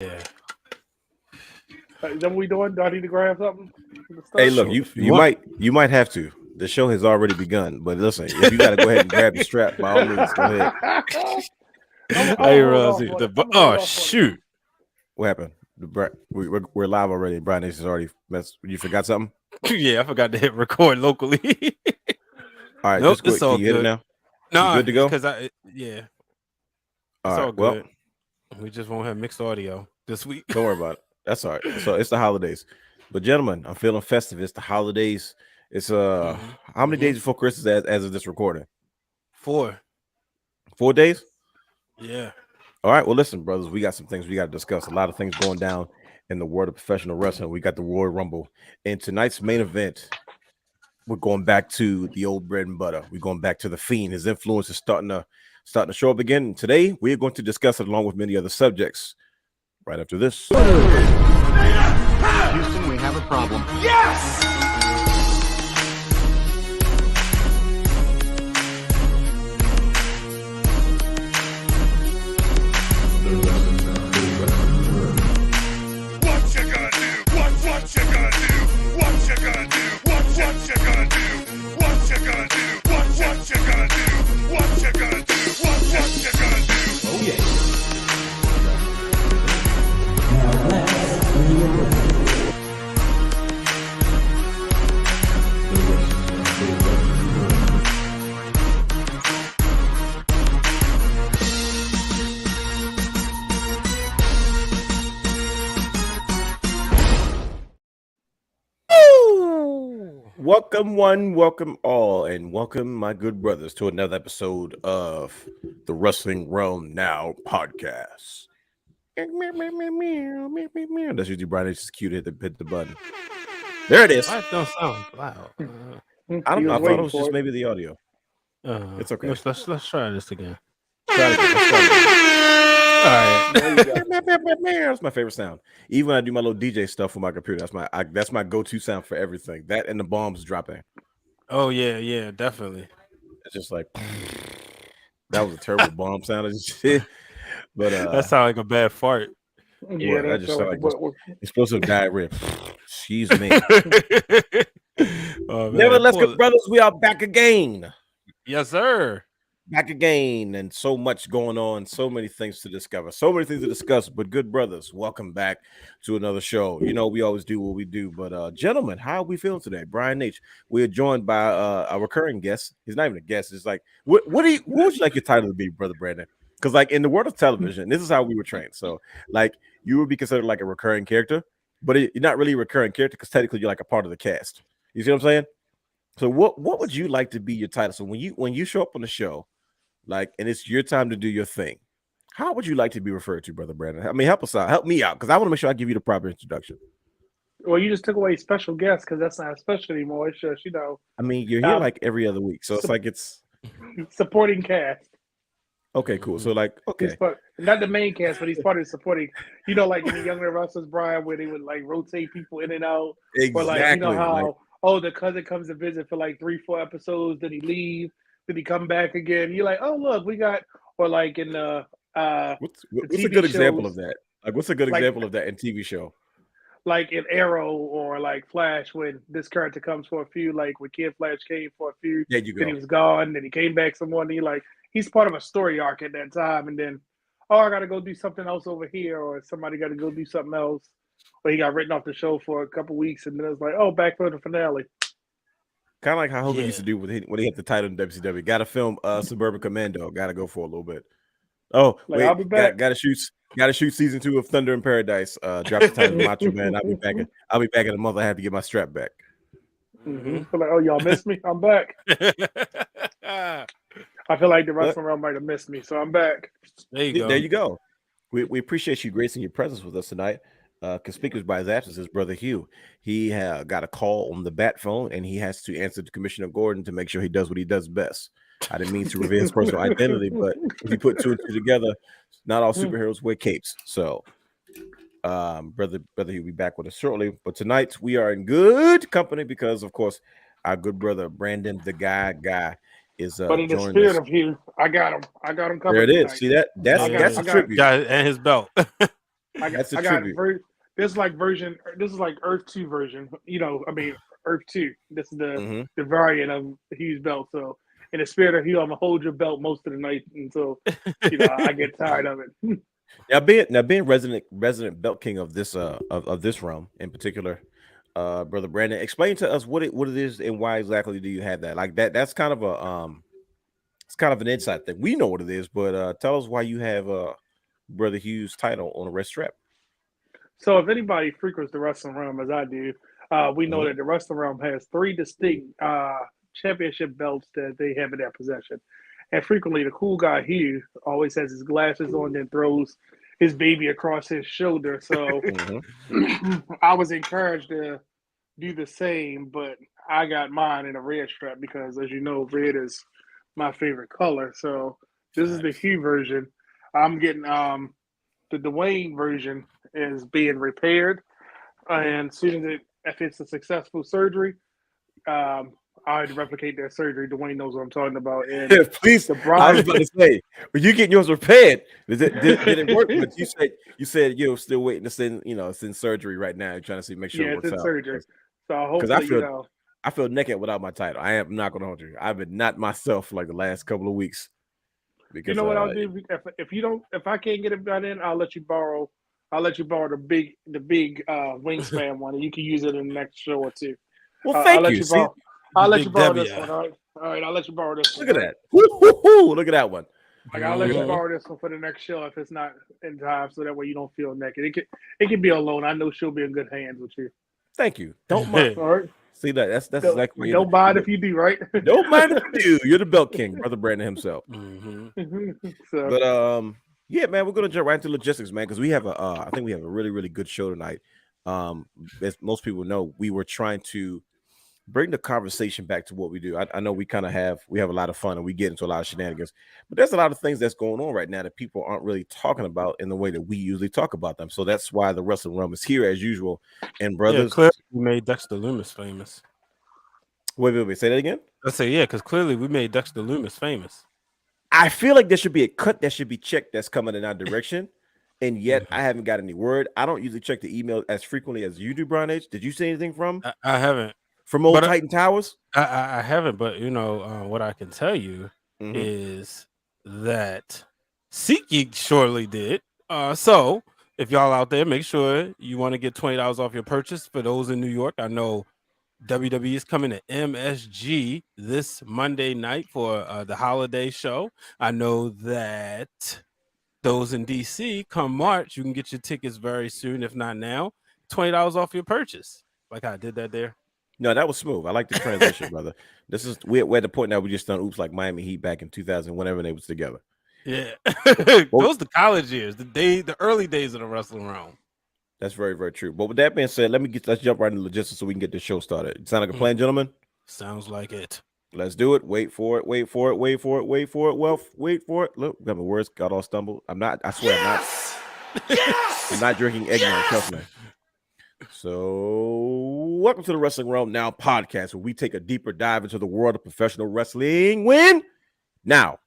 Yeah. Is that what we doing? Do I need to grab something? Hey, look, you might have to. The show has already begun, but listen, if you got to go ahead and grab the strap, by all means, go ahead. Oh shoot! What happened? We're live already. Brian is already messed. You forgot something? Yeah, I forgot to hit record locally. All right, just quick. Can you hit it now? No, good to go. Because it's all good. Well, we just won't have mixed audio this week. Don't worry about it. That's all right. So it's the holidays, but gentlemen, I'm feeling festive. It's the holidays. It's how many days before Christmas as of this recording? 4 days. Yeah. All right. Well, listen, brothers, we got some things we got to discuss. A lot of things going down in the world of professional wrestling. We got the Royal Rumble, and tonight's main event. We're going back to the old bread and butter. We're going back to the Fiend. His influence is starting to show up again. And today, we're going to discuss it along with many other subjects. Right after this. Houston, we have a problem. Yes! What you gonna do? What you gonna do? What you gonna do? What you gonna do? What you gonna do? What you gonna do? What you gonna do? What you gonna do? Oh yeah. Welcome one, welcome all, and welcome my good brothers to another episode of the Wrestling Wrealm Now podcast. That's usually Brian. It's just cute to hit the button. There it is. That don't sound loud. I don't know. I thought it was just maybe the audio. It's okay. Let's try this again. Try it again. Let's try it again. All right. That's my favorite sound. Even when I do my little DJ stuff with my computer, that's my go-to sound for everything. That and the bombs dropping. Oh yeah, definitely. It's just like that was a terrible bomb sound. But that sounds like a bad fart. Yeah, that just sounds like explosive diarrhea. Excuse me. Nevertheless, good brothers, we are back again. Yes, sir. Back again, and so much going on, so many things to discover, so many things to discuss. But good brothers, welcome back to another show. You know, we always do what we do. But gentlemen, how are we feeling today? Brian H. We are joined by a recurring guest. He's not even a guest. It's like, what would you like your title to be, Brother Brandon? Because like in the world of television, this is how we were trained. So like you would be considered like a recurring character, but you're not really a recurring character because technically you're like a part of the cast. You see what I'm saying? So what would you like to be your title? So when you show up on the show, like, and it's your time to do your thing, how would you like to be referred to, Brother Brandon? I mean, help us out. Help me out, because I want to make sure I give you the proper introduction. Well, you just took away special guest because that's not special anymore. It's just, I mean, you're here like every other week, so it's like it's supporting cast. Okay, cool. So like, okay, not the main cast, but he's part of the supporting. You know, like in the Younger Wrestlers, Brian, where they would like rotate people in and out. Exactly. Or like, you know how the cousin comes to visit for like 3-4 episodes, then he leave. Did he come back again? You're like, oh look, we got, or like in the what's a good example of that? Like, what's a good example of that in TV show? Like in Arrow or like Flash, when this character comes for a few, like when Kid Flash came for a few, there you go. Then he was gone, then he came back some more, and he like he's part of a story arc at that time, and then I got to go do something else over here, or somebody got to go do something else, or he got written off the show for a couple weeks, and then it's like, oh, back for the finale. Kind of like how Hogan used to do when he had the title in WCW. Got to film Suburban Commando. Got to go for a little bit. Oh, like, wait, I'll be back. Got to shoot season 2 of Thunder in Paradise. Drop the title, Macho Man. I'll be back in a month. I have to get my strap back. Mm-hmm. Like, oh, y'all missed me. I'm back. I feel like the Wrestling Wrealm might have missed me, so I'm back. There you go. There you go. We appreciate you gracing your presence with us tonight. Conspicuous by his absence is Brother Hugh. He got a call on the bat phone, and he has to answer to Commissioner Gordon to make sure he does what he does best. I didn't mean to reveal his personal identity, but if you put 2 and 2 together, not all superheroes wear capes. So, Brother Hugh will be back with us shortly. But tonight we are in good company because, of course, our good brother Brandon, the guy, is but in the spirit of Hugh, I got him covered. There it is. See that? That's a tribute. And his belt. That's a I got tribute. this is like Earth 2 version. Earth 2. This is the variant of Hugh's belt. So in the spirit of Hugh, I'm gonna hold your belt most of the night until I get tired of it. Now being resident belt king of this of this realm in particular, brother Brandon, explain to us what it is and why exactly do you have that? Like that's kind of a it's kind of an inside thing. We know what it is, but tell us why you have brother Hugh's title on a wrist strap. So if anybody frequents the wrestling realm as I do, we know that the wrestling realm has 3 distinct championship belts that they have in their possession. And frequently the cool guy Hugh always has his glasses on and throws his baby across his shoulder. So I was encouraged to do the same, but I got mine in a red strap because, as you know, red is my favorite color. So this is the Hugh version. I'm getting the Dwayne version is being repaired, and as soon as if it's a successful surgery, I'd replicate that surgery. Dwayne knows what I'm talking about. And please, I was about to say, when you getting yours repaired, did it work? But you said you're still waiting to send it's in surgery right now. You're trying to make sure it works it's in out. surgery. So hopefully, I feel naked without my title. I am not going to hold you. I've been not myself for like the last couple of weeks. Because, you know what I'll do if I can't get it done in, I'll let you borrow the big wingspan one, and you can use it in the next show or two. Well, thank you. I'll let you borrow this one. All right. I'll let you borrow this one. Look at that. Woo-hoo-hoo. Look at that one. I'll let you borrow this one for the next show if it's not in time, so that way you don't feel naked. It can be alone. I know she'll be in good hands with you. Thank you. Don't mind. All right. See that? That's exactly. Don't mind if you do, right? Don't mind if you do. You're the belt king, brother Brandon himself. But yeah, man, we're gonna jump right into logistics, man, because we have I think we have a really, really good show tonight. As most people know, we were trying to bring the conversation back to what we do. I know we have a lot of fun and we get into a lot of shenanigans, but there's a lot of things that's going on right now that people aren't really talking about in the way that we usually talk about them. So that's why the Wrestling Wrealm is here as usual. And brothers, clearly we made Dexter Loomis famous. Wait, say that again. I say because clearly we made Dexter Loomis famous. I feel like there should be a cut that should be checked that's coming in our direction. And yet I haven't got any word. I don't usually check the email as frequently as you do, Brian H. Did you see anything from? I haven't. From old Titan Towers? I haven't, but what I can tell you is that SeatGeek surely did. So if y'all out there, make sure you want to get $20 off your purchase. For those in New York, I know WWE is coming to MSG this Monday night for the holiday show. I know that those in DC come March, you can get your tickets very soon, if not now. $20 off your purchase. Like I did that there. No, that was smooth. I like the transition, brother. We're at the point now we just done oops like Miami Heat back in 2000, whenever they was together. Yeah, those the college years, the early days of the Wrestling Wrealm. That's very, very true. But with that being said, let's jump right into logistics so we can get the show started. Sound like a plan, gentlemen? Sounds like it. Let's do it. Wait for it. Well, wait for it. Look, got my words got all stumbled. I swear I'm not. I'm not drinking eggnog, trust me. So, welcome to the Wrestling Wrealm Now podcast, where we take a deeper dive into the world of professional wrestling. Now,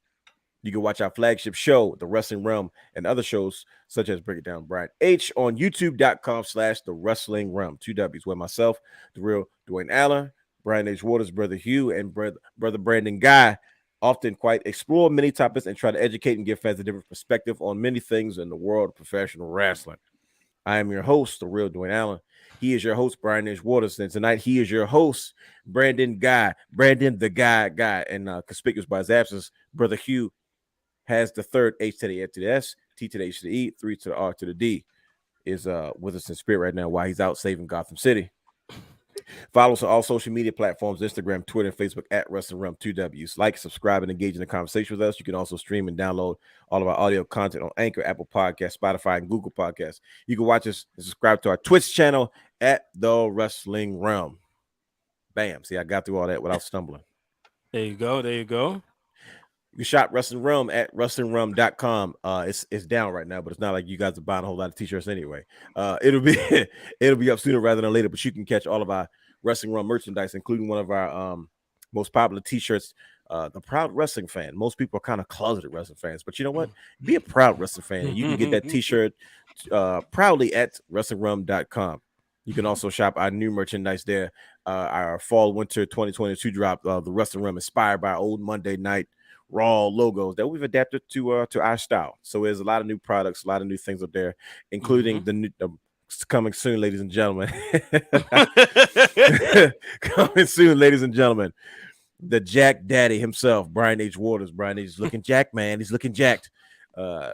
you can watch our flagship show, The Wrestling Wrealm, and other shows such as Break It Down Brian H on youtube.com/The Wrestling Wrealm. 2 W's, where myself, the real Dwayne Allen, Brian H. Waters, Brother Hugh, and Brother Brandon Guy often quite explore many topics and try to educate and give fans a different perspective on many things in the world of professional wrestling. I am your host, the real Dwayne Allen. He is your host, Brian H. Waters. And tonight, he is your host, Brandon the Guy. And conspicuous by his absence, Brother Hugh has the third H to the F to the S, T to the H to the E, 3 to the R to the D, is with us in spirit right now while he's out saving Gotham City. Follow us on all social media platforms, Instagram, Twitter, and Facebook at Wrestling Wrealm 2 W's. Like, subscribe, and engage in the conversation with us. You can also stream and download all of our audio content on Anchor, Apple Podcasts, Spotify, and Google Podcasts. You can watch us and subscribe to our Twitch channel at The Wrestling Wrealm. Bam. See, I got through all that without stumbling. There you go. You can shop Wrestling Wrealm at WrestlingWrealm.com. It's down right now, but it's not like you guys are buying a whole lot of t-shirts anyway. It'll be up sooner rather than later, but you can catch all of our Wrestling Wrealm merchandise, including one of our most popular t-shirts. The Proud Wrestling Fan. Most people are kind of closeted wrestling fans, but you know what? Be a proud wrestling fan. And you can get that t-shirt proudly at WrestlingWrealm.com. You can also shop our new merchandise there. Our fall winter 2022 drop, the Wrestling Wrealm, inspired by old Monday Night Raw logos that we've adapted to our style. So there's a lot of new products, a lot of new things up there, including the new. Coming soon, ladies and gentlemen. Coming soon, ladies and gentlemen. The Jack Daddy himself, Brian H. Waters. Brian H. is looking jacked, man. He's looking jacked. So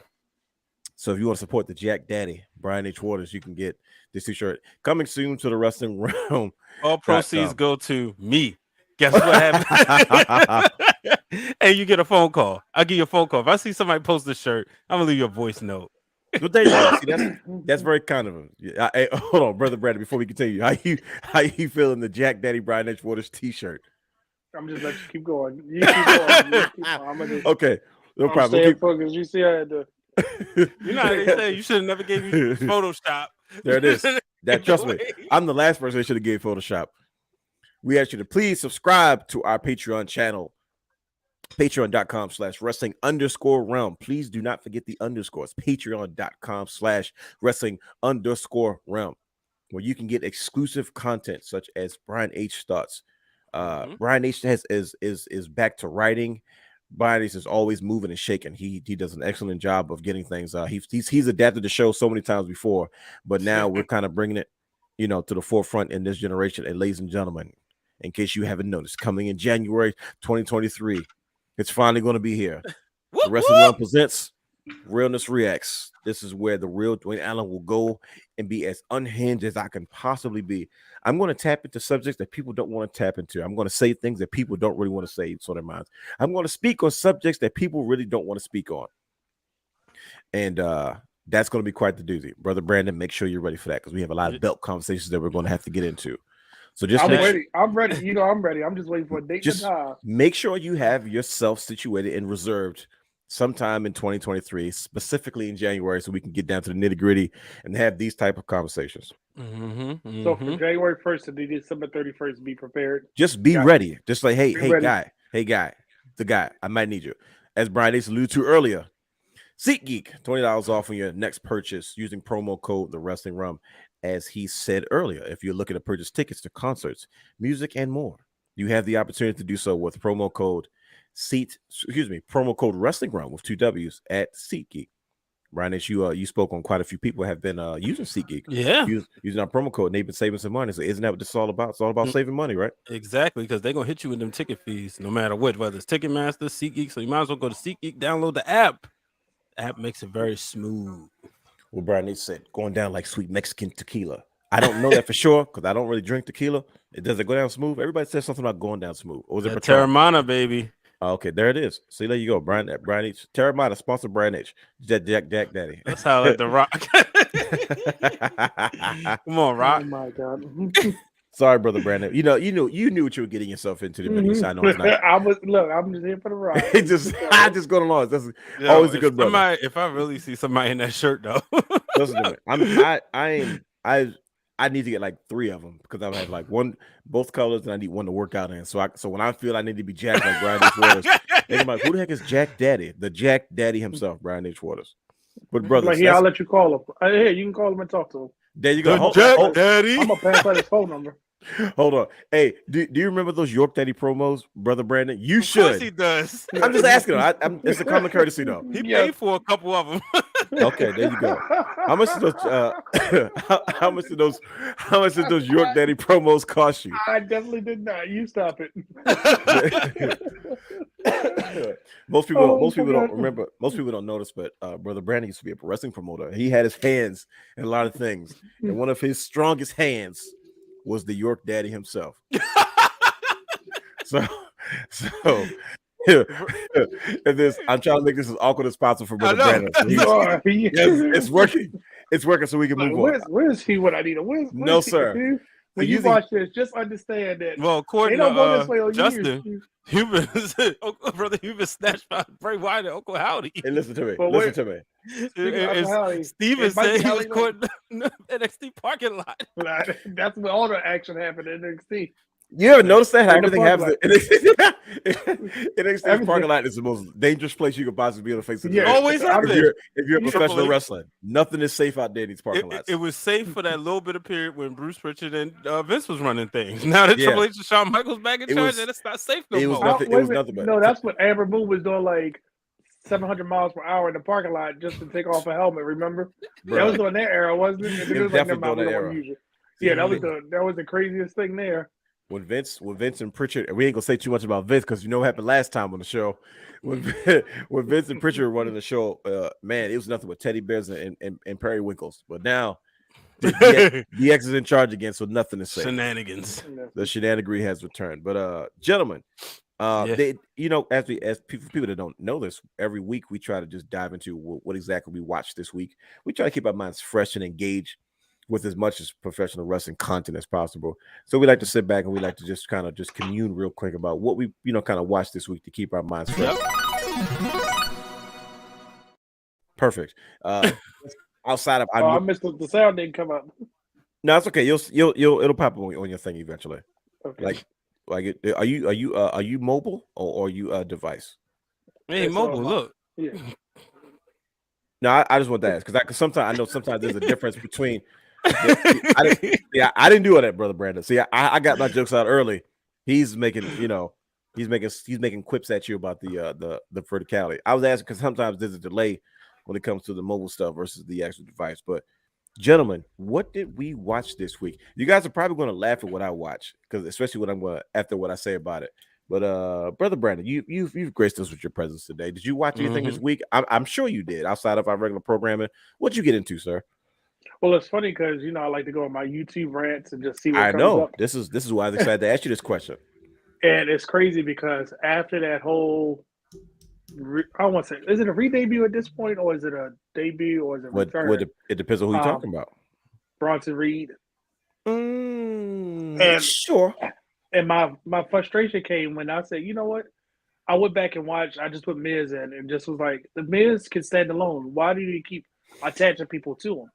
if you want to support the Jack Daddy, Brian H. Waters, you can get this t-shirt. Coming soon to the Wrestling Wrealm. All proceeds go to me. Guess what happened? And you get a phone call. I'll give you a phone call. If I see somebody post this shirt, I'm gonna leave you a voice note. Well, there you go. See, that's very kind of him. Hey, hold on, brother Brandon. Before we continue, how you feeling the Jack Daddy Brian H. Waters t-shirt? I'm just let you keep going. You keep going. Okay, no problem. Focus. You see, I had to. You know how they say you should have never gave me Photoshop. There it is. That trust me, I'm the last person they should have gave Photoshop. We ask you to please subscribe to our Patreon channel. Patreon.com/wrestling_realm. Please do not forget the underscores. Patreon.com/wrestling_realm, where you can get exclusive content such as Brian H. thoughts. Brian H. is back to writing. Brian H. is always moving and shaking. He does an excellent job of getting things. He's adapted the show so many times before, but now we're kind of bringing it, to the forefront in this generation. And ladies and gentlemen, in case you haven't noticed, coming in January 2023. It's finally going to be here. The Wrestling Wrealm presents Realness Reacts. This is where the real Dwayne Allen will go and be as unhinged as I can possibly be. I'm going to tap into subjects that people don't want to tap into. I'm going to say things that people don't really want to say on their minds. I'm going to speak on subjects that people really don't want to speak on. And that's going to be quite the doozy. Brother Brandon, make sure you're ready for that because we have a lot of belt conversations that we're going to have to get into. So I'm ready. I'm ready. I'm ready. I'm just waiting for a date and time. Make sure you have yourself situated and reserved sometime in 2023, specifically in January, so we can get down to the nitty-gritty and have these type of conversations. So from January 1st to December 31st, be prepared. Just be ready. Just like, hey, guy, the guy, I might need you. As Brian Ace alluded to earlier, SeatGeek, $20 off on your next purchase using promo code The Wrestling Wrealm. As he said earlier, if you're looking to purchase tickets to concerts, music, and more, you have the opportunity to do so with promo code Wrestling Wrealm with 2 W's at SeatGeek. Brian, as you spoke on, quite a few people have been using SeatGeek. Yeah. Using our promo code, and they've been saving some money. So isn't that what this is all about? It's all about saving money, right? Exactly, because they're going to hit you with them ticket fees no matter what, whether it's Ticketmaster, SeatGeek. So you might as well go to SeatGeek, download the app. The app makes it very smooth. Well, Brian, they said going down like sweet Mexican tequila. I don't know that for sure because I don't really drink tequila. Does it go down smooth? Everybody says something about going down smooth. Or was it Terramana, baby? Okay, there it is. See, there you go. Brian H. Terramana, sponsor Brian H. Jack Daddy. That's how I like the Rock. Come on, Rock. Oh my God. Sorry, brother Brandon. You knew what you were getting yourself into the minute you signed on tonight. I'm just here for the Rock. I just going along. That's always a good brother. If I really see somebody in that shirt, though, listen to me. I need to get like 3 of them because I have like both colors, and I need one to work out in. So when I feel I need to be jacked like Brian H. Waters, I'm like, who the heck is Jack Daddy? The Jack Daddy himself, Brian H. Waters. But brother, like, I'll let you call him. Hey, you can call him and talk to him. There you go. Jack Daddy. I'm gonna pass out his phone number. Hold on. Hey, do you remember those York Daddy promos, brother Brandon? You should. Of course he does. I'm just asking him. It's a common courtesy, though. He paid for a couple of them. Okay, there you go. How much did those York Daddy promos cost you? I definitely did not. You stop it. Most people don't remember. Most people don't notice, but brother Brandon used to be a wrestling promoter. He had his hands in a lot of things, and one of his strongest hands was the York Daddy himself. So and I'm trying to make this as awkward as possible for Brother Brandon. It's working. It's working, so we can move on. Where's he when I need him? No, sir. When you watch this, just understand that. Well, according don't go this way to on Justin, Brother Hugh was snatched by Bray Wyatt and Uncle Howdy. And listen to me. Steven said he was caught in the NXT parking lot. That's where all the action happened in NXT. You ever notice that how In the everything parking happens? In parking lot is the most dangerous place you could possibly be on the face of the Yeah. earth. Always have If been. you're a Yeah. professional wrestler, nothing is safe out there in these parking lots. It was safe for that little bit of period when Bruce Pritchard and Vince was running things. Now that Yeah. Triple H and Shawn Michaels back in It charge, was- and it's not safe no it was more. nothing. It Wait a was minute. nothing but No, that's what Amber Moon was doing, like 700 miles per hour in the parking lot just to take off a helmet. Remember? Bro, That was during that era, wasn't it? And then It it was was like, definitely never mind, we during don't that want to use it. Yeah, that was the craziest thing there. when Vince and Pritchard, we ain't gonna say too much about Vince because you know what happened last time on the show. When Vince and Pritchard were running the show, man, it was nothing but teddy bears and periwinkles. But now DX is in charge again, so nothing is safe. Shenanigans. The shenanigery has returned. But gentlemen, they, as people that don't know this, every week we try to just dive into what exactly we watched this week. We try to keep our minds fresh and engaged with as much as professional wrestling content as possible. So we like to sit back and we like to just kind of just commune real quick about what we kind of watched this week to keep our minds fresh. Perfect. Outside of I missed the sound didn't come up. no, it's okay. It'll pop up on your thing eventually. Okay. Are you mobile or are you a device? Hey, It's mobile, look. Yeah. No, I just want to ask because sometimes there's a difference between. I didn't do all that, brother Brandon. See, I got my jokes out early. He's making quips at you about the verticality. I was asking because sometimes there's a delay when it comes to the mobile stuff versus the actual device. But gentlemen, what did we watch this week? You guys are probably going to laugh at what I watch because especially when I'm going after what I say about it. But brother Brandon, you've graced us with your presence today. Did you watch anything this week? I'm sure you did outside of our regular programming. What'd you get into, sir? Well, it's funny because I like to go on my YouTube rants and just see what I comes know up. this is why I was excited to ask you this question. And it's crazy because after that whole, I don't want to say, is it a re-debut at this point, or is it a debut, or is it return? It depends on who you're talking about. Bronson Reid. And sure. And my frustration came when I said, you know what? I went back and watched. I just put Miz in and just was like, the Miz can stand alone. Why do you keep attaching people to him?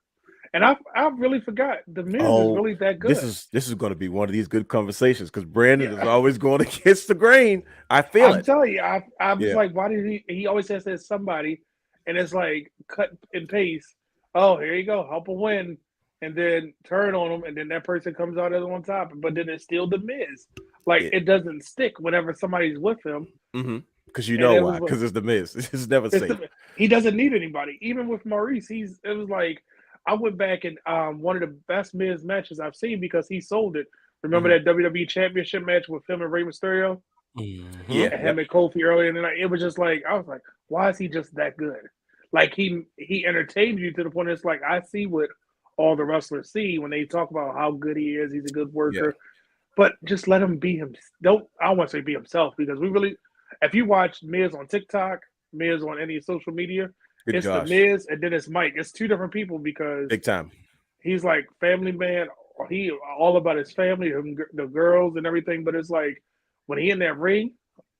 And I really forgot the Miz is really that good. This is going to be one of these good conversations because Brandon is always going against the grain. I feel it. I'm telling you, I was like, why did he always says there's somebody, and it's like cut and paste. Oh, here you go, help a win, and then turn on him, and then that person comes out as on top, but then it's still the Miz. Like it doesn't stick whenever somebody's with him. Because you know why? Because it's the Miz. It's never safe. He doesn't need anybody. Even with Maurice, it was like. I went back and one of the best Miz matches I've seen because he sold it. Remember that WWE Championship match with him and Rey Mysterio? Yeah, and him and Kofi earlier in the night. It was just like I was like, why is he just that good? Like he entertained you to the point it's like I see what all the wrestlers see when they talk about how good he is. He's a good worker, but just let him be him. I don't want to say be himself because we really, if you watch Miz on TikTok, Miz on any social media. It's the Miz and then it's Mike. It's two different people because big time. He's like family man. He all about his family, the girls and everything. But it's like when he in that ring,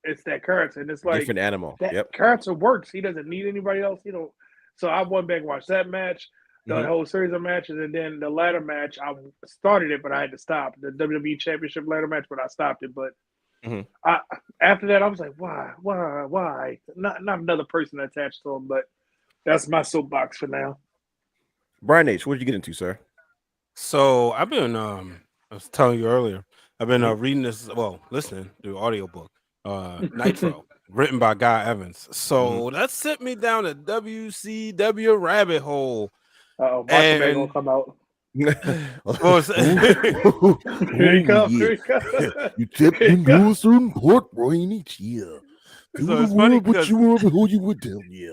it's that character, and it's like different animal. That character works. He doesn't need anybody else. So I went back and watched that match, the whole series of matches, and then the ladder match. I started it, but I had to stop the WWE Championship ladder match, but I stopped it. But after that, I was like, why? Not another person attached to him, but. That's my soapbox for now. Brian H., what did you get into, sir? So I've been, I was telling you earlier, I've been listening to the audiobook, Nitro, written by Guy Evans. So that sent me down a WCW rabbit hole. Mark Man gonna come out. Here he comes. You tipped into a certain part, Brian H. Yeah. So it's funny because who you would tell me.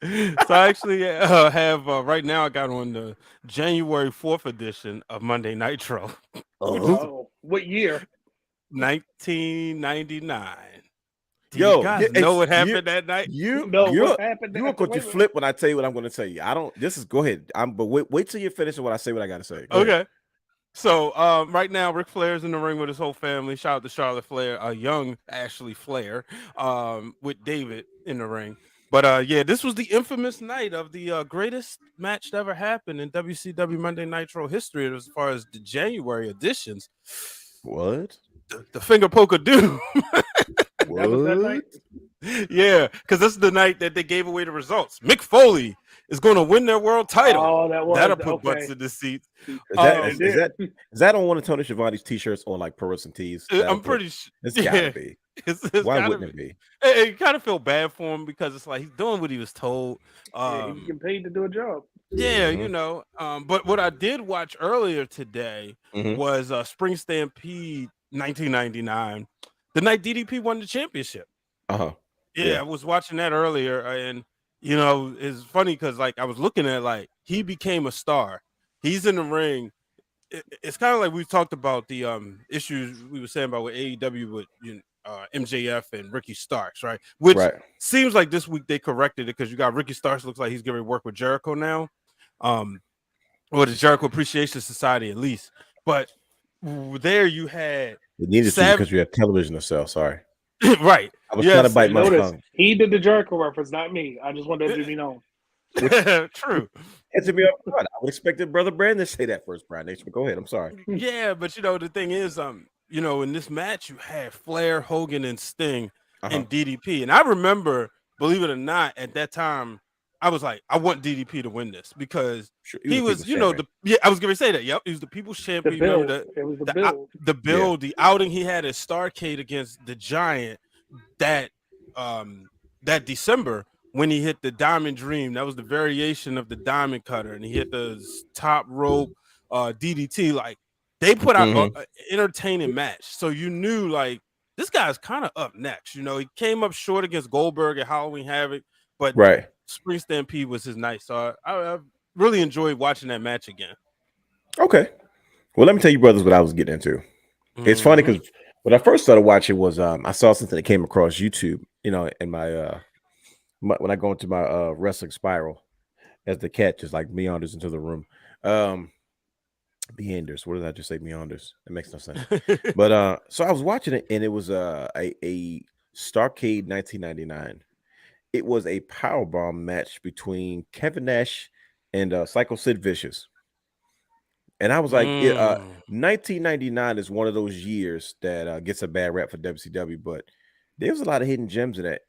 So I actually have right now. I got on the January 4th edition of Monday Nitro. What year? 1999. Do you guys know what happened that night? What happened? You're going to flip when I tell you what I'm going to tell you. Go ahead. But wait till you finish what I say. What I got to say. Go ahead. So right now, Ric Flair's in the ring with his whole family. Shout out to Charlotte Flair, a young Ashley Flair, with David in the ring. But this was the infamous night of the greatest match that ever happened in WCW Monday Nitro history as far as the January editions. What? The finger poker dude. That was that night. Yeah, because this is the night that they gave away the results. Mick Foley is going to win their world title. Oh, that was That'll put okay. butts in the seats. Is It that did. is that on one of Tony Schiavone's t-shirts or like Pro Wrestling tees? I'm pretty sure. It's gotta be. It's Why gotta wouldn't it be? It kind of feel bad for him because it's like he's doing what he was told. Yeah, he's getting paid to do a job. Yeah, Mhm. you know. But what I did watch earlier today Mhm. was Spring Stampede 1999, the night DDP won the championship. Uh-huh. Yeah, Yeah. I was watching that earlier, and you know, it's funny because like I was looking at like he became a star. He's in the ring. It's kind of like we talked about the issues we were saying about with AEW with MJF and Ricky Starks, right? Which Right. seems like this week they corrected it because you got Ricky Starks looks like he's going to work with Jericho now, or the Jericho Appreciation Society at least. But there you had It needed to because we have television to sell. Sorry. right. I was trying to bite my Notice tongue. he did the Jericho reference, not me. I just wanted to be known. True. And to be up front, I would expect Brother Brandon to say that first, Brian Nation. But go ahead. I'm sorry. Yeah, but you know the thing is, you know, in this match you had Flair, Hogan, and Sting and DDP, and I remember, believe it or not, at that time I was like, I want DDP to win this because he was, you know, I was going to say that. Yep, he was the People's Champion. The You remember build. It was the build. build, the outing he had at Starrcade against the Giant that December when he hit the Diamond Dream. That was the variation of the Diamond Cutter, and he hit the top rope DDT. Like they put out an entertaining match, so you knew like this guy's kind of up next. You know, he came up short against Goldberg at Halloween Havoc, but Spring Stampede was his night. So I really enjoyed watching that match again. Okay. Well, let me tell you, brothers, what I was getting into. It's funny because when I first started watching was I saw something that came across YouTube, you know, in my when I go into my wrestling spiral, as the cat just like meanders into the room. Meanders. What did I just say? Meanders. That makes no sense. But so I was watching it, and it was a Starrcade 1999. It was a powerbomb match between Kevin Nash and Psycho Sid Vicious. And I was like, 1999 is one of those years that gets a bad rap for WCW, but there was a lot of hidden gems in that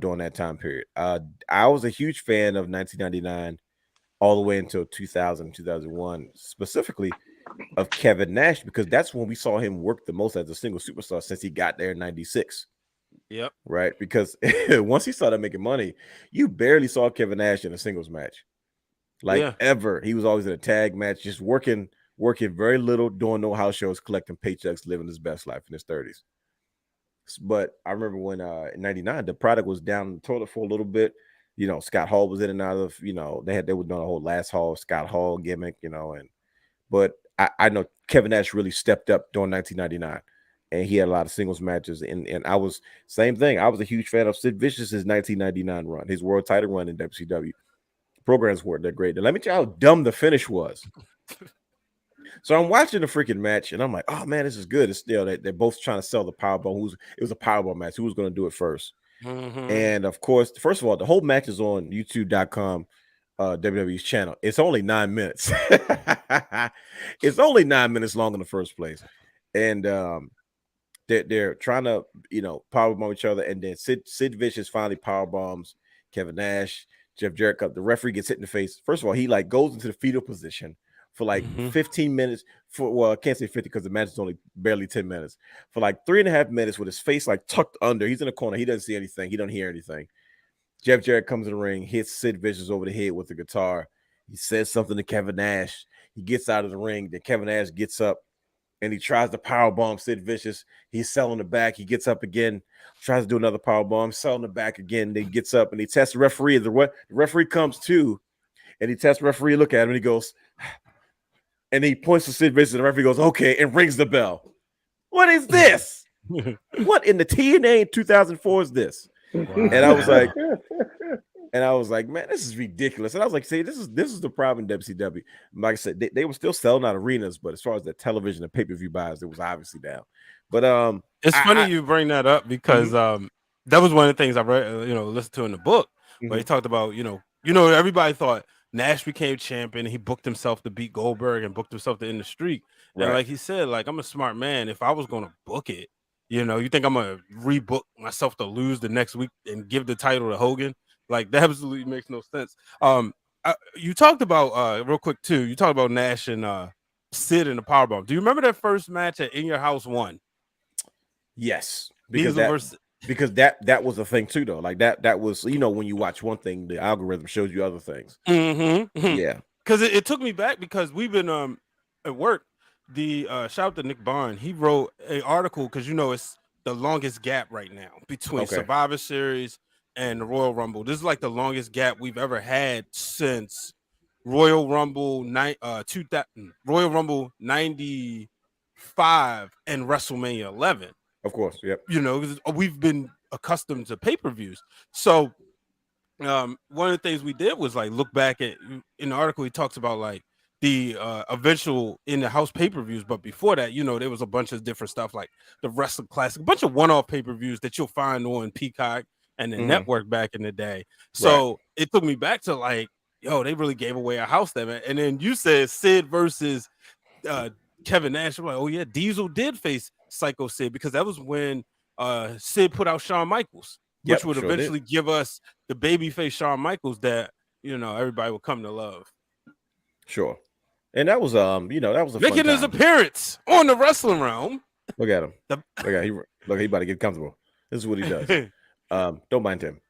during that time period. I was a huge fan of 1999 all the way until 2000, 2001, specifically of Kevin Nash, because that's when we saw him work the most as a single superstar since he got there in 96. Yep. Right. Because once he started making money, you barely saw Kevin Nash in a singles match. Like ever. He was always in a tag match, just working very little, doing no house shows, collecting paychecks, living his best life in his 30s. But I remember when in 99, the product was down in the toilet for a little bit. You know, Scott Hall was in and out of, you know, they were doing a whole last Hall, Scott Hall gimmick, you know, but I know Kevin Nash really stepped up during 1999. And he had a lot of singles matches. And I was, same thing. I was a huge fan of Sid Vicious's 1999 run, his world title run in WCW. Programs weren't that great. Now, let me tell you how dumb the finish was. So I'm watching the freaking match, and I'm like, oh, man, this is good. It's still, they're both trying to sell the Powerbomb. It was a Powerbomb match. Who was going to do it first? And, of course, first of all, the whole match is on YouTube.com, WWE's channel. It's only 9 minutes. It's only 9 minutes long in the first place. And they're trying to, you know, powerbomb each other, and then Sid Vicious finally powerbombs Kevin Nash, Jeff Jarrett. The referee gets hit in the face. First of all, he like goes into the fetal position for like 15 minutes. I can't say 50 because the match is only barely 10 minutes. For like 3.5 minutes with his face like tucked under. He's in the corner. He doesn't see anything. He doesn't hear anything. Jeff Jarrett comes in the ring, hits Sid Vicious over the head with the guitar. He says something to Kevin Nash. He gets out of the ring. Then Kevin Nash gets up, and he tries to powerbomb Sid Vicious. He's selling the back. He gets up again, tries to do another powerbomb, selling the back again. Then he gets up and he tests the referee. The referee comes to, and he tests the referee. Look at him, and he goes, and he points to Sid Vicious. And the referee goes, okay, and rings the bell. What is this? What in the TNA in 2004 is this? Wow. And I was like, man, this is ridiculous. And I was like, see, this is the problem in WCW. Like I said, they were still selling out arenas, but as far as the television and pay-per-view buys, it was obviously down. But it's funny you bring that up because that was one of the things I read, listened to in the book where he talked about, everybody thought Nash became champion. He booked himself to beat Goldberg and booked himself to end the streak. And like he said, like, I'm a smart man. If I was going to book it, you think I'm going to rebook myself to lose the next week and give the title to Hogan? Like, that absolutely makes no sense. You talked about real quick too. You talked about Nash and Sid in the Powerbomb. Do you remember that first match at In Your House 1? Yes, because Diesel that was a thing too, though. Like that was, when you watch one thing, the algorithm shows you other things. Yeah, because it took me back because we've been at work. The shout out to Nick Barn. He wrote an article because it's the longest gap right now between Survivor Series and the Royal Rumble. This is like the longest gap we've ever had since Royal Rumble Royal Rumble 95 and WrestleMania 11. Of course, yep. Because we've been accustomed to pay-per-views. So one of the things we did was like look back at, in the article he talks about like the eventual in the house pay-per-views, but before that, there was a bunch of different stuff like the Wrestling Classic, a bunch of one-off pay-per-views that you'll find on Peacock and the network back in the day. So it took me back to like, they really gave away a house there, man. And then you said Sid versus Kevin Nash. I'm like, oh yeah, Diesel did face Psycho Sid because that was when Sid put out Shawn Michaels, which would eventually give us the babyface Shawn Michaels that everybody would come to love. Sure, and that was that was a making his appearance on the Wrestling Wrealm. Look at him. He about to get comfortable. This is what he does. Don't mind him.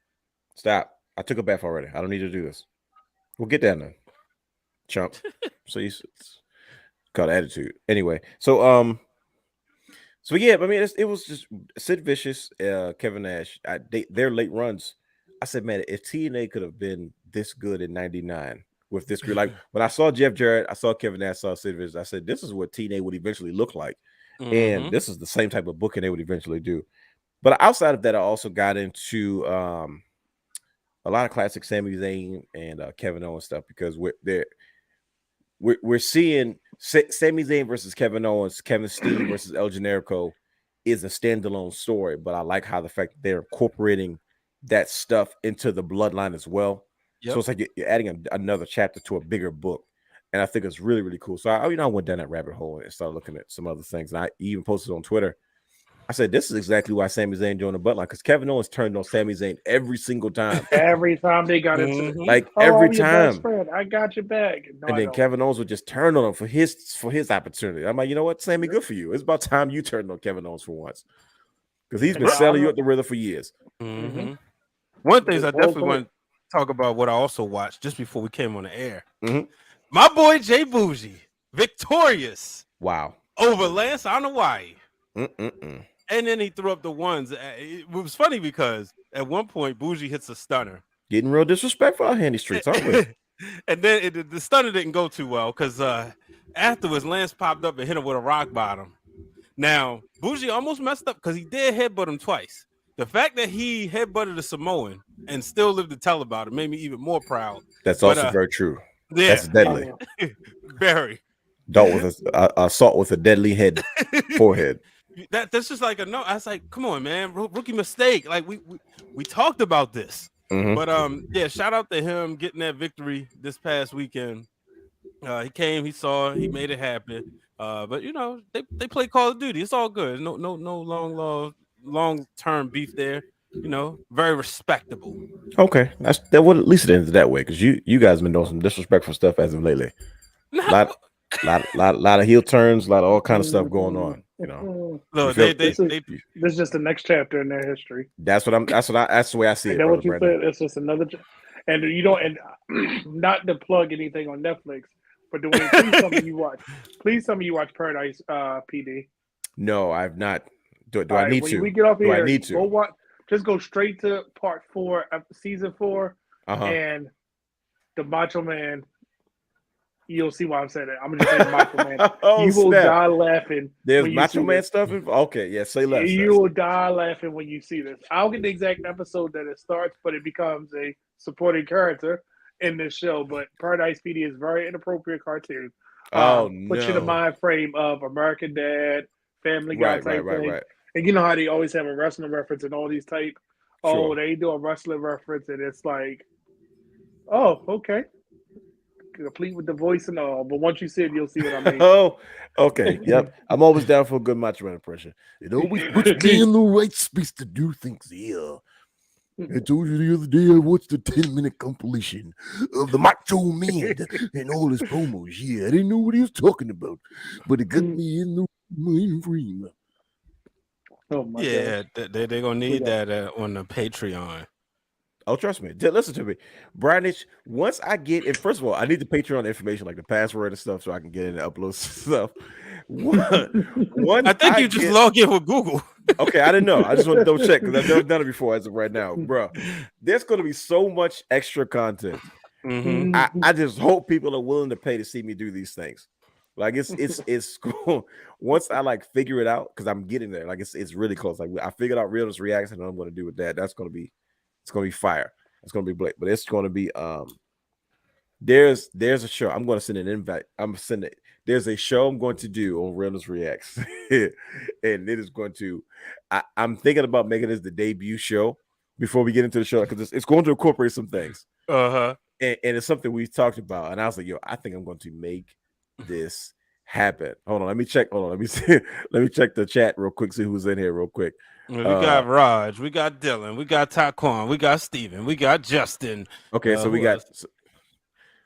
Stop. I took a bath already. I don't need to do this. We'll get down there, chump. So it's called attitude. Anyway, so yeah, I mean, it was just Sid Vicious, Kevin Nash. Their late runs. I said, man, if TNA could have been this good in '99 with this group, like when I saw Jeff Jarrett, I saw Kevin Nash, saw Sid Vicious, I said, this is what TNA would eventually look like, and this is the same type of booking they would eventually do. But outside of that, I also got into a lot of classic Sami Zayn and Kevin Owens stuff because we're seeing Sami Zayn versus Kevin Owens, Kevin Steen versus El Generico is a standalone story, but I like how the fact that they're incorporating that stuff into the bloodline as well. Yep. So it's like you're adding another chapter to a bigger book, and I think it's really, really cool. So I went down that rabbit hole and started looking at some other things, and I even posted on Twitter. I said, this is exactly why Sami Zayn joined the bloodline, because Kevin Owens turned on Sami Zayn every single time. Every time they got into every time. Best friend. I got your back. No, and then Kevin Owens would just turn on him for his opportunity. I'm like, you know what, Sammy, good for you. It's about time you turned on Kevin Owens for once, because he's been selling you up the river for years. One of the things I definitely want to talk about, what I also watched just before we came on the air. My boy JBoujii, victorious. Wow. Over Lance Anoa'i. And then he threw up the ones. It was funny because at one point, Boujii hits a stunner. Getting real disrespectful out here in the streets, aren't we? And then the stunner didn't go too well because afterwards, Lance popped up and hit him with a rock bottom. Now, Boujii almost messed up because he did headbutt him twice. The fact that he headbutted a Samoan and still lived to tell about it made me even more proud. That's also very true. Yeah. That's deadly. Very. Assault with a deadly forehead. That's just like I was like, come on, man, rookie mistake. Like we talked about this, but yeah, shout out to him getting that victory this past weekend. He came, he saw, he made it happen. But they play Call of Duty. It's all good. No long term beef there. Very respectable. Okay, that would at least it ends that way, because you guys have been doing some disrespectful stuff as of lately. Lot of heel turns, a lot of all kind of stuff going on. Look, this is just the next chapter in their history. That's the way I see it. That's what you said. It's just another, and you don't, and not to plug anything on Netflix, but Dwayne, please tell me you watch. Please tell me you watch Paradise PD. No, I've not. Do I need to? When we get off here, I need to? Go watch. Just go straight to part 4 of season 4, and the Macho Man. You'll see why I'm saying that. I'm gonna just say Macho Man. You will die laughing. There's Macho Man stuff. Okay, yeah, say less. You will die laughing when you see this. I'll get the exact episode that it starts, but it becomes a supporting character in this show. But Paradise PD is very inappropriate cartoon. Put you in the mind frame of American Dad, Family Guy type thing. Right. And you know how they always have a wrestling reference and all these type. Sure. Oh, they do a wrestling reference, and it's like, oh, okay. complete with the voice and all. But once you see it, you'll see what I mean. Oh, okay. Yep. I'm always down for a good Macho Man impression. It always puts me in the right space to do things here. I told you the other day I watched a 10-minute compilation of the Macho Man and all his promos. Yeah, I didn't know what he was talking about, but it got me in the mind frame. Oh my Yeah, gosh. they're gonna need that on the Patreon. Oh, trust me. Listen to me. Brianich, once I get it, first of all, I need the Patreon information, like the password and stuff, so I can get in and upload stuff. Once I think you just log in with Google. Okay, I didn't know. I just want to double check because I've never done it before as of right now, bro. There's going to be so much extra content. Mm-hmm. I just hope people are willing to pay to see me do these things. Like it's cool. Once I like figure it out, because I'm getting there. Like it's really close. Like I figured out realness reacts and what I'm going to do with that. It's going to be fire. It's going to be Blake, but it's going to be there's a show. I'm going to send an invite. I'm sending it. There's a show I'm going to do on Realness Reacts, and it is going to. I'm thinking about making this the debut show before we get into the show because it's going to incorporate some things. And it's something we've talked about, and I was like, "Yo, I think I'm going to make this happen." Hold on, let me check. Hold on, let me see. Let me check the chat real quick. See who's in here real quick. We got Raj, we got Dylan, we got Taquan, we got Steven, we got Justin. Okay, so we got.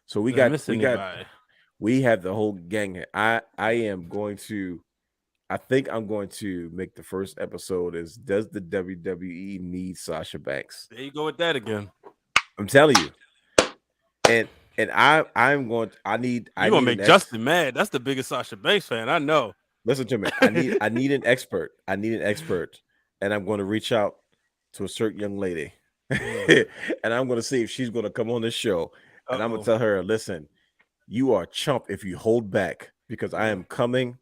So we have the whole gang here. I think I'm going to make the first episode is does the WWE need Sasha Banks? There you go with that again. I'm telling you. And I'm going to You're gonna make Justin mad. That's the biggest Sasha Banks fan I know. Listen to me. I need an expert. And I'm going to reach out to a certain young lady. And I'm going to see if she's going to come on this show. And I'm gonna tell her, listen, you are a chump if you hold back because I am coming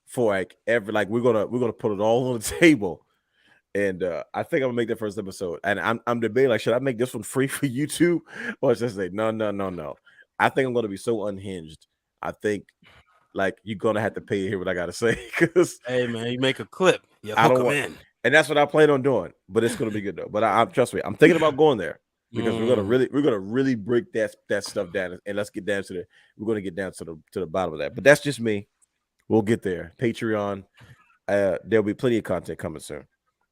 for we're gonna put it all on the table. And I think I'm gonna make that first episode. And I'm debating like, should I make this one free for YouTube or just say no. I think I'm gonna be so unhinged. I think like you're gonna have to pay to hear what I gotta say because hey man, you make a clip, I don't want, and that's what I plan on doing. But it's gonna be good though. But I trust me, I'm thinking about going there. Because we're gonna really break that stuff down and let's get down to the bottom of that. But that's just me. We'll get there. Patreon. There'll be plenty of content coming soon.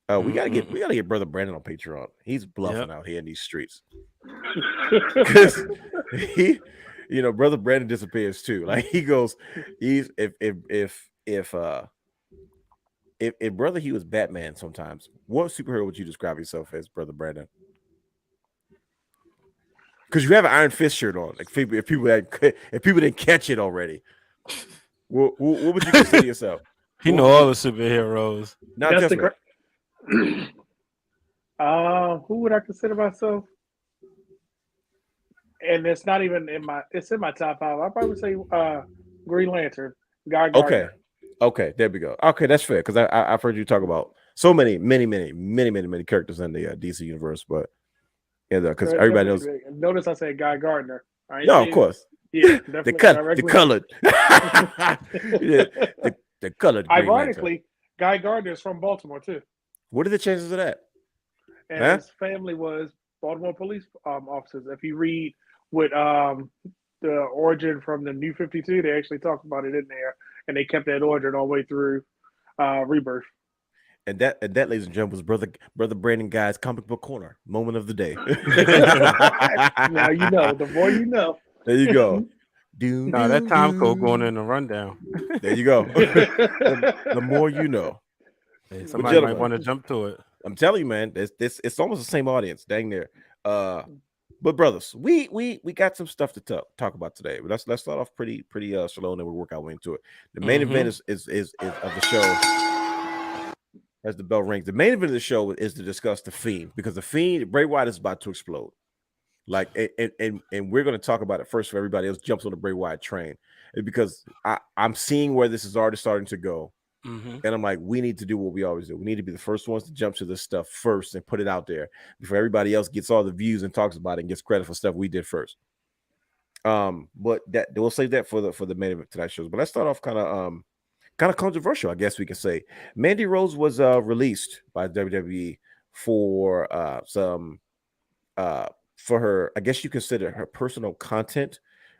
We gotta get Brother Brandon on Patreon. He's bluffing out here in these streets. Because Brother Brandon disappears too. Like he goes, if Brother Hugh was Batman sometimes, what superhero would you describe yourself as, Brother Brandon? Because you have an Iron Fist shirt on. Like if people didn't catch it already, what would you consider yourself? He know all the superheroes. Not just who would I consider myself? And it's not even in my top 5. I'd probably say Green Lantern, Guy Gardner. Okay, there we go. Okay, that's fair because I've heard you talk about so many characters in the DC universe, but. Yeah, because everybody knows. Notice I said Guy Gardner. No, of course. Yeah, the colored. the colored. Ironically, Guy Gardner is from Baltimore too. What are the chances of that? And his family was Baltimore police officers. If you read with the origin from the New 52, they actually talked about it in there, and they kept that origin all the way through Rebirth. And that, ladies and gentlemen, was Brother Brandon Guy's comic book corner moment of the day. Now you know. The more you know. There you go. That time code going in the rundown. There you go. the more you know. Hey, somebody might want to jump to it. I'm telling you, man. It's almost the same audience. Dang there. But brothers, we got some stuff to talk about today. But let's start off pretty slow, and then we'll work our way into it. The main event is of the show. As the bell rings, the main event of the show is to discuss the Fiend because the Fiend, Bray Wyatt, is about to explode. Like, and we're going to talk about it first for everybody else jumps on the Bray Wyatt train, because I'm seeing where this is already starting to go, and I'm like, we need to do what we always do. We need to be the first ones to jump to this stuff first and put it out there before everybody else gets all the views and talks about it and gets credit for stuff we did first. But that we'll save that for the main event tonight's shows. But let's start off kind of controversial, I guess we can say. Mandy Rose was released by WWE for for her, I guess you consider her personal content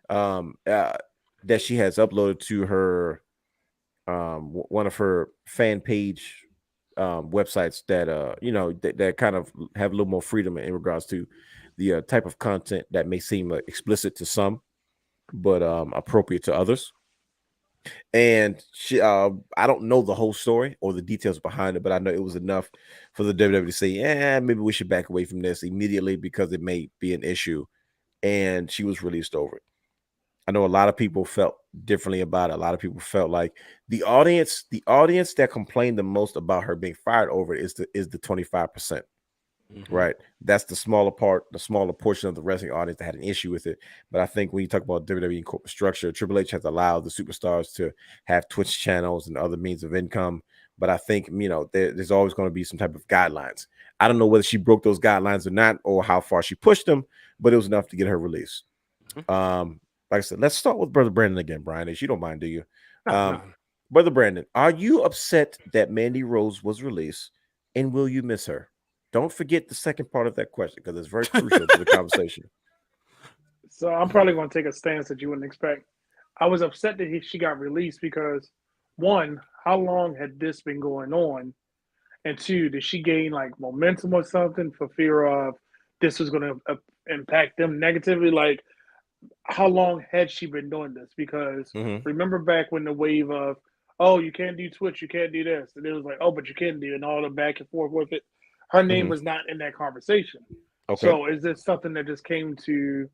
that she has uploaded to her one of her fan page websites that that kind of have a little more freedom in regards to the type of content that may seem explicit to some, but appropriate to others. And she, I don't know the whole story or the details behind it, but I know it was enough for the WWE to say, "Yeah, maybe we should back away from this immediately because it may be an issue." And she was released over it. I know a lot of people felt differently about it. A lot of people felt like the audience that complained the most about her being fired over it is the 25%. Right. That's the smaller portion of the wrestling audience that had an issue with it. But I think when you talk about WWE and corporate structure, Triple H has allowed the superstars to have Twitch channels and other means of income. But I think, there's always going to be some type of guidelines. I don't know whether she broke those guidelines or not, or how far she pushed them, but it was enough to get her release. Like I said, let's start with Brother Brandon again, Brian, if you don't mind, do you? No. Brother Brandon, are you upset that Mandy Rose was released, and will you miss her? Don't forget the second part of that question because it's very crucial to the conversation. So I'm probably going to take a stance that you wouldn't expect. I was upset that she got released because, one, how long had this been going on? And two, did she gain like momentum or something for fear of this was going to impact them negatively? Like, how long had she been doing this? Because remember back when the wave of, oh, you can't do Twitch, you can't do this. And it was like, oh, but you can do, and all the back and forth with it. Her name was not in that conversation. Okay. So is this something that just came to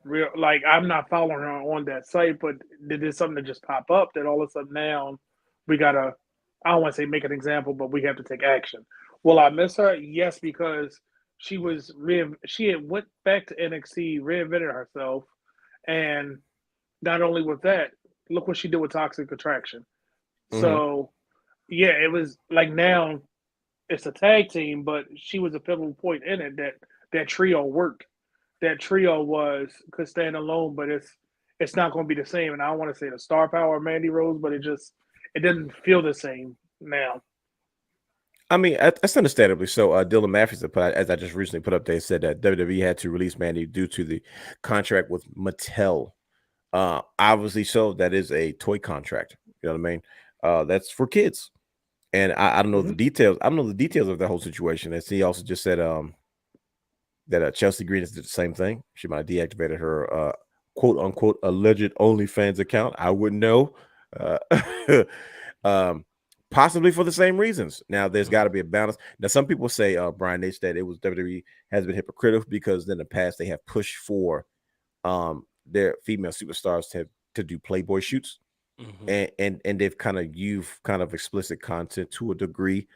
real? Like, I'm not following her on that site, but did this something that just pop up that all of a sudden now we got to, I don't want to say make an example, but we have to take action? Will I miss her? Yes, because she had went back to NXT, reinvented herself, and not only with that, look what she did with Toxic Attraction. So yeah, it was like now it's a tag team, but she was a pivotal point in it that trio worked. That trio could stand alone, but it's not going to be the same. And I don't want to say the star power of Mandy Rose, but it didn't feel the same now. I mean, that's understandably so. Dylan Matthews, as I just recently put up there, said that WWE had to release Mandy due to the contract with Mattel. Obviously, so that is a toy contract. You know what I mean? That's for kids, and I don't know the details. I don't know the details of the whole situation. And he also just said that Chelsea Green did the same thing. She might have deactivated her quote unquote alleged OnlyFans account. I wouldn't know. Possibly for the same reasons. Now, there's got to be a balance. Now, some people say, Brian H, that it was WWE has been hypocritical because in the past they have pushed for their female superstars to do Playboy shoots, and they've you've explicit content to a degree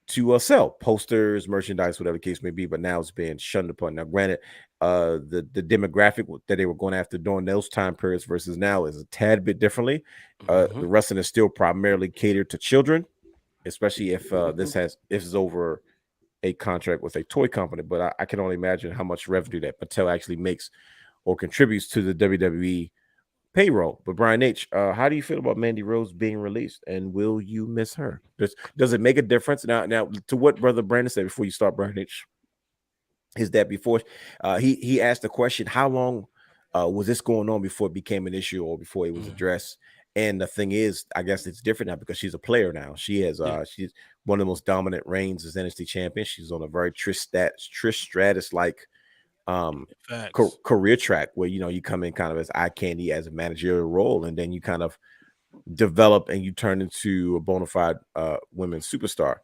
to sell posters, merchandise, whatever the case may be. But now it's being shunned upon. Now, granted, the demographic that they were going after during those time periods versus now is a tad bit differently. The wrestling is still primarily catered to children, especially if this is over a contract with a toy company. But I can only imagine how much revenue that Mattel actually makes or contributes to the WWE payroll. But Brian H, how do you feel about Mandy Rose being released, and will you miss her? Does it make a difference? Now, to what Brother Brandon said before you start, Brian H, is that before he asked the question, how long was this going on before it became an issue or before it was addressed? And the thing is, I guess it's different now because she's a player now. She has she's one of the most dominant reigns as NXT champion. She's on a very Trish Stratus like career track where you come in kind of as eye candy as a managerial role, and then you kind of develop and you turn into a bona fide women's superstar.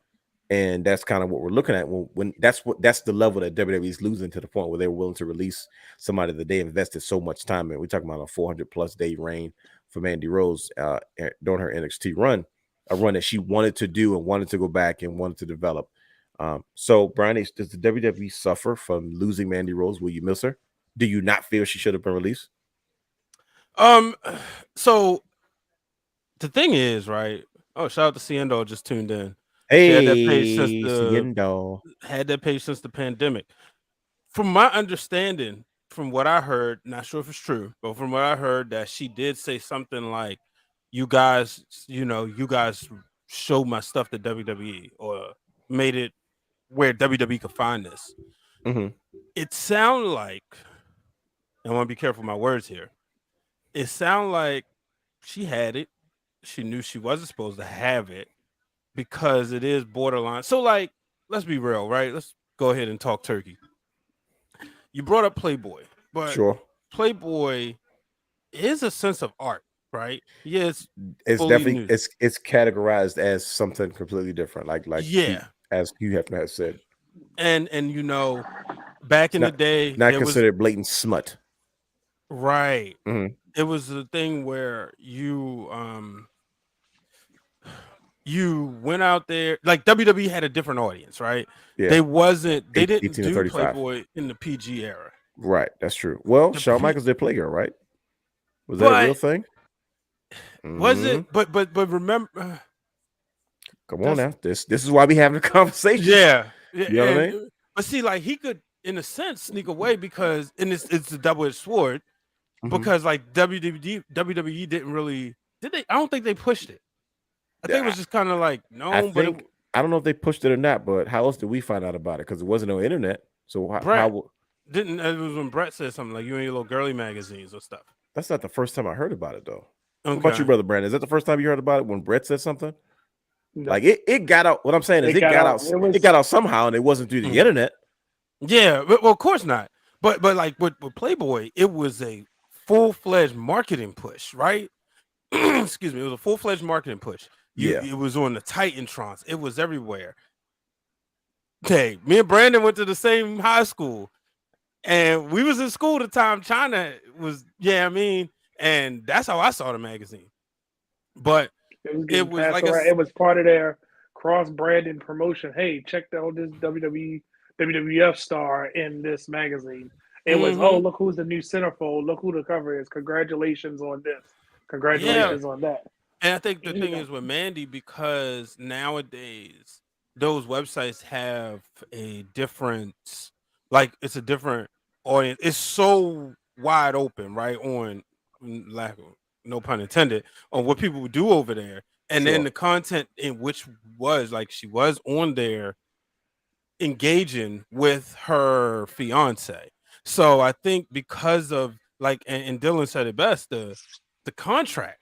And that's kind of what we're looking at when that's the level that WWE is losing, to the point where they were willing to release somebody that they invested so much time in. We're talking about a 400+ day reign for Mandy Rose during her NXT run, a run that she wanted to do and wanted to go back and wanted to develop. So Brian, does the WWE suffer from losing Mandy Rose? Will you miss her? Do you not feel she should have been released? So the thing is, right? Oh, shout out to Ciendo, just tuned in. Hey, had that page since the pandemic. From my understanding, from what I heard, not sure if it's true, but from what I heard, that she did say something like, you guys showed my stuff to WWE or made it where WWE could find this. It sounded like and I want to be careful with my words here. It sounded like she had it. She knew she wasn't supposed to have it because it is borderline. So, like, let's be real, right? Let's go ahead and talk turkey. You brought up Playboy, but Sure. Playboy is a sense of art, right? Yes, It's fully definitely nude. it's categorized as something completely different, like Yeah, as Hugh Hefner has said. and back in the Not day, not there was considered blatant smut. right. Mhm. It was the thing where you went out there, like WWE had a different audience, right? Yeah. They didn't 18 to do 35. Playboy in the PG era. Right, that's true. Well, The Shawn P- Michaels did Playgirl, right? Was that a real but thing? was Mhm. it? But remember, Come on that's now. This is why we having a conversation. yeah, You know what I mean? but see, like he could, in a sense, sneak away because it's a double-edged sword. Mhm. Because like WWE didn't really did they? I don't think they pushed it. I think it was just kind of like I but think I don't know if they pushed it or not, but how else did we find out about it? Because it wasn't no internet. So Brett how didn't. It was when Brett said something like you and your little girly magazines or stuff. that's not the first time I heard about it though. Okay. What about you, brother Brandon? Is that the first time you heard about it when Brett said something? No. Like it got out. What I'm saying is it got out. It got out somehow, and it wasn't through the internet. Yeah, well, of course not. But like with Playboy, it was a full-fledged marketing push, right? Excuse me, it was a full-fledged marketing push. It was on the Titantrons. It was everywhere. Okay, me and Brandon went to the same high school, and we was in school the time China was. Yeah, I mean, and that's how I saw the magazine. But it was like it was part of their cross-branding promotion. Hey, check out this WWF star in this magazine. It was, oh, look who's the new centerfold. Look who the cover is. Congratulations on this. Congratulations on that. And I think the thing is with Mandy, because nowadays those websites have a different, like it's a different audience. It's so wide open, right? On lack of no pun intended, on what people would do over there. And then the content in which was like she was on there engaging with her fiance. So I think because of like and Dylan said it best, the contract,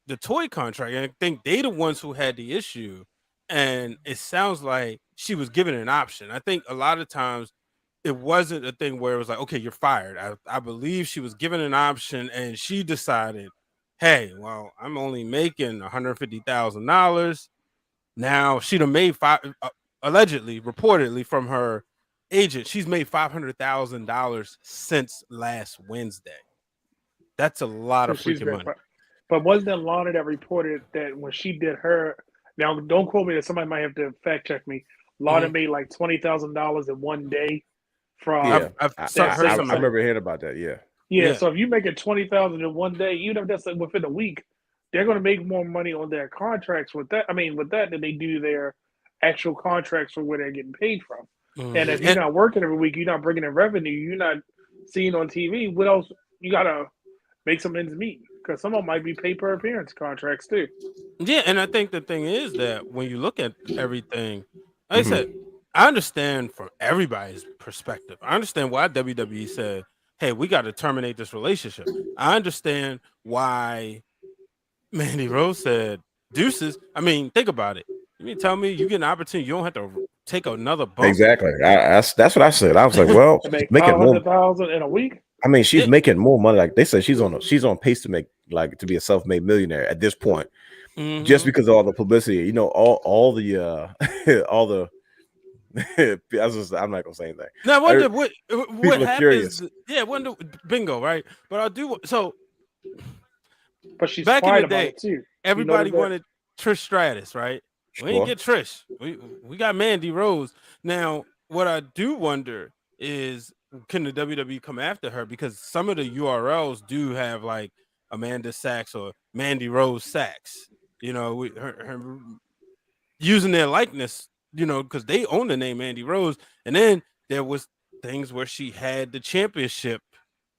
the toy contract, and I think they the ones who had the issue. And it sounds like she was given an option. I think a lot of times it wasn't a thing where it was like, okay, you're fired. I believe she was given an option and she decided, hey, well, I'm only making $150,000. Now she'd have made allegedly, reportedly from her agent, she's made $500,000 since last Wednesday. That's a lot of freaking money. But wasn't it Lana that reported that when she did her? Now, don't quote me. That somebody might have to fact check me. Lana made like $20,000 in one day. From I remember hearing about that. Yeah. So if you make it $20,000 in one day, even if that's like within a week, they're going to make more money on their contracts with that. I mean, with that than they do their actual contracts for where they're getting paid from. And if you're not working every week, you're not bringing in revenue, you're not seeing on TV. What else? You got to make some ends meet. Because some of them might be pay per appearance contracts too. Yeah, and I think the thing is that when you look at everything, like I said, I understand from everybody's perspective. I understand why WWE said, hey, we got to terminate this relationship. I understand why Mandy Rose said, deuces. I mean, think about it. You mean tell me you get an opportunity, you don't have to take another bump? Exactly. That's what I said. I was like, well, making $500,000 in a week. I mean, she's making more money. Like they said, she's on pace to make to be a self-made millionaire at this point, just because of all the publicity. You know, all the all the. I'm not gonna say anything. Now I wonder what happens. Curious. Yeah, wonder bingo, right? But I do so. But she's back in the day, too. Everybody wanted Trish Stratus, right? We didn't get Trish. We got Mandy Rose. Now, what I do wonder is, can the WWE come after her? Because some of the URLs do have like Amanda Sachs or Mandy Rose Sachs. You know, her using their likeness. You know, because they own the name Mandy Rose. And then there was things where she had the championship.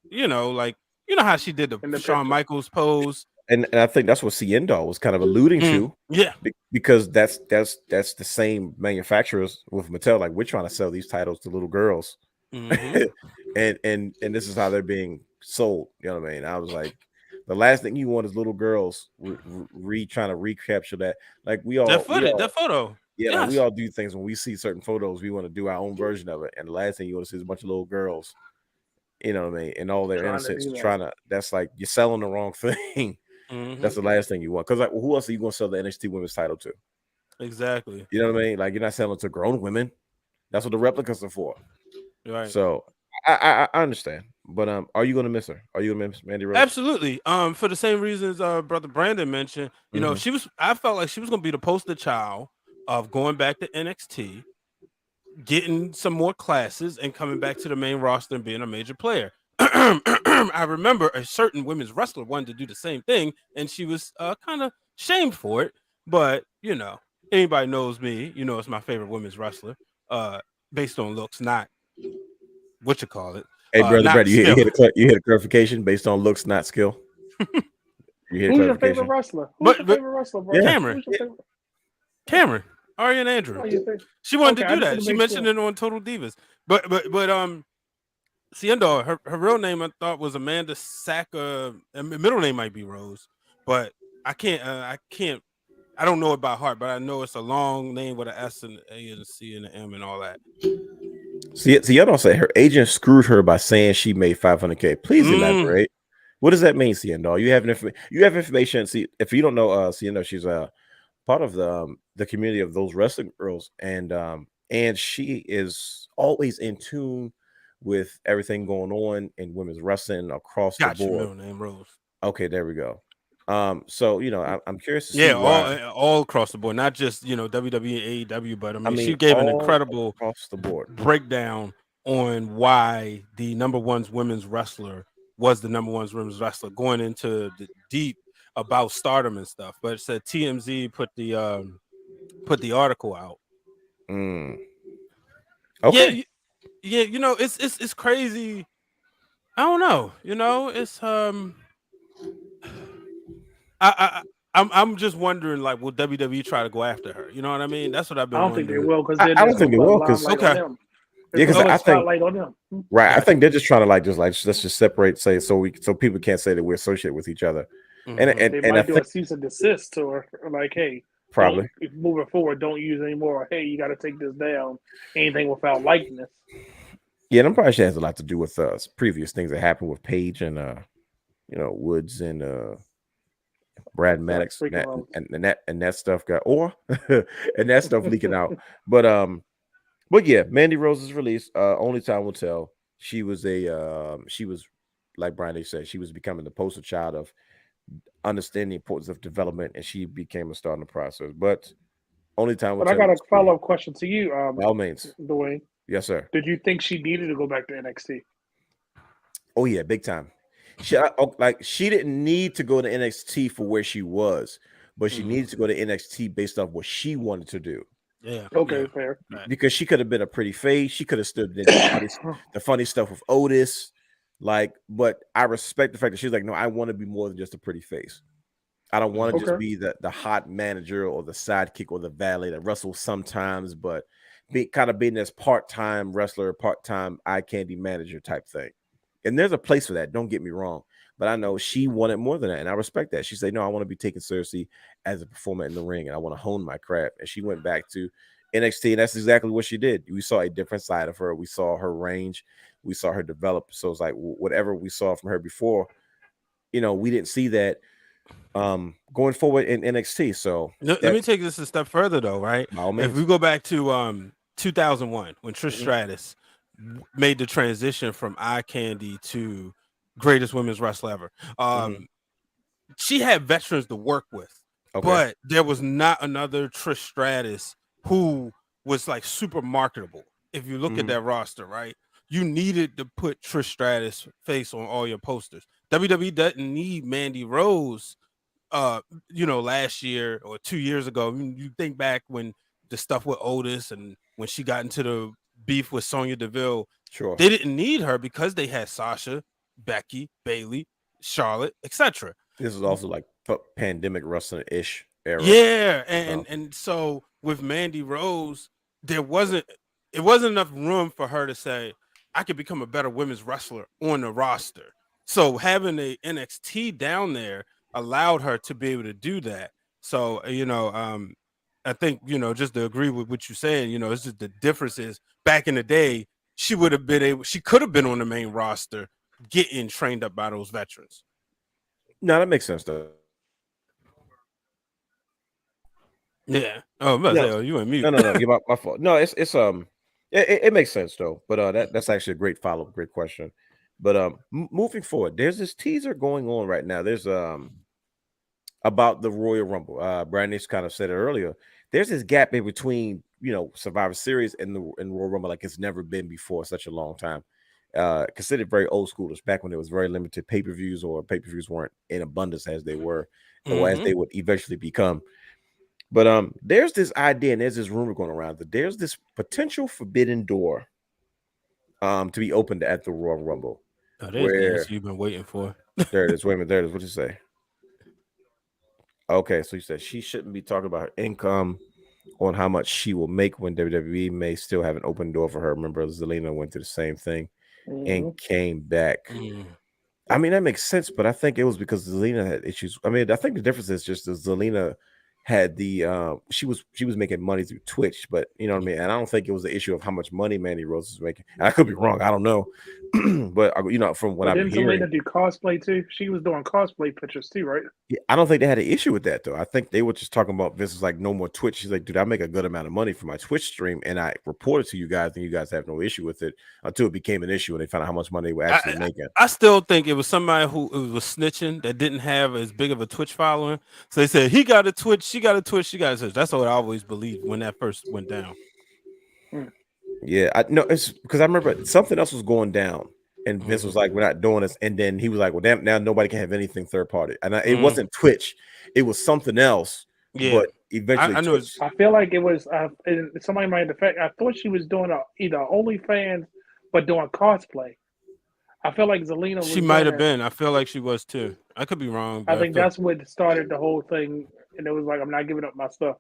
You know, like how she did the Shawn Michaels pose. And I think that's what Ciendo was kind of alluding to. Yeah. Because that's the same manufacturers with Mattel. Like, we're trying to sell these titles to little girls. You and this is how they're being sold. You know what I mean? I was like, the last thing you want is little girls trying to recapture that. Like we That all footage, that photo. yeah, like we Yes. all do things when we see certain photos, we want to do our own version of it. And the last thing you want to see is a bunch of little girls, you know what I mean, and all their Trying to innocence do that. trying to. That's like you're selling the wrong thing. That's the last thing you want. Because like, who else are you going to sell the NXT Women's title to? Exactly. You know what I mean? Like you're not selling to grown women. That's what the replicas are for. Right. So I understand, but are you gonna miss her? Are you gonna miss Mandy Rose? Absolutely. For the same reasons Brother Brandon mentioned, you know, I felt like she was gonna be the poster child of going back to NXT, getting some more classes, and coming back to the main roster and being a major player. I remember a certain women's wrestler wanted to do the same thing, and she was kind of shamed for it. But you know, anybody knows me, you know, it's my favorite women's wrestler, based on looks, not what you call it. Hey, brother, Not Brad, skill. you hit a clarification based on looks, not skill. You hit Who's your favorite clarification. wrestler? Who's But- your but- favorite wrestler, bro? Yeah. Cameron. Who's your favorite? Cameron, Ari and Andrew. Oh, you think? She wanted Okay, to I do just that. wanna She make mentioned sure. it on Total Divas. But Siendo, her real name I thought was Amanda Saka. Middle name might be Rose, but I don't know it by heart, but I know it's a long name with an S and A and a C and an M and all that. See, I don't say her agent screwed her by saying she made $500K. Please elaborate. What does that mean, Siendo? You have information. See, if you don't know, Siendo, she's part of the community of those wrestling girls, and she is always in tune with everything going on in women's wrestling across the Got your board. middle name Rose. Okay, there we go. So you know, I'm curious to see Yeah, why. all across the board, not just WWE, AEW, but I mean she mean, gave an all incredible across the board. breakdown on why the number one women's wrestler was the number one women's wrestler, going into the deep about stardom and stuff. But it said TMZ put the article out. Okay. Yeah, you know, it's crazy. I don't know, you know, it's I'm just wondering, like, will WWE try to go after her? You know what I mean? That's what I've been I don't think wondering. they will because I then don't there's think they gonna put a will, 'cause- limelight Okay. on them. Yeah, because There's I a think spotlight on them. right. I Gotcha. think they're just trying to let's just separate, say so people can't say that we're associated with each other. Mhm. And They I might do think a cease and desist or like, hey, probably. if moving forward, don't use anymore. Or, hey, you got to take this down. Anything without likeness. Yeah, and I'm probably sure it has a lot to do with previous things that happened with Paige and Woods and Brad Maddox freaking wrong. and that stuff got and that stuff leaking out. But yeah, Mandy Rose is released. Only time will tell. She was like Brian said, she was becoming the poster child of understanding the importance of development, and she became a star in the process. But only time will But tell. I got a follow up question to you, By all means. Dwayne. Yes, sir. Did you think she needed to go back to NXT? Oh yeah, big time. She didn't need to go to NXT for where she was, but she needed to go to NXT based off what she wanted to do. Yeah. Okay, yeah. fair. Right. Because she could have been a pretty face. She could have stood in the funny stuff with Otis. But I respect the fact that she's like, no, I want to be more than just a pretty face. I don't want to just be the hot manager or the sidekick or the valet that wrestles sometimes, but being this part-time wrestler, part-time eye candy manager type thing. And there's a place for that. Don't get me wrong. But I know she wanted more than that. And I respect that. She said, no, I want to be taken seriously as a performer in the ring. And I want to hone my craft. And she went back to NXT. And that's exactly what she did. We saw a different side of her. We saw her range. We saw her develop. So it's like whatever we saw from her before, we didn't see that going forward in NXT. So let me take this a step further, though, right? By all means. If we go back to 2001, when Trish Stratus made the transition from eye candy to greatest women's wrestler ever, she had veterans to work with, but there was not another Trish Stratus who was like super marketable. If you look at that roster, right, you needed to put Trish Stratus face on all your posters. WWE doesn't need Mandy Rose. Last year or 2 years ago, you think back when the stuff with Otis and when she got into the beef with Sonya Deville, they didn't need her because they had Sasha, Becky, Bayley, Charlotte, etc. This is also like pandemic wrestling-ish era. Yeah, and so with Mandy Rose, it wasn't enough room for her to say, I could become a better women's wrestler on the roster. So having a NXT down there allowed her to be able to do that. So I think just to agree with what you're saying, it's just the difference is back in the day she could have been on the main roster, getting trained up by those veterans. No, that makes sense though. Yeah. Oh, you went mute. No. You're my fault. No, it makes sense though. But that's actually a great follow-up, great question. But moving forward, there's this teaser going on right now. There's about the Royal Rumble. Brian Nix kind of said it earlier. There's this gap in between, Survivor Series and Royal Rumble like it's never been before, such a long time. Considered very old schoolers back when there was very limited pay-per-views, or pay-per-views weren't in abundance as they were, or as they would eventually become. But there's this idea and there's this rumor going around that there's this potential forbidden door to be opened at the Royal Rumble. Oh, there's the answer you've been waiting for. There it is. Wait a minute. There it is. What'd you say? Okay, so you said she shouldn't be talking about her income on how much she will make when WWE may still have an open door for her. Remember, Zelina went through the same thing and came back. I mean, that makes sense, but I think it was because Zelina had issues. I mean, I think the difference is just that Zelina had she was making money through Twitch, but you know what I mean. And I don't think it was the issue of how much money Mandy Rose was making. And I could be wrong, I don't know, but from what I'm hearing, Zelina do cosplay too. She was doing cosplay pictures too, right? Yeah, I don't think they had an issue with that though. I think they were just talking about this is like no more Twitch. She's like, dude, I make a good amount of money for my Twitch stream, and I reported to you guys, and you guys have no issue with it until it became an issue and they found out how much money they were actually making. I still think it was somebody who was snitching that didn't have as big of a Twitch following. So they said he got a Twitch, she got a Twitch, she got a Twitch. That's what I always believed when that first went down. Yeah, I know it's because I remember something else was going down. And Vince was like, we're not doing this. And then he was like, well, damn, now nobody can have anything third party. And it wasn't Twitch. It was something else. Yeah. But eventually, I know. I feel like it was, somebody might have fact. I thought she was doing either OnlyFans, but doing cosplay. I feel like Zelina was. She might have been. I feel like she was too. I could be wrong. I think that's what started the whole thing. And it was like, I'm not giving up my stuff.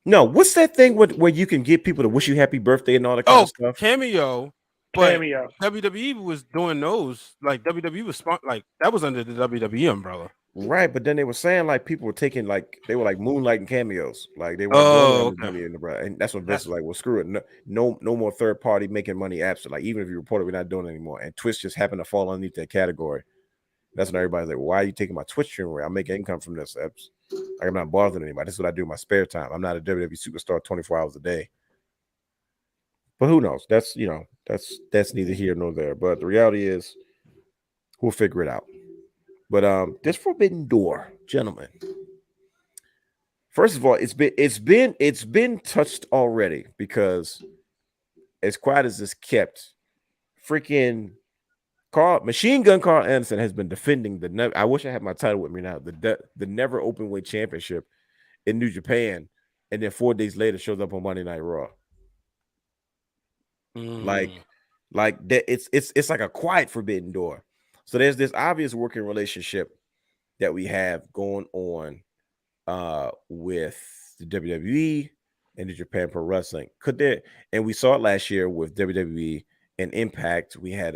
No, what's that thing where you can get people to wish you happy birthday and all that kind of stuff? Cameo. But WWE was doing those, like WWE was like that was under the WWE umbrella, right? But then they were saying like people were taking they were like moonlighting cameos, like they were money in the brand, and that's what Vince was like. Well, screw it, no more third party making money apps. Like even if you report it, we're not doing it anymore. And Twitch just happened to fall underneath that category. That's when everybody's like, well, "Why are you taking my Twitch stream away? I'm making income from this." Like, I'm not bothering anybody. This is what I do in my spare time. I'm not a WWE superstar 24 hours a day. But who knows? That's that's neither here nor there. But the reality is, we'll figure it out. But this forbidden door, gentlemen. First of all, it's been touched already because as quiet as it's kept, freaking Machine Gun Carl Anderson has been defending I wish I had my title with me now. The Never Openweight Championship in New Japan, and then 4 days later shows up on Monday Night Raw. Like that, it's like a quiet forbidden door. So there's this obvious working relationship that we have going on with the WWE and the Japan Pro Wrestling. And we saw it last year with WWE and Impact. We had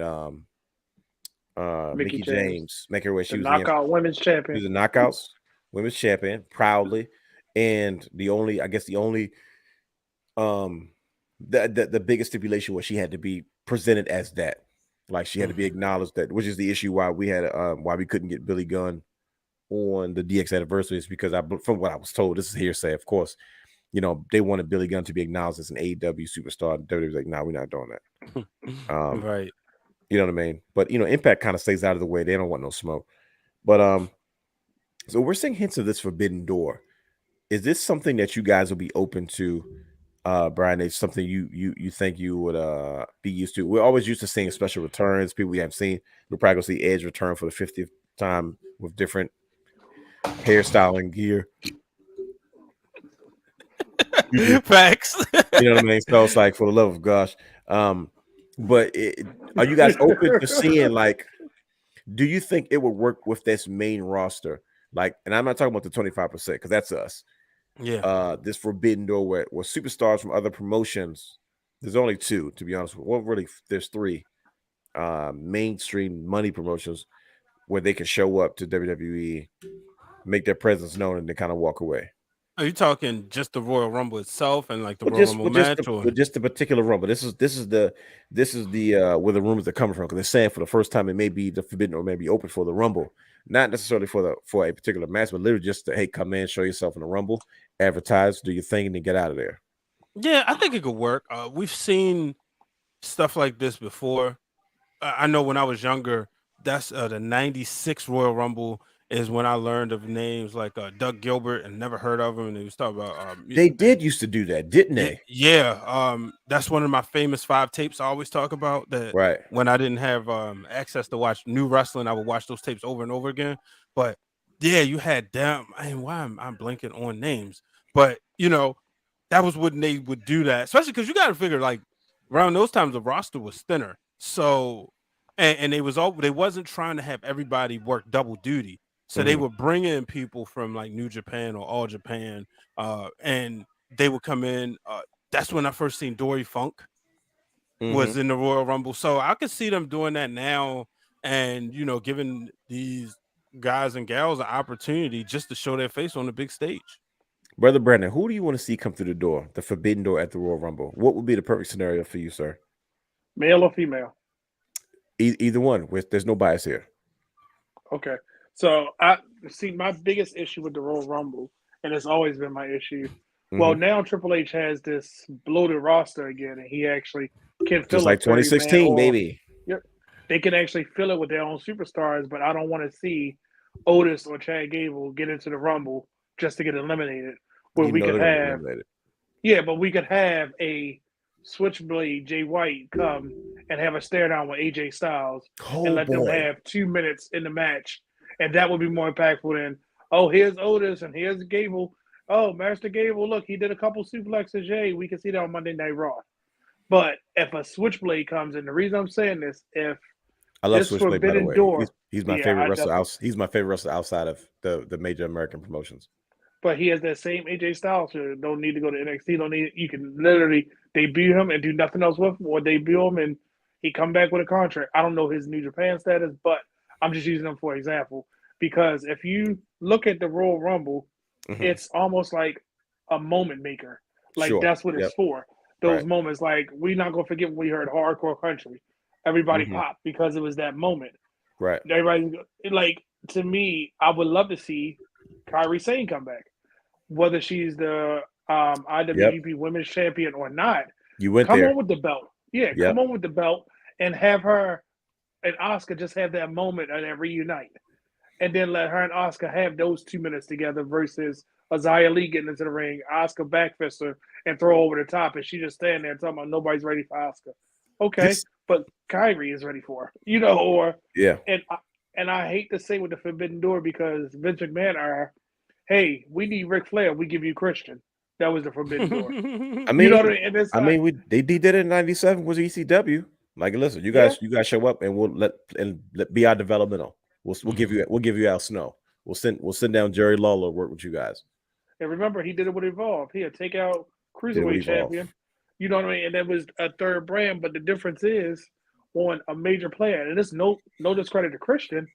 Mickie James make her way. She was knockout women's champion. She was a knockouts women's champion proudly, and the only the biggest stipulation was she had to be presented as that, like she had to be acknowledged that, which is the issue why we had why we couldn't get Billy Gunn on the DX anniversary, is because from what I was told, this is hearsay, of course, they wanted Billy Gunn to be acknowledged as an AEW superstar. WWE was like, "No, we're not doing that." Right. You know what I mean? But Impact kind of stays out of the way. They don't want no smoke. But so we're seeing hints of this forbidden door. Is this something that you guys will be open to? Brian, it's something you think you would be used to. We're always used to seeing special returns. People we haven't seen. We'll probably go see Edge return for the 50th time with different hairstyle and gear. Facts. You know what I mean? So it's like, for the love of gosh. But are you guys open to seeing, like, do you think it would work with this main roster? Like, and I'm not talking about the 25% because that's us. Yeah. This forbidden door where superstars from other promotions There's only two, to be honest with you. Well, really, there's three mainstream money promotions where they can show up to WWE, make their presence known, and then kind of walk away. Are you talking just the Royal Rumble itself and like the Well, Royal Rumble match, or with just the particular Rumble. This is the where the rumors are coming from, because they're saying for the first time it may be the forbidden or maybe open for the Rumble, not necessarily for a particular match, but literally just to, hey, come in, show yourself in the Rumble, advertise, do your thing, and then get out of there. yeah, I think it could work. We've seen stuff like this before. I know when I was younger, that's the '96 Royal Rumble is when I learned of names like Doug Gilbert and never heard of him. And they was talking about They did used to do that, didn't they? yeah. That's one of my famous 5 tapes I always talk about. That Right. when I didn't have access to watch new wrestling, I would watch those tapes over and over again. But yeah, you had them. And why I'm blanking on names, but that was when they would do that, especially because you got to figure like around those times the roster was thinner. So and they wasn't trying to have everybody work double duty. So they would bring in people from like New Japan or All Japan, and they would come in. That's when I first seen Dory Funk was in the Royal Rumble. So I could see them doing that now, and giving these guys and gals an opportunity just to show their face on the big stage. Brother Brandon, who do you want to see come through the door, the forbidden door at the Royal Rumble? What would be the perfect scenario for you, sir? Male or female? Either one. There's no bias here. Okay. So I see my biggest issue with the Royal Rumble, and it's always been my issue. Well, now Triple H has this bloated roster again, and he actually can fill just like 2016, baby. Yep. They can actually fill it with their own superstars, but I don't want to see Otis or Chad Gable get into the Rumble just to get eliminated. Where we could have, but we could have a Switchblade Jay White come and have a stare down with AJ Styles and let them have 2 minutes in the match, and that would be more impactful than, oh, here's Otis and here's Gable. Oh, Master Gable, look, he did a couple suplexes. Yay, we can see that on Monday Night Raw. But if a Switchblade comes in, the reason I'm saying this, if I love Switchblade, by the way. Door, he's my favorite wrestler. He's my favorite wrestler outside of the major American promotions. But he has that same AJ Styles. So don't need to go to NXT. Don't need. You can literally debut him and do nothing else with him, or debut him and he come back with a contract. I don't know his New Japan status, but I'm just using him for example. Because if you look at the Royal Rumble, it's almost like a moment maker. Like that's what it's for. Those moments, like we're not gonna forget when we heard Hardcore Country. Everybody popped because it was that moment. Right. Everybody, like, to me, I would love to see Kairi Sane come back, whether she's the IWGP Women's Champion or not. You went come there. on with the belt, come on with the belt, and have her and Asuka just have that moment and then reunite, and then let her and Asuka have those 2 minutes together versus Azalea Lee getting into the ring, Asuka backfist her and throw over the top, and she just stand there talking about nobody's ready for Asuka. Okay, but Kairi is ready for her, And I hate to say with the Forbidden Door because Vince McMahon hey, we need Ric Flair, we give you Christian. That was the Forbidden Door. I mean, they did it in '97 was ECW. Like, listen, you guys show up and we'll let be our developmental. We'll give you Al Snow. We'll send down Jerry Lawler work with you guys. And remember, he did it with Evolve. He had take out Cruiserweight champion. You know what I mean? And that was a third brand, but the difference is on a major player. And it's no discredit to Christian.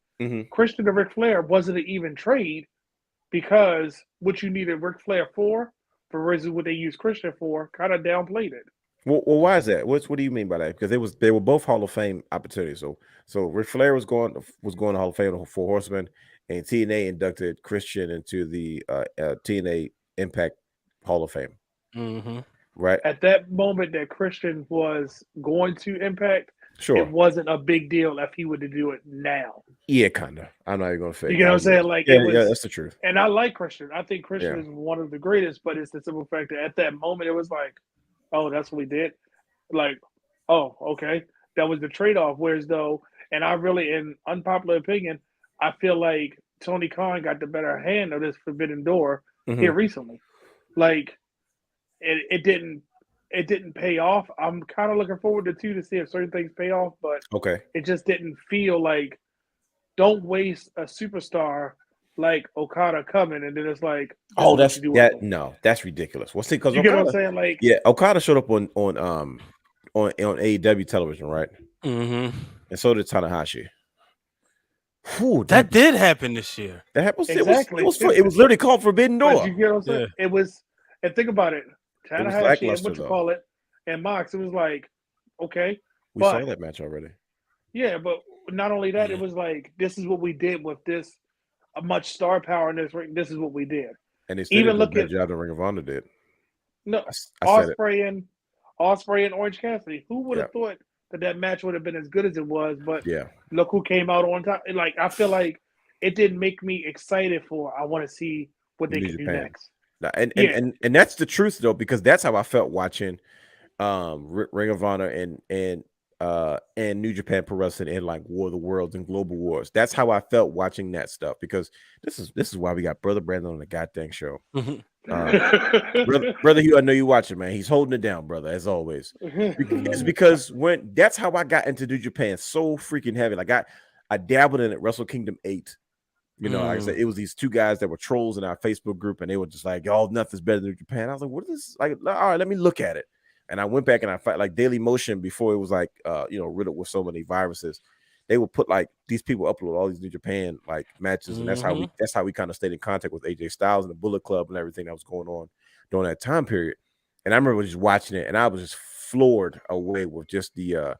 Christian to Ric Flair wasn't an even trade because what you needed Ric Flair for versus what they used Christian for kind of downplayed it. Well, why is that? What do you mean by that? Because they were both Hall of Fame opportunities. So Ric Flair was going to Hall of Fame for Horsemen, and TNA inducted Christian into the TNA Impact Hall of Fame. Right at that moment that Christian was going to Impact. Sure, it wasn't a big deal if he were to do it now. Yeah, kind of. I'm not even going to say. You know what I'm saying? Like, that's the truth. And I like Christian. I think Christian is one of the greatest. But it's the simple fact that at that moment it was like, oh, that's what we did. Like, oh, okay, that was the trade-off. Whereas though, and I really, in unpopular opinion, I feel like Tony Khan got the better hand of this Forbidden Door here recently. Like, it didn't pay off. I'm kind of looking forward to see if certain things pay off, but it just didn't feel like, don't waste a superstar like Okada coming, and then it's like, this Oh, is what that's you do that. with them. No, that's ridiculous. Well, see, because You get what I'm Okada, saying? Like, yeah, Okada showed up on AEW television, right? Mm-hmm. And so did Tanahashi. Whew, That did happen this year. that happened. exactly. It was literally called Forbidden But Door. you get what I'm saying? Yeah. It was, and think about it, It was Tanahashi and lackluster, what you though. call it, and Mox. It was like, okay, We but saw that match already. yeah, but not only that, it was like, this is what we did with this, a much star power in this ring. This is what we did. And they still Even didn't do a look better at job than Ring of Honor did. no I said it. Osprey and Orange Cassidy. Who would have Yeah. thought that match would have been as good as it was? But Yeah. look who came out on top. Like, I feel like it didn't make me excited for. I want to see what they New can do Japan. next. And, Yeah. and that's the truth, though, because that's how I felt watching Ring of Honor and New Japan Pro Wrestling and like War of the Worlds and Global Wars. That's how I felt watching that stuff, because this is why we got Brother Brandon on the goddamn show. Brother Hugh, I know you watching, man. He's holding it down, brother, as always. It's because when that's how I got into New Japan so freaking heavy. Like I dabbled in it, Wrestle Kingdom 8. You know, like I said, it was these two guys that were trolls in our Facebook group, and they were just like, "Oh, nothing's better than Japan." I was like, "What is this?" Like, all right, let me look at it. And I went back and I found like Daily Motion before it was like, riddled with so many viruses. They would put like these people upload all these New Japan like matches, and that's how we kind of stayed in contact with AJ Styles and the Bullet Club and everything that was going on during that time period. And I remember just watching it, and I was just floored away with just the.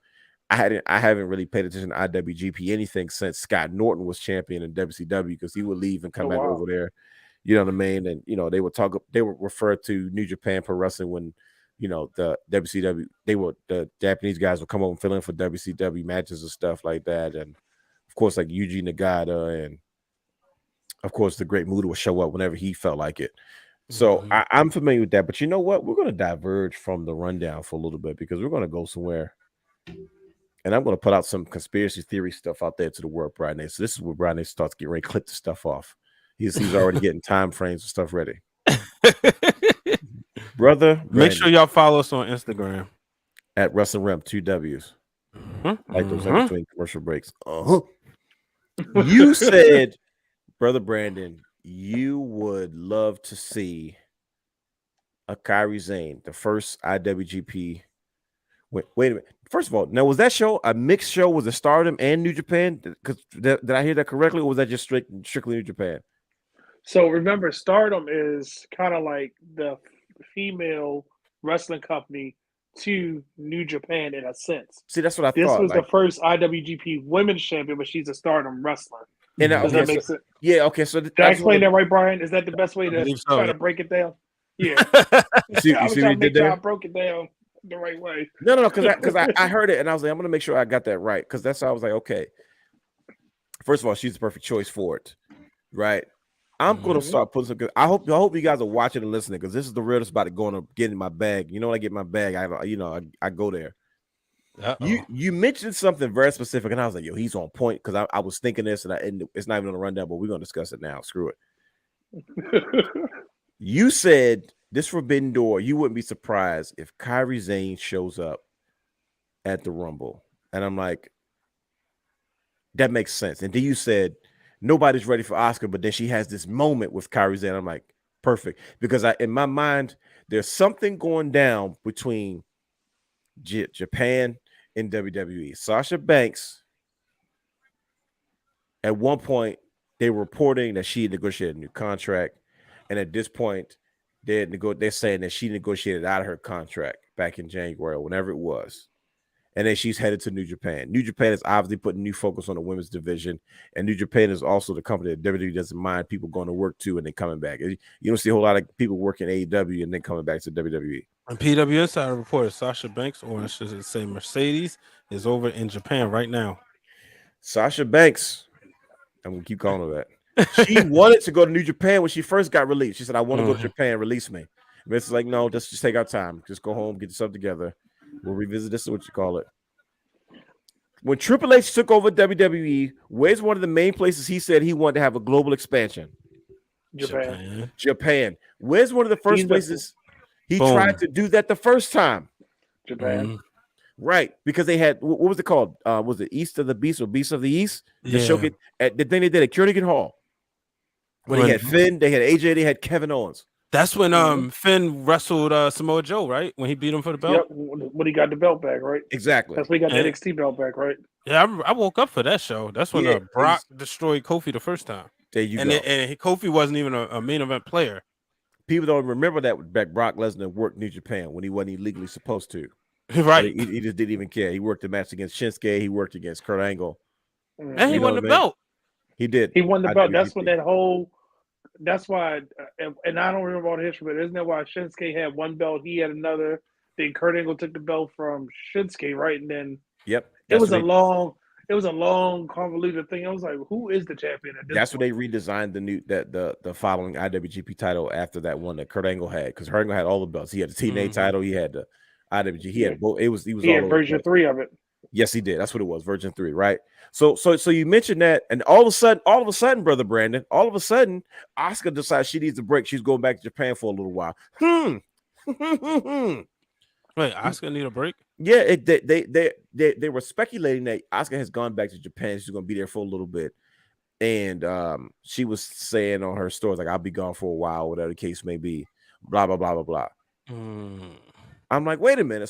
I haven't really paid attention to IWGP anything since Scott Norton was champion in WCW, because he would leave and come back over there. You know what I mean? And they would refer to New Japan Pro Wrestling when the WCW, the Japanese guys would come over and fill in for WCW matches and stuff like that. And of course, like Yuji Nagata, and of course the Great Muta would show up whenever he felt like it. So I'm familiar with that. But you know what? We're going to diverge from the rundown for a little bit, because we're going to go somewhere. And I'm going to put out some conspiracy theory stuff out there to the world, Brian. So this is where Brian starts getting ready to clip the stuff off. He's already getting time frames and stuff ready. Brother Brandon, make sure y'all follow us on Instagram at Wrestling Wrealm, 2 W's. Like those in between commercial breaks. You said, Brother Brandon, you would love to see a Kairi Sane, the first IWGP. Wait a minute. First of all, now was that show a mixed show? Was it Stardom and New Japan? Because did I hear that correctly, or was that just strictly New Japan? So remember, Stardom is kind of like the female wrestling company to New Japan in a sense. See, that's what I thought. This was the first IWGP Women's Champion, but she's a Stardom wrestler. And Does that make sense? Yeah. Okay. So did I explain that right, Brian? Is that the best way to try to break it down? Yeah. you see what he did there? I broke it down the right way. No, because I heard it and I was like, I'm gonna make sure I got that right, because that's how I was like, okay. First of all, she's the perfect choice for it, right? I'm gonna start putting some. I hope you guys are watching and listening, because this is the real that's about to go on get in my bag. You know, when I get my bag, I go there. You mentioned something very specific, and I was like, yo, he's on point, because I was thinking this, and it's not even on the rundown, but we're gonna discuss it now. Screw it. You said this Forbidden Door, you wouldn't be surprised if Kairi Sane shows up at the Rumble. And I'm like, that makes sense. And then you said nobody's ready for Asuka, but then she has this moment with Kairi Sane. I'm like, perfect. Because in my mind, there's something going down between Japan and WWE. Sasha Banks, at one point, they were reporting that she negotiated a new contract. And at this point, they're saying that she negotiated out of her contract back in January, whenever it was. And then she's headed to New Japan. New Japan is obviously putting new focus on the women's division. And New Japan is also the company that WWE doesn't mind people going to work to and then coming back. You don't see a whole lot of people working AEW and then coming back to WWE. And PW Insider reported Sasha Banks, or I should say Mercedes, is over in Japan right now. Sasha Banks, I'm going to keep calling her that. She wanted to go to New Japan when she first got released. She said, I want to go to Japan, release me. And it's like, no, let's just take our time. Just go home, get yourself together. We'll revisit this, is what you call it. When Triple H took over WWE, where's one of the main places he said he wanted to have a global expansion? Japan. Where's one of the first places he tried to do that the first time? Japan. Right, because they had, what was it called? Was it East of the Beast or Beast of the East? The show the thing they did at Carnegie Hall. When he had Finn, they had AJ, they had Kevin Owens. That's when Finn wrestled Samoa Joe, right? When he beat him for the belt. Yep, when he got the belt back, right? Exactly. That's when he got the And- NXT belt back, right? Yeah, I woke up for that show. That's when Yeah, Brock destroyed Kofi the first time. There you and go. And Kofi wasn't even a main event player. People don't remember that Brock Lesnar worked New Japan when he wasn't legally supposed to. Right. He just didn't even care. He worked the match against Shinsuke. He worked against Kurt Angle. And he won the belt. He did. He won the belt. That's when that whole. That's why, and I don't remember all the history, but isn't that why Shinsuke had one belt? He had another. Then Kurt Angle took the belt from Shinsuke, right? And then it was a long, convoluted thing. I was like, who is the champion at this That's point? when they redesigned the following IWGP title after that one that Kurt Angle had, because Kurt Angle had all the belts. He had the TNA title. He had the IWGP. He had both. He was He all had version 3 of it. Yes, he did. That's what it was, version 3, right? So you mentioned that, and all of a sudden, brother Brandon, Asuka decides she needs a break. She's going back to Japan for a little while. Wait, Asuka need a break? Yeah, they were speculating that Asuka has gone back to Japan. She's going to be there for a little bit, and she was saying on her stories like, "I'll be gone for a while, whatever the case may be." Blah blah blah blah blah. I'm like, wait a minute.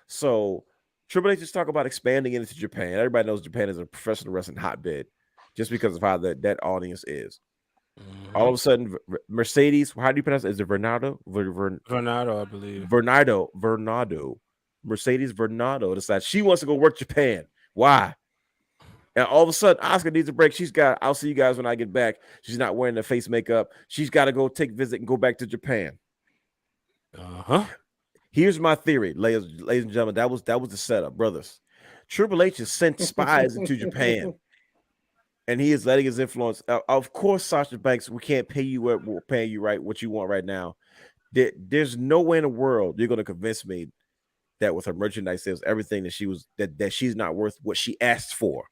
So Triple H just talk about expanding into Japan. Everybody knows Japan is a professional wrestling hotbed, just because of how that audience is. All of a sudden, Mercedes, how do you pronounce it? Is it Vernado? Vernado, I believe. Vernado. Mercedes Vernado decides she wants to go work Japan. Why? And all of a sudden, Asuka needs a break. I'll see you guys when I get back. She's not wearing the face makeup. She's got to go take a visit and go back to Japan. Here's my theory, ladies and gentlemen. That was the setup, brothers. Triple H has sent spies into Japan, and he is letting his influence. Of course, Sasha Banks, we can't pay you what we're paying you what you want right now. There's no way in the world you're going to convince me that with her merchandise sales, everything that she's not worth what she asked for.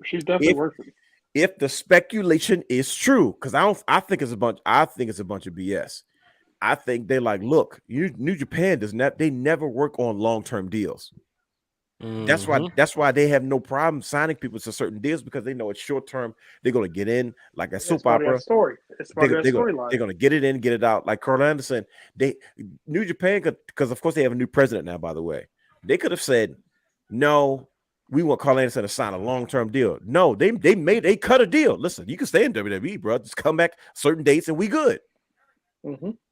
She's definitely worth it. If the speculation is true, because I think it's a bunch of BS. I think they're like, look, New Japan they never work on long-term deals. That's why they have no problem signing people to certain deals, because they know it's short-term. They're gonna get in like a soap opera story. It's part of that storyline. They're gonna get it in, get it out. Like Carl Anderson, New Japan because of course they have a new president now, by the way. They could have said, no, we want Carl Anderson to sign a long-term deal. No, they cut a deal. Listen, you can stay in WWE, bro. Just come back certain dates and we good.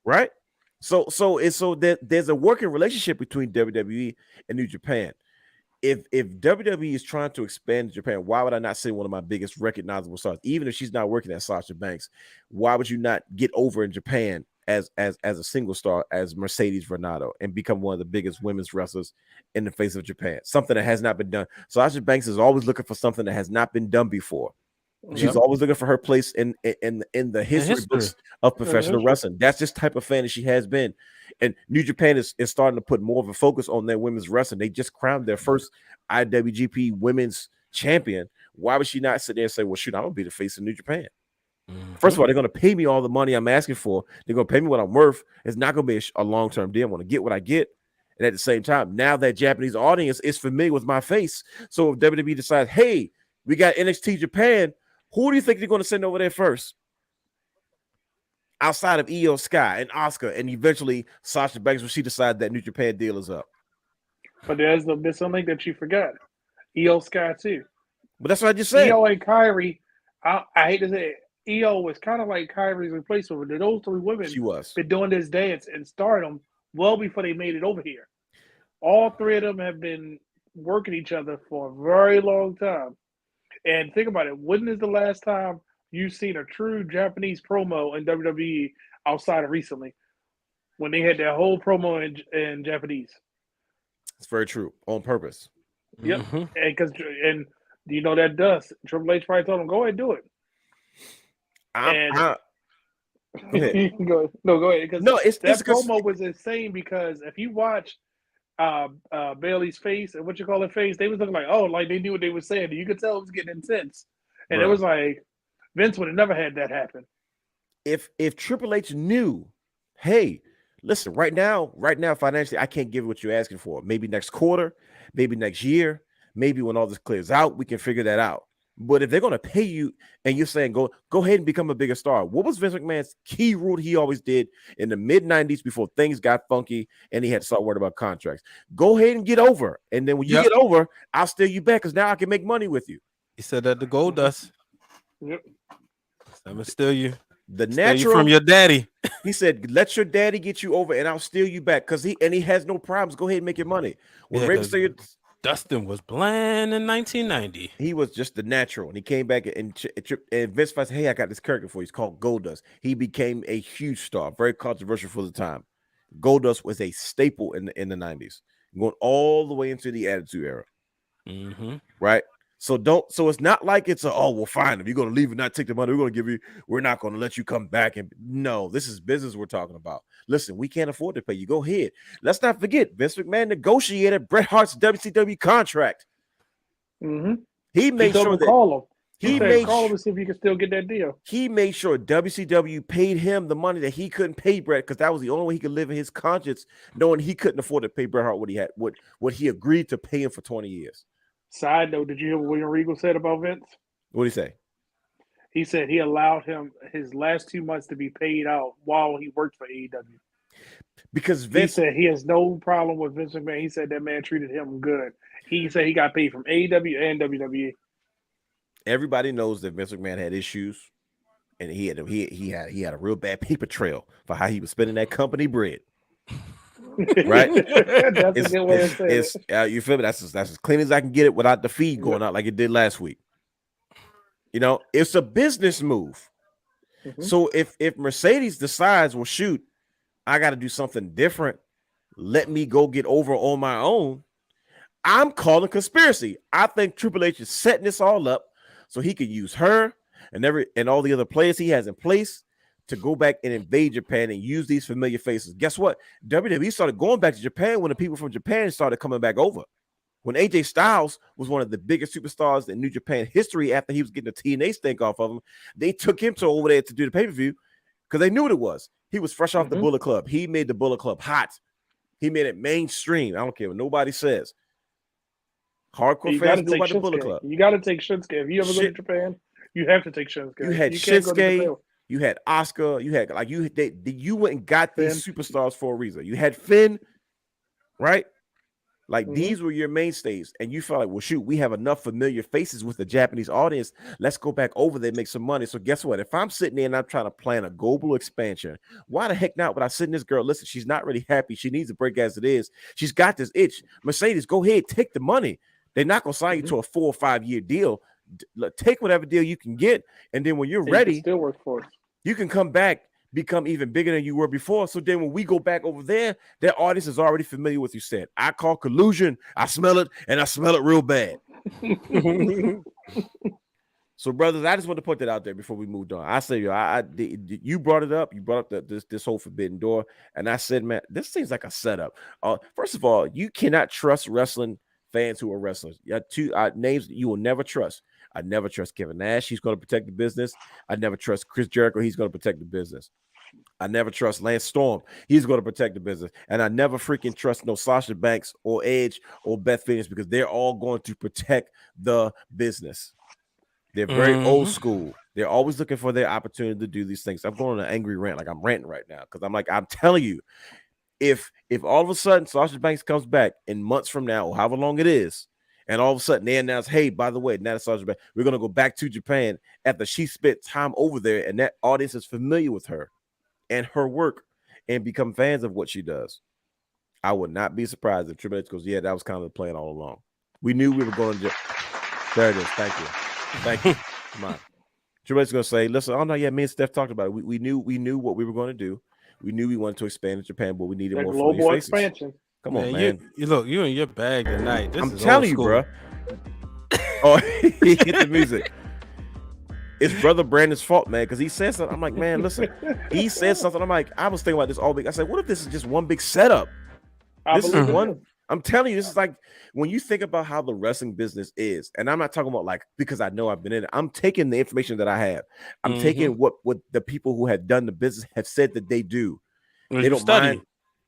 Right? So there's a working relationship between WWE and New Japan. If WWE is trying to expand to Japan, why would I not say one of my biggest recognizable stars? Even if she's not working at Sasha Banks, why would you not get over in Japan as a single star as Mercedes Vernado and become one of the biggest women's wrestlers in the face of Japan? Something that has not been done. Sasha Banks is always looking for something that has not been done before. She's always looking for her place in the history books of professional wrestling. That's just type of fan that she has been. And New Japan is starting to put more of a focus on their women's wrestling. They just crowned their first IWGP women's champion. Why would she not sit there and say, well, shoot, I'm going to be the face of New Japan? First of all, they're going to pay me all the money I'm asking for. They're going to pay me what I'm worth. It's not going to be a long-term deal. I'm going to get what I get. And at the same time, now that Japanese audience is familiar with my face. So if WWE decides, hey, we got NXT Japan, who do you think they're going to send over there first? Outside of Io Sky and Asuka, and eventually Sasha Banks when she decides that New Japan deal is up. But there's something that you forgot. Io Sky too. But that's what I just said. Io and Kairi, I hate to say it, Io was kind of like Kairi's replacement. Those three women been doing this dance and stardom well before they made it over here. All three of them have been working each other for a very long time. And think about it. When is the last time you've seen a true Japanese promo in WWE outside of recently? When they had their whole promo in Japanese. It's very true. On purpose. Yep. And you know that does. Triple H probably told him, go ahead and do it. Go ahead. Because that promo was insane, because if you watch Bailey's face and face, they was looking like, oh, like they knew what they were saying. You could tell it was getting intense. And it was like Vince would have never had that happen. If Triple H knew, hey, listen, right now, financially, I can't give what you're asking for. Maybe next quarter, maybe next year, maybe when all this clears out, we can figure that out. But if they're going to pay you and you're saying go ahead and become a bigger star, what was Vince McMahon's key rule he always did in the mid-90s before things got funky and he had to start worrying about contracts? Go ahead and get over. And then when you get over, I'll steal you back because now I can make money with you. He said that the gold dust. Yep. I'm going to steal you. The Steal natural you from your daddy. He said, let your daddy get you over and I'll steal you back because he has no problems. Go ahead and make your money. When Rey Mysterio, Dustin was bland in 1990. he was just the natural, and he came back and Vince said, "Hey, I got this character for you. He's called Goldust." He became a huge star, very controversial for the time. Goldust was a staple in the 90s, going all the way into the Attitude Era. Mm-hmm. Right? So it's not like it's well, fine. If you're gonna leave and not take the money, we're not gonna let you come back. And no, this is business we're talking about. Listen, we can't afford to pay you. Go ahead. Let's not forget, Vince McMahon negotiated Bret Hart's WCW contract. Mm-hmm. He made sure that call him. He made call him to see if you can still get that deal. He made sure WCW paid him the money that he couldn't pay Bret, because that was the only way he could live in his conscience, knowing he couldn't afford to pay Bret Hart what he agreed to pay him for 20 years. Side note, did you hear what William Regal said about Vince? What did he say? He said he allowed him his last 2 months to be paid out while he worked for AEW. Because Vince said he has no problem with Vince McMahon. He said that man treated him good. He said he got paid from AEW and WWE. Everybody knows that Vince McMahon had issues, and he had a real bad paper trail for how he was spending that company bread. Right? That's a good way of saying it. You feel me? That's as clean as I can get it without the feed going out like it did last week. You know, it's a business move. Mm-hmm. So if Mercedes decides, well, shoot, I got to do something different, let me go get over on my own, I'm calling conspiracy. I think Triple H is setting this all up so he could use her and all the other players he has in place to go back and invade Japan and use these familiar faces. Guess what? WWE started going back to Japan when the people from Japan started coming back over. When AJ Styles was one of the biggest superstars in New Japan history after he was getting the TNA stink off of him, they took him to over there to do the pay-per-view because they knew what it was. He was fresh off the Bullet Club. He made the Bullet Club hot. He made it mainstream. I don't care what nobody says. Hardcore fans knew about the Bullet Club. You got to take Shinsuke. If you ever go to Japan, you have to take Shinsuke. You had Shinsuke. You had Oscar. You had you went and got these superstars for a reason. You had Finn, right? Like these were your mainstays, and you felt like, well, shoot, we have enough familiar faces with the Japanese audience. Let's go back over there and make some money. So guess what? If I'm sitting there and I'm trying to plan a global expansion, why the heck not? When I sit in this girl, listen, she's not really happy. She needs a break as it is. She's got this itch. Mercedes, go ahead, take the money. They're not gonna sign you to a 4 or 5 year deal. Take whatever deal you can get, and then when you're ready, still work for us. You can come back, become even bigger than you were before. So then when we go back over there, their audience is already familiar with you said. I call collusion. I smell it, and I smell it real bad. So, brothers, I just want to put that out there before we moved on. I say, you brought it up. You brought up this whole forbidden door, and I said, man, this seems like a setup. First of all, you cannot trust wrestling fans who are wrestlers. You have two names that you will never trust. I never trust Kevin Nash. He's going to protect the business. I never trust Chris Jericho. He's going to protect the business. I never trust Lance Storm. He's going to protect the business. And I never freaking trust no Sasha Banks or Edge or Beth Phoenix because they're all going to protect the business. They're very old school. They're always looking for their opportunity to do these things. I'm going on an angry rant. Like I'm ranting right now because I'm telling you, if all of a sudden Sasha Banks comes back in months from now or however long it is, and all of a sudden they announce, hey, by the way, now that Sasha Banks, we're going to go back to Japan after she spent time over there and that audience is familiar with her and her work and become fans of what she does. I would not be surprised if Triple H goes, yeah, that was kind of the plan all along. We knew we were going to There it is. Thank you. Thank you. Come on. Triple H is going to say, listen, oh no, yeah, me and Steph talked about it. We knew what we were going to do. We knew we wanted to expand in Japan, but we needed more global expansion. Come on, man. You look, you in your bag tonight. I'm telling you, bro. Oh, he hit the music. It's Brother Brandon's fault, man, because he said something. I'm like, man, listen. He said something. I'm like, I was thinking about this all week. I said, what if this is just one big setup? This is one. I'm telling you, this is like when you think about how the wrestling business is, and I'm not talking about like because I know I've been in it. I'm taking the information that I have. I'm taking what the people who have done the business have said that they do. They don't mind.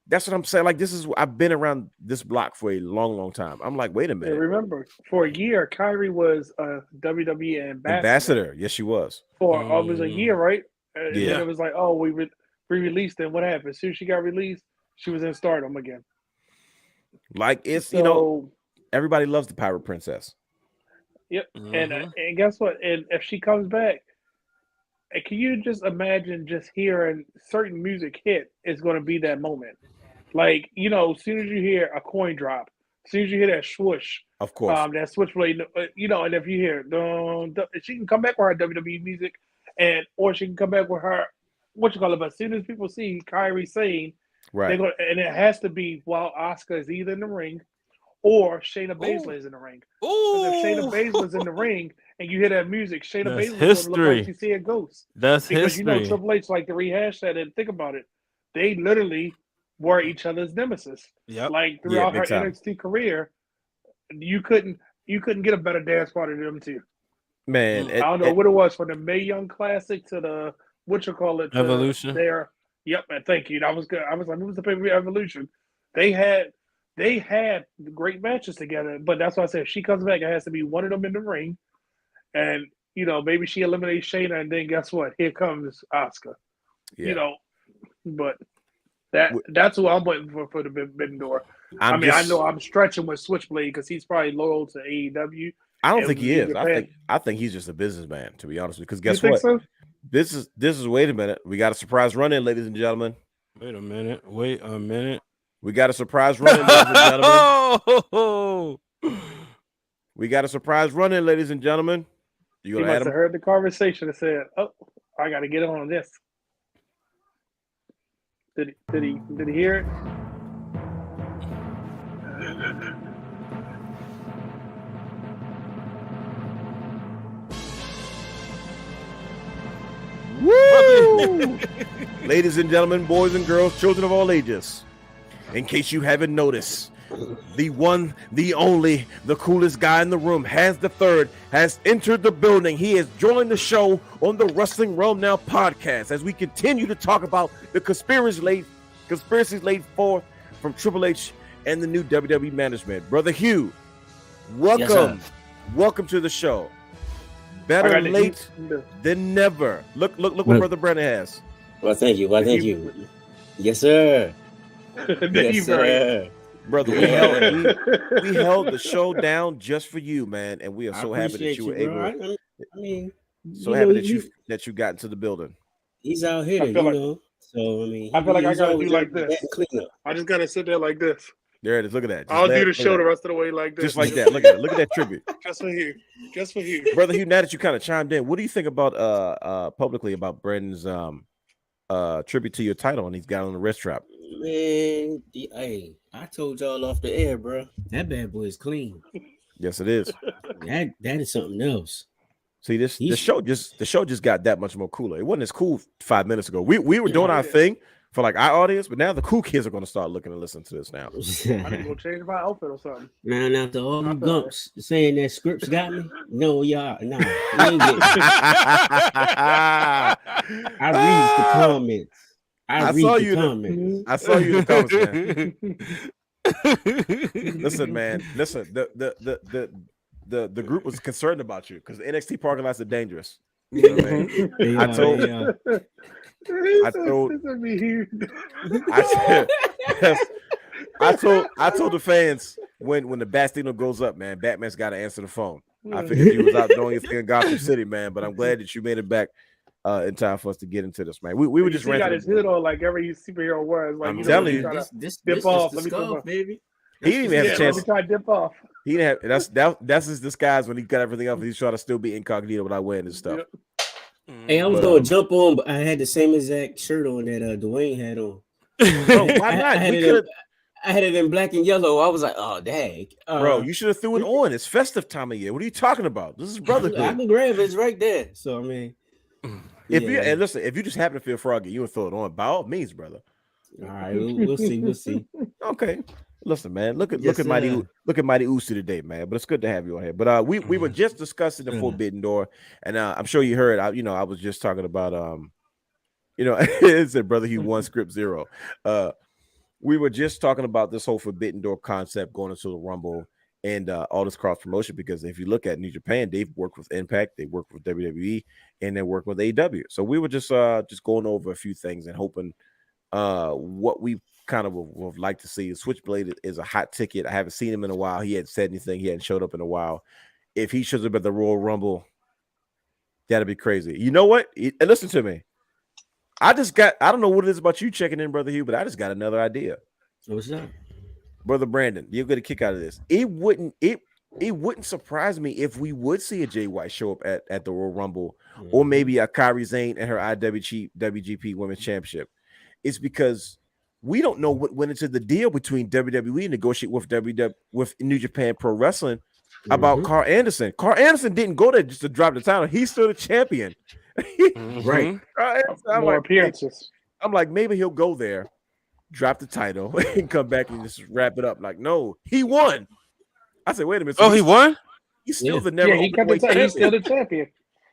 That's what I'm saying. Like, I've been around this block for a long, long time. I'm like, wait a And minute. remember, for a year, Kyrie was a WWE ambassador. Yes, she was. For almost a year, right? And Yeah. then it was like, oh, we re-released it. What happened? As soon as she got released, she was in Stardom again. Like, it's So, everybody loves the Pirate Princess. yep. And guess what? And if she comes back, can you just imagine just hearing certain music hit is going to be that moment? Like, as soon as you hear a coin drop, as soon as you hear that swoosh, Of course. that switchblade, and if you hear, dun, dun, she can come back with her WWE music, or she can come back with her, but as soon as people see Kyrie saying, Right. and it has to be while Asuka is either in the ring or Shayna Baszler is in the ring. Because if Shayna Baszler's in the ring and you hear that music, Shayna Baszler's going to look like she's seeing a ghost. That's because history. Triple H like to rehash that and think about it. They literally were each other's nemesis. Yep. Like throughout her big time. NXT career, you couldn't get a better dance party than them two. Man, I don't know what it was from the Mae Young Classic to the Evolution. There, yep. And thank you. That was good. I was like, it was the pay-per-view Evolution. They had great matches together, but that's why I said if she comes back, it has to be one of them in the ring, and maybe she eliminates Shayna, and then guess what? Here comes Asuka. Yeah. But that's who I'm waiting for the Forbidden Door. I know I'm stretching with Switchblade because he's probably loyal to AEW. I don't think he is. I think he's just a businessman, to be honest with you. Because guess you what? think so? This is. Wait a minute. We got a surprise run-in, ladies and gentlemen. Wait a minute. We got a surprise run-in, ladies and gentlemen. Oh, We got a surprise run-in, ladies and gentlemen. You He gonna add must have him? heard the conversation and said, "Oh, I got to get on this." Did he hear it? Woo! Ladies and gentlemen, boys and girls, children of all ages, in case you haven't noticed, the one, the only, the coolest guy in the room, Hans the Third, has entered the building. He has joined the show on the Wrestling Wrealm Now podcast as we continue to talk about the conspiracies laid forth from Triple H and the new WWE management. Brother Hugh, welcome. Welcome to the show. Better late than never. Look what Brother Brennan has. Well, thank you. Yes, sir. Yes, sir. Brother, we held the show down just for you, man, and we are so happy that you were able. So happy that you got into the building. He's out here, So I feel like I gotta do like this. I just gotta sit there like this. There it is. Look at that. I'll do the show the rest of the way like this. Just like that. Look at it. Look at that tribute. Just for you. Brother Hugh, now that you kind of chimed in, what do you think about publicly about Brandon's tribute to your title and he's got on the wrist strap? Man, hey, I told y'all off the air, bro. That bad boy is clean. Yes, it is. That is something else. See, the show just got that much more cooler. It wasn't as cool 5 minutes ago. We were doing our thing for like our audience, but now the cool kids are going to start looking and listening to this now. I need to go change my outfit or something. Now to all them gumps saying that scripts got me. No, y'all, nah. You ain't getting I read the comments. I saw you in the comments, man. Listen, man. Listen, the group was concerned about you because the NXT parking lots are dangerous. You know what I mean? I told the fans when the bat signal goes up, man, Batman's got to answer the phone. I figured you was out doing your thing in Gotham City, man, but I'm glad that you made it back in time for us to get into this, man. We were just got his hood on like every superhero wears. Like, I'm telling you, this dip off. Let me come baby. He didn't even have a chance. Let me try to dip off. He didn't have that's his disguise when he got everything up. He's trying to still be incognito without wearing his stuff. Yep. Hey, I was going to jump on, but I had the same exact shirt on that Dwayne had on. Bro, why not? I had it in black and yellow. I was like, oh, dang. Bro, you should have threw it on. It's festive time of year. What are you talking about? This is brotherhood. I can grab it. It's right there. So, I mean. If you just happen to feel froggy, you would throw it on. By all means, brother. All right, we'll see. Okay. Listen, man. Look at Mighty Uso today, man. But it's good to have you on here. But we were just discussing the Forbidden Door, and I'm sure you heard. I was just talking about it said Brother Hugh 1 script 0. we were just talking about this whole Forbidden Door concept going into the Rumble and all this cross promotion, because if you look at New Japan, they've worked with Impact, they worked with WWE, and they're working with AEW. So we were just going over a few things and hoping what we kind of would like to see. Switchblade is a hot ticket. I haven't seen him in a while. He hadn't said anything. He hadn't showed up in a while. If he shows up at the Royal Rumble, that'd be crazy. You know what? Listen to me. I don't know what it is about you checking in, Brother Hugh, but I just got another idea. What's that? Brother Brandon, you'll get a kick out of this. It wouldn't surprise me if we would see a Jay White show up at the Royal Rumble, or maybe a Kairi Sane and her IWGP Women's Championship. It's because we don't know what went into the deal between WWE negotiating with New Japan Pro Wrestling about Carl Anderson. Carl Anderson didn't go there just to drop the title. He's still the champion. Right. More appearances. I'm like, maybe he'll go there, drop the title, and come back and just wrap it up. Like, no, he won. I said, wait a minute. So he won? He's still the Yeah, he got the title. He's still the champion.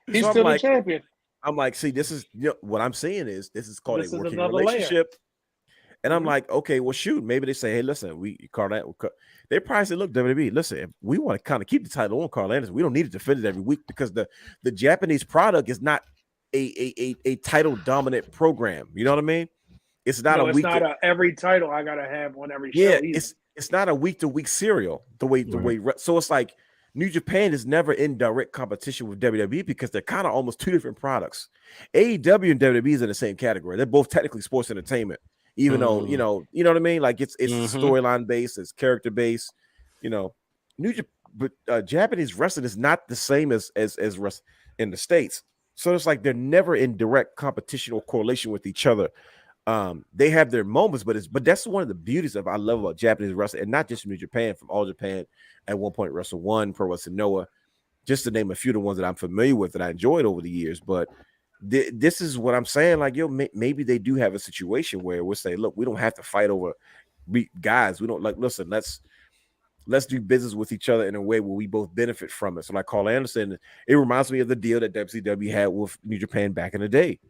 He's So still I'm the champion. I'm like, see, this is what I'm saying is this is called This a is working another layer. relationship. And I'm like, okay, well, shoot, maybe they say, hey, listen, they probably say, look, WWE, listen, if we want to kind of keep the title on Carl Anderson, we don't need to defend it every week, because the Japanese product is not a title dominant program. You know what I mean? It's not It's not every title I gotta have on every show. Yeah, either. it's not a week to week serial the way. So it's like New Japan is never in direct competition with WWE because they're kind of almost two different products. AEW and WWE is in the same category. They're both technically sports entertainment, even though you know what I mean. Like it's storyline based, it's character based. You know, Japanese wrestling is not the same as wrestling in the States. So it's like they're never in direct competition or correlation with each other. They have their moments, but that's one of the beauties of I love about Japanese wrestling, and not just New Japan, from All Japan, at one point Wrestle One, Pro Wrestling Noah, just to name a few of the ones that I'm familiar with that I enjoyed over the years. But this is what I'm saying. Like, maybe they do have a situation where we'll say, look, we don't have to fight over guys. We don't like. Listen, let's do business with each other in a way where we both benefit from it. So, like Carl Anderson, it reminds me of the deal that WCW had with New Japan back in the day.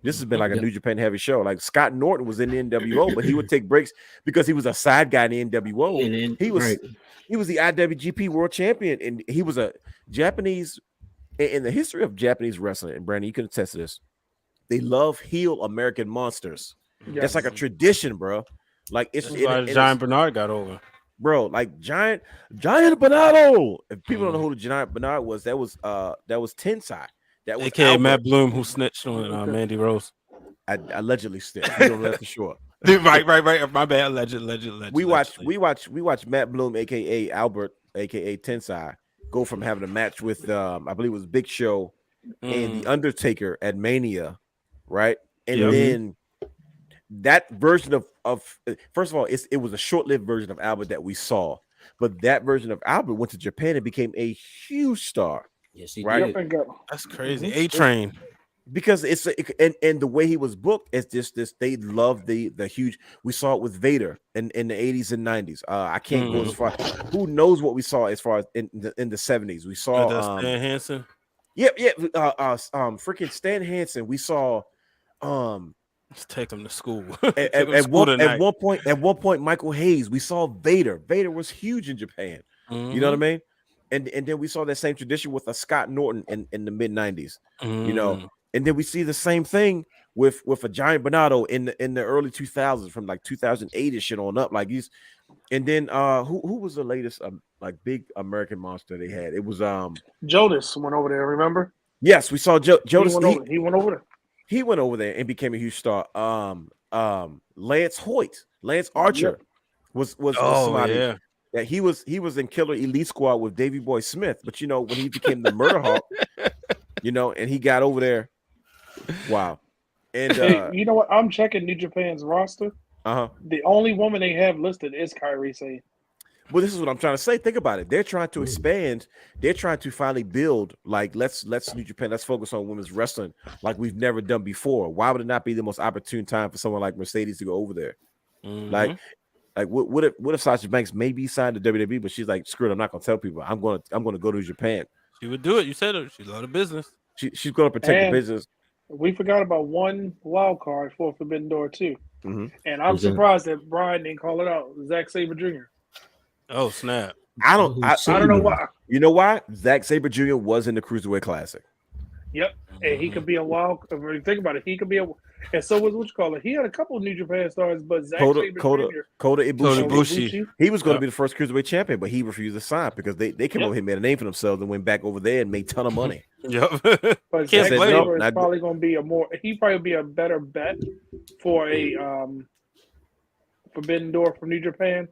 This has been like a New Japan heavy show. Like Scott Norton was in the NWO, but he would take breaks because he was a side guy in the NWO. He was the IWGP World Champion, and he was a Japanese. In the history of Japanese wrestling, and Brandon, you can attest to this, they love heel American monsters. Yes. That's like a tradition, bro. Like it's Giant Bernard got over, bro. Like Giant Bernardo. If people don't know who the Giant Bernard was, that was Tensai. That was AKA Matt Bloom, who snitched on Mandy Rose. Allegedly snitched. We don't know for sure. right. My bad. Allegedly. We watched Matt Bloom, aka Albert, aka Tensai, go from having a match with I believe it was Big Show and the Undertaker at Mania, right? And then that version of first of all, it was a short-lived version of Albert that we saw, but that version of Albert went to Japan and became a huge star. Yes, he right? did. That's crazy. A-Train. Because and the way he was booked is just this. They love the huge. We saw it with Vader in the 80s and 90s. I can't go as far. Who knows what we saw as far as in the 70s? We saw Stan Hansen. Freaking Stan Hansen. We saw Let's take him to school. at one point, Michael Hayes. We saw Vader. Vader was huge in Japan. You know what I mean? And then we saw that same tradition with a Scott Norton in the mid 90s. You know, and then we see the same thing with a Giant Bernardo in the early 2000s, from like 2008 and shit on up. Like these, and then who was the latest like big American monster they had? It was Jonas went over there. Remember? Yes, we saw Jonas. He went over there. He went over there and became a huge star. Lance Archer was somebody. Yeah. Yeah, he was in Killer Elite Squad with Davey Boy Smith, but you know, when he became the Murder Hawk, you know, and he got over there. Wow. And you know what? I'm checking New Japan's roster. The only woman they have listed is Kairi Sane. Well, this is what I'm trying to say. Think about it. They're trying to expand. They're trying to finally build. Like, let's New Japan. Let's focus on women's wrestling like we've never done before. Why would it not be the most opportune time for someone like Mercedes to go over there? Like what if Sasha Banks maybe signed to WWE, but she's like, screw it, I'm not gonna tell people. I'm gonna go to Japan. She would do it. You said it. She loved the business. She's gonna protect the business. We forgot about one wild card for Forbidden Door too. And I'm surprised that Brian didn't call it out. Zack Sabre Jr. Oh snap! I don't know why. You know why? Zack Sabre Jr. was in the Cruiserweight Classic. Yep, and he could be a wild. If you think about it, he could be a. And so was what you call it. He had a couple of New Japan stars, but Zack Sabre Jr. Kota Ibushi. He was going to be the first Cruiserweight champion, but he refused to sign because they came over here, made a name for themselves, and went back over there and made a ton of money. Yep. But Zack Sabre is probably going to be he'd probably be a better bet for a Forbidden Door from New Japan.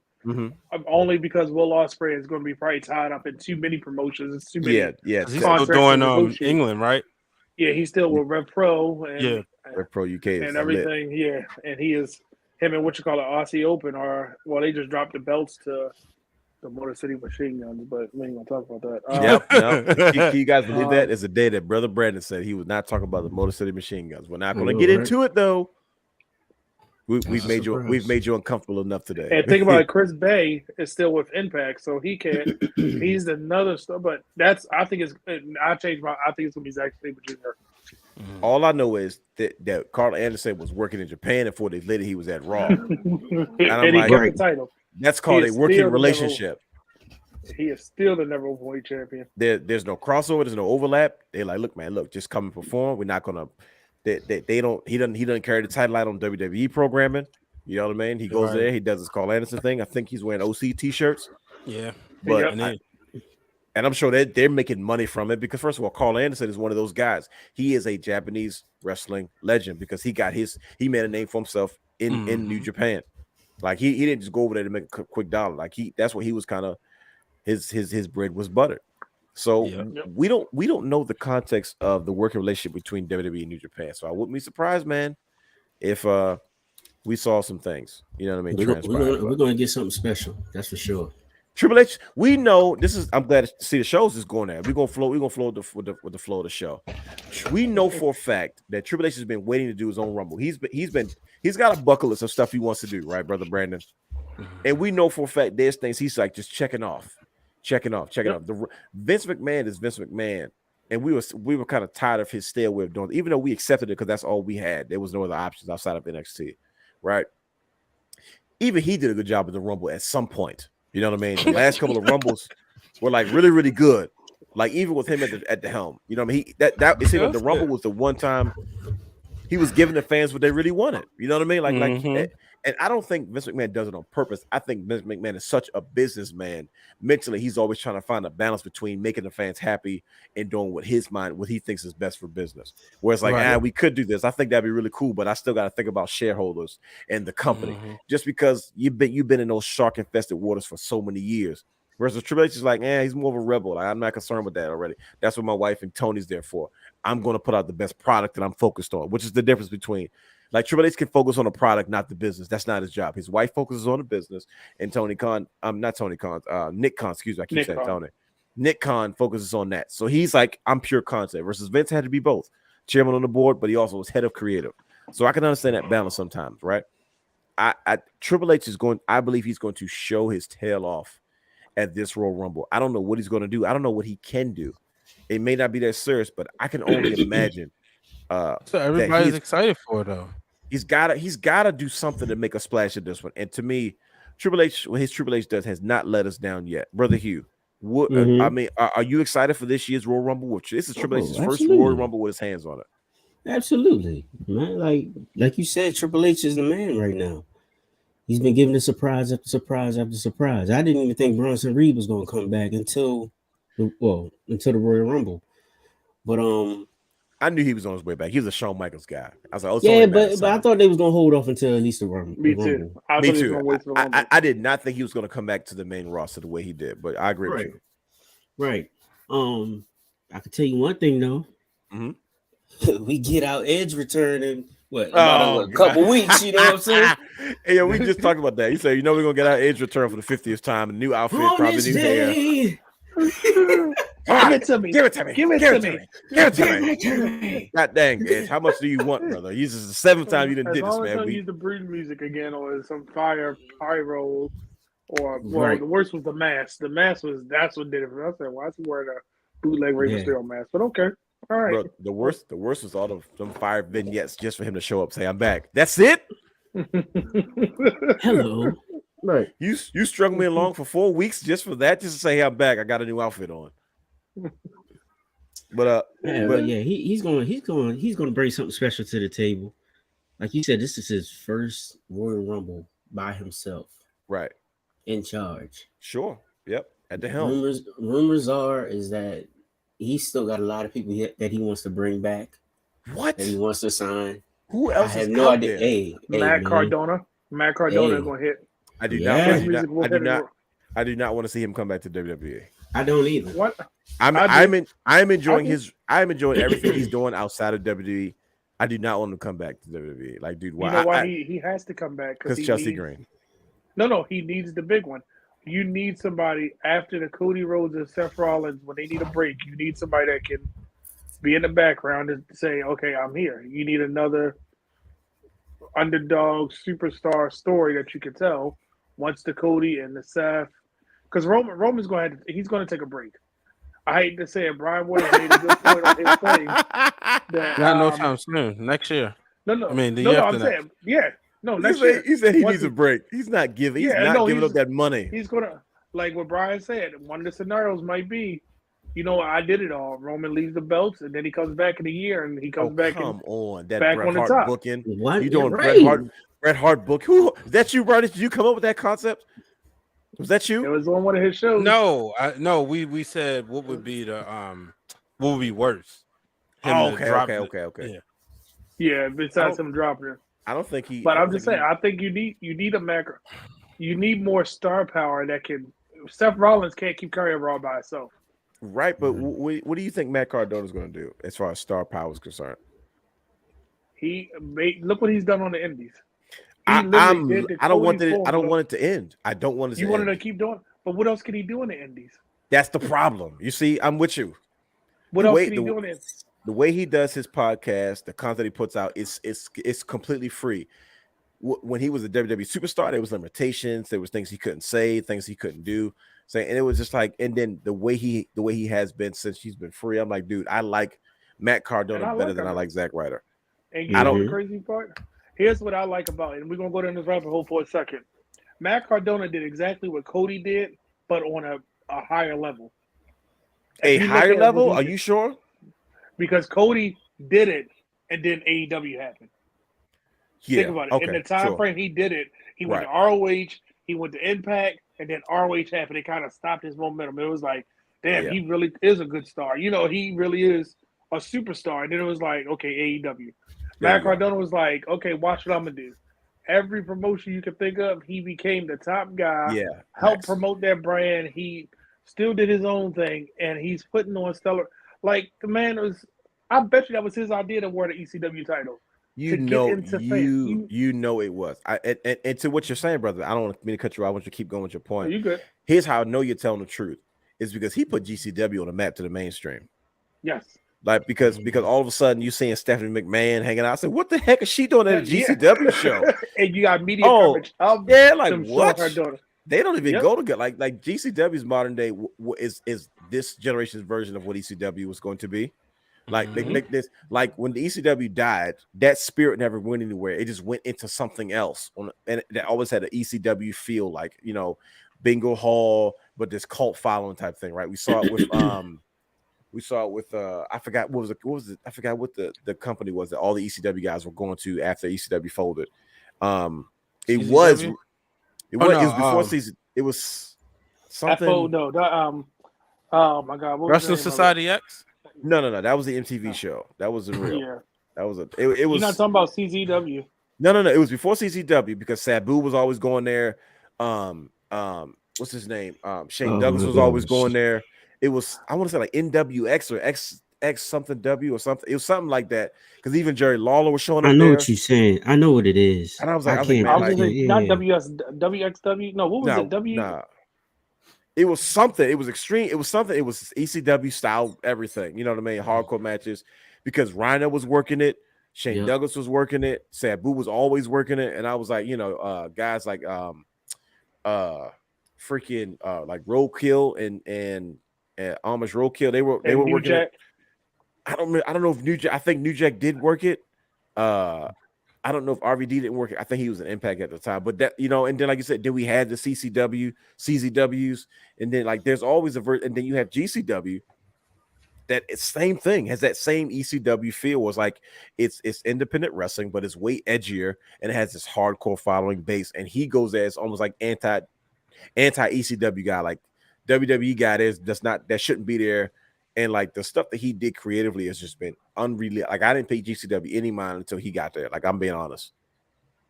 Only because Will Ospreay is going to be probably tied up in too many promotions. It's too many. Yeah. He's still doing England, right? Yeah, he's still with Rev Pro and Rev Pro UK and everything. Lit. Yeah, and him and Aussie Open they just dropped the belts to the Motor City Machine Guns, but we ain't gonna talk about that. Can you guys believe that? It's a day that Brother Brandon said he was not talking about the Motor City Machine Guns. We're not going to get into it though. We've made you uncomfortable enough today. And think about it, Chris Bay is still with Impact, so he can't. He's another stuff, but I think it's gonna be Zack Sabre Jr. All I know is that Carl Anderson was working in Japan, and 4 days later he was at Raw. and he got the title. That's called a working relationship. He is still the number 1 champion. There's no crossover, there's no overlap. They're like, look, just come and perform. We're not gonna. He doesn't carry the title out on WWE programming. You know what I mean? He goes there, he does his Carl Anderson thing. I think he's wearing OC t-shirts. Yeah, but and I'm sure they're making money from it because first of all, Carl Anderson is one of those guys. He is a Japanese wrestling legend because he made a name for himself in New Japan. Like he didn't just go over there to make a quick dollar. Like that's what he was kind of his bread was buttered. So we don't know the context of the working relationship between WWE and New Japan. So I wouldn't be surprised, man, if we saw some things. You know what I mean? We're gonna get something special. That's for sure. Triple H, we know this is. I'm glad to see the shows is going there. We're gonna flow with the flow of the show. We know for a fact that Triple H has been waiting to do his own Rumble. He's got a bucket list of stuff he wants to do, right, Brother Brandon? And we know for a fact there's things he's like just checking off. The Vince McMahon is Vince McMahon, and we were kind of tired of his stale way of doing it, even though we accepted it because that's all we had. There was no other options outside of NXT, right? Even he did a good job with the Rumble at some point. You know what I mean? The last couple of Rumbles were like really, really good. Like even with him at the helm, you know what I mean? It seemed like the Rumble was the one time he was giving the fans what they really wanted. You know what I mean? And I don't think Vince McMahon does it on purpose. I think Vince McMahon is such a businessman. Mentally, he's always trying to find a balance between making the fans happy and doing what he thinks is best for business. Whereas we could do this. I think that'd be really cool, but I still got to think about shareholders and the company. Just because you've been in those shark-infested waters for so many years. Whereas Triple H is like, he's more of a rebel. Like, I'm not concerned with that already. That's what my wife and Tony's there for. I'm going to put out the best product that I'm focused on, which is the difference between like Triple H can focus on the product, not the business. That's not his job. His wife focuses on the business, and Nick Khan, excuse me, I keep saying Tony. Nick Khan focuses on that. So he's like, I'm pure content versus Vince had to be both chairman on the board, but he also was head of creative. So I can understand that balance sometimes, right? Triple H I believe he's going to show his tail off at this Royal Rumble. I don't know what he's going to do. I don't know what he can do. It may not be that serious, but I can only imagine. So everybody's excited for it, though. He's gotta do something to make a splash at this one. And to me, Triple H, what his Triple H does has not let us down yet. Brother Hugh, what I mean, are you excited for this year's Royal Rumble? This is Triple H's first Royal Rumble with his hands on it. Absolutely, man. Like you said, Triple H is the man right now. He's been giving us surprise after surprise after surprise. I didn't even think Bronson Reid was going to come back until the Royal Rumble, but I knew he was on his way back. He was a Shawn Michaels guy. I was like, but I thought they was gonna hold off until at least the Rumble. Me too. Me too. I did not think he was gonna come back to the main roster the way he did, but I agree with you. Right. I can tell you one thing though. We get our Edge return in a couple weeks. You know what I'm saying? Yeah, we just talked about that. You say, we're gonna get our Edge return for the 50th time, a new outfit, probably new hair. Give it to me. Give it to me. God dang, Edge. How much do you want, brother? This is the 7th time you didn't did this, man. Use the Brood music again, or some fire pyro, or the worst was the mask. The mask that's what did it for us. I said, why is he wearing a bootleg Rey Mysterio mask? But okay, all right. Bro, the worst was all of them fire vignettes just for him to show up, say I'm back. That's it. Hello. Right. You strung me along for 4 weeks just for that, just to say, hey, I'm back. I got a new outfit on. But he's gonna bring something special to the table. Like you said, this is his first Royal Rumble by himself. Right. In charge. Sure. Yep. At the helm. Rumors are that he's still got a lot of people that he wants to bring back. What? That he wants to sign. Who else? I have no idea. Hey, Matt Cardona. Matt Cardona gonna hit. I do not want to see him come back to WWE. I don't either. What? I'm enjoying everything he's doing outside of WWE. I do not want him to come back to WWE. Like, dude, why? You know why he has to come back? Because Chelsea Green. No, he needs the big one. You need somebody after the Cody Rhodes and Seth Rollins when they need a break. You need somebody that can be in the background and say, "Okay, I'm here." You need another underdog superstar story that you can tell once the Cody and the Seth, because Roman's going to take a break. I hate to say it, Brian Wyatt made a good point on his thing. That, not no time soon. Next year. No. I mean, I'm saying, yeah. No, next year. He said he needs a break. He's not giving. He's not giving up that money. He's gonna, like what Brian said. One of the scenarios might be, I did it all. Roman leaves the belts, and then he comes back in a year, and he comes back. Come on, that back Bret on the Hart top. booking. What You doing right. Bret Hart book? Who? That's you, Brian? Did you come up with that concept? Was that you? It was on one of his shows. No, we said what would be what would be worse. Okay. Yeah, besides him dropping it. I don't think he. But I'm just saying, I think you need a macro. You need more star power that can. Seth Rollins can't keep carrying Raw by itself. Right, but what do you think Matt Cardona is going to do as far as star power is concerned? Look what he's done on the Indies. I don't want it to end. I don't want it to end. You want him to keep doing, but what else can he do in the Indies? That's the problem. You see, I'm with you. What else can he do in it? The way he does his podcast, the content he puts out, it's completely free. When he was a WWE superstar, there was limitations. There was things he couldn't say, things he couldn't do. And it was just like, and then the way he has been since he's been free, I'm like, dude, I like Matt Cardona better than I like Zack Ryder. And you know the crazy part? Here's what I like about it, and we're gonna go down this rabbit hole for a second. Matt Cardona did exactly what Cody did, but on a higher level. A higher level? Are you sure? Because Cody did it, and then AEW happened. Yeah. Think about it. In the time frame he did it, he went to ROH, he went to Impact, and then ROH happened. It kind of stopped his momentum. It was like, damn, he really is a good star. He really is a superstar. And then it was like, okay, AEW. Matt Cardona was like, okay, watch what I'm going to do. Every promotion you can think of, he became the top guy. Yeah. Helped promote that brand. He still did his own thing, and he's putting on stellar. Like, the man was, I bet you that was his idea to wear the ECW title. You know it was. And to what you're saying, brother, I don't want me to cut you out. I want you to keep going with your point. You good. Here's how I know you're telling the truth. It's because he put GCW on the map to the mainstream. Yes. Like because all of a sudden you seeing Stephanie McMahon hanging out. I said, what the heck is she doing at a GCW show? And you got media coverage. Like what? They don't even go together. Like GCW's modern day is this generation's version of what ECW was going to be. Like they make this, like when the ECW died, that spirit never went anywhere. It just went into something else. And that always had an ECW feel, like, Bingo Hall, but this cult following type thing, right? We saw it with I forgot what was it? I forgot what the company was that all the ECW guys were going to after ECW folded. It was before season. It was something. Oh my God! Wrestling Society X. No. That was the MTV show. That was real. Yeah. That was it was. You're not talking about CZW. No. It was before CZW because Sabu was always going there. What's his name? Shane Douglas was always going there. It was, I want to say, like NWX or X something W or something. It was something like that. Because even Jerry Lawler was showing up. I know what you're saying. I know what it is. And I was like, not WXW. No, what was it? Nah. It was something. It was extreme. It was something. It was ECW style everything. You know what I mean? Hardcore matches. Because Rhino was working it. Shane Douglas was working it. Sabu was always working it. And I was like, guys like freaking like Roadkill and Amish Roadkill. They were working it. I don't know if New Jack. I think New Jack did work it. I I don't know if RVD didn't work. I think he was an Impact at the time, but that, you know, and then like you said, then we had the CZWs, and then like there's always and then you have GCW. That it's same thing, has that same ECW feel. Was like it's independent wrestling, but it's way edgier and it has this hardcore following base. And he goes as almost like anti ECW guy, like WWE guy that shouldn't be there. And like the stuff that he did creatively has just been unreal. Like I didn't pay GCW any mind until he got there. Like I'm being honest.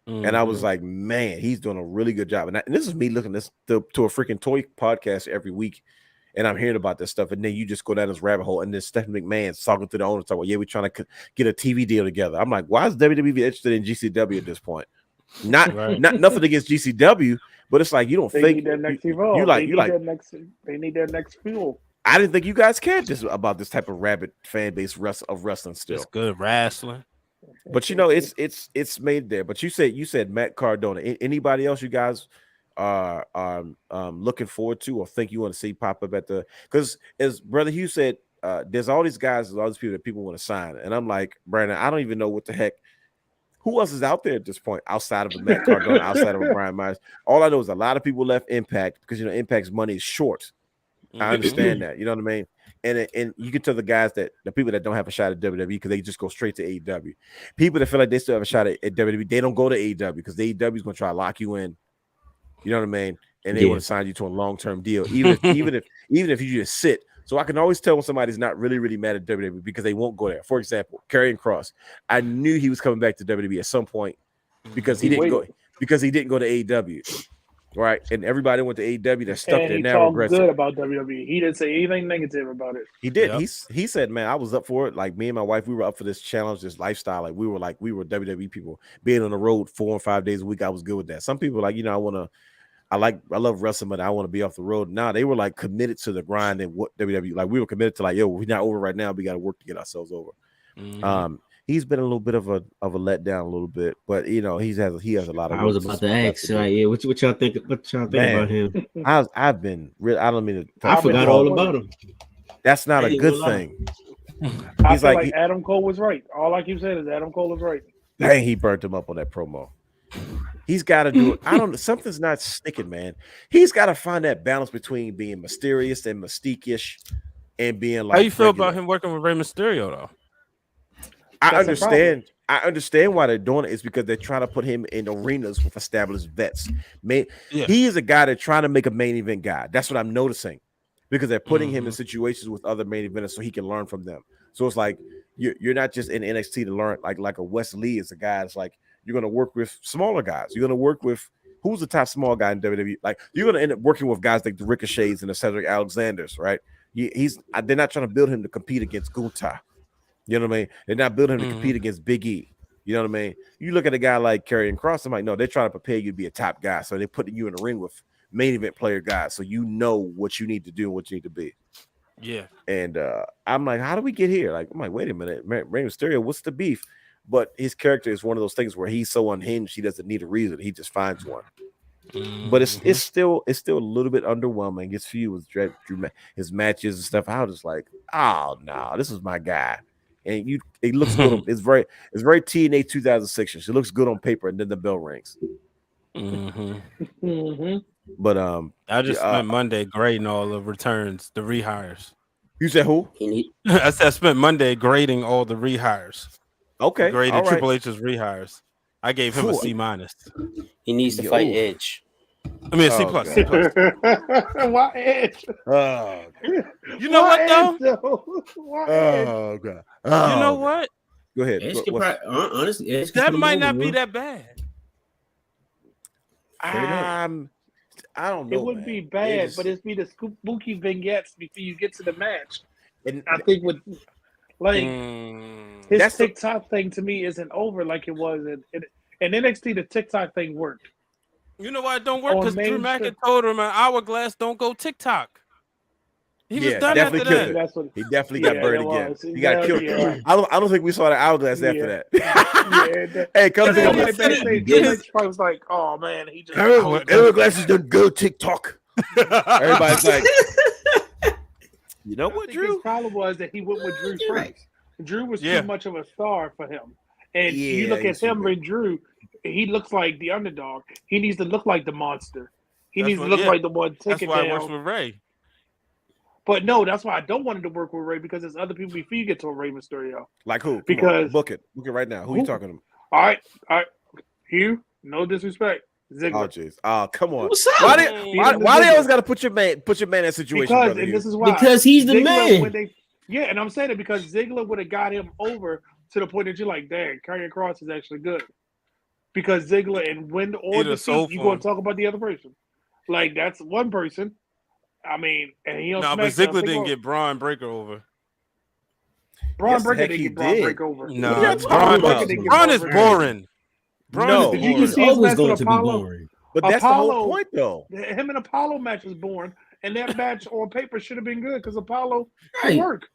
And I was like, man, he's doing a really good job. And this is me looking to a freaking toy podcast every week. And I'm hearing about this stuff. And then you just go down this rabbit hole. And then Stephanie McMahon's talking to the owner, talking, yeah, we're trying to get a TV deal together. I'm like, why is WWE interested in GCW at this point? Not nothing against GCW, but it's like you don't think that next evolve. They need their next fuel. I didn't think you guys cared about this type of rabid fan base of wrestling still. It's good wrestling. But you know, it's made there. But you said Matt Cardona. Anybody else you guys are looking forward to or think you want to see pop up at because as Brother Hugh said, there's all these guys, there's all these people that people want to sign. And I'm like, Brandon, I don't even know what the heck. Who else is out there at this point outside of a Matt Cardona, outside of a Brian Myers? All I know is a lot of people left Impact because, you know, Impact's money is short. I understand that. You know what I mean? And you can tell the guys the people that don't have a shot at WWE because they just go straight to AEW. People that feel like they still have a shot at WWE, they don't go to AEW because the AEW is going to try to lock you in. You know what I mean? And they want to sign you to a long-term deal, even if you just sit. So I can always tell when somebody's not really, really mad at WWE because they won't go there. For example, Karrion Kross. I knew he was coming back to WWE at some point because he didn't go to AEW. Right, and everybody went to AEW. They're stuck there now. He talked good about WWE. He didn't say anything negative about it. He did. Yep. He said, "Man, I was up for it. Like me and my wife, we were up for this challenge, this lifestyle. Like we were WWE people. Being on the road 4 or 5 days a week, I was good with that. Some people like, you know, I love wrestling, but I want to be off the road. Nah, they were like committed to the grind and what WWE. Like we were committed to like, yo, we're not over right now. We got to work to get ourselves over. He's been a little bit of a letdown a little bit, but you know he has a lot of. I was about to ask, like, yeah, what y'all think? What y'all think about him? I've been real. I don't mean to. I forgot all about him. That's not a good thing. He's like Adam Cole was right. All I keep saying is Adam Cole is right. Dang, he burnt him up on that promo. He's got to do it. I don't know. Something's not sticking, man. He's got to find that balance between being mysterious and mystique-ish and being like. How you feel about him working with Rey Mysterio though? I understand why they're doing it. It's because they're trying to put him in arenas with established vets. He is a guy that's trying to make a main event guy. That's what I'm noticing because they're putting him in situations with other main eventers so he can learn from them. So it's like you're not just in NXT to learn. Like a Wes Lee is a guy that's like you're going to work with smaller guys. You're going to work with who's the top small guy in WWE. Like you're going to end up working with guys like the Ricochets and the Cedric Alexanders, right? They're not trying to build him to compete against Gunther. You know what I mean? They're not building him to compete against Big E. You know what I mean? You look at a guy like Karrion Kross, I'm like, no, they're trying to prepare you to be a top guy. So they're putting you in the ring with main event player guys. So you know what you need to do and what you need to be. Yeah. And I'm like, how do we get here? Like, I'm like, wait a minute, Rey Mysterio, what's the beef? But his character is one of those things where he's so unhinged, he doesn't need a reason. He just finds one. But it's still a little bit underwhelming. His feud with Drew, his matches and stuff. I was just like, oh no, this is my guy. And it looks good. It's very TNA 2006. It looks good on paper, and then the bell rings. But I just spent Monday grading all the returns, the rehires. You said who? I said I spent Monday grading all the rehires. Okay, graded Triple H's rehires. I gave him a C-. He needs to fight Edge. I mean, a C+. C+. Why Edge? Oh, you know what though? Oh god. You know what? Go ahead. Honestly, Edge that might not be that bad. I don't know. It wouldn't be bad, but it's be the spooky vignettes before you get to the match. And I think with his TikTok thing to me isn't over like it was in NXT. The TikTok thing worked. You know why it don't work? Because Drew McIntyre told him an hourglass don't go TikTok. He was done after that. He definitely got burned again. He got killed. Yeah. I don't think we saw the hourglass after that. Hey, come to I was like, oh man, he just hourglasses don't go TikTok. Everybody's like, you know what, Drew? His problem was that he went with Drew first. Drew was too much of a star for him. And you Yeah, look at he's too him big. and Drew, he looks like the underdog. He needs to look like the monster. He That's needs to what. look Yeah, like the one that's taking why it works down. with Ray. But no, that's why I don't want him to work with Ray because there's other people before you get to a Rey Mysterio. Like who? Come Because on, book it right now. Who you talking to? All right, Hugh. No disrespect, Oh Ziggler. jeez. Oh come on. What's up? Why they Even the why they Ziggler. always got to put your man in that situation, Because brother? and Hugh? this is why Because he's the man. When they and I'm saying it because Ziggler would have got him over to the point that you're like, dang, Karrion Kross is actually good. Because Ziggler and win or Either soul defeat, you for going him. to talk about the other person. Like that's one person. I mean, and he on No, but SmackDown. Ziggler didn't get Braun Breaker over. Braun Yes, the Breaker heck didn't he get Braun did. Breaker over. No, What are y'all Braun, talking about? didn't get Braun is Braun Breaker over. boring. Braun No. is Did you boring. see his Always match going with to be Apollo? boring. But that's the whole Apollo- point, though. Him and Apollo match was boring, and that match on paper should have been good because Apollo Right. can work.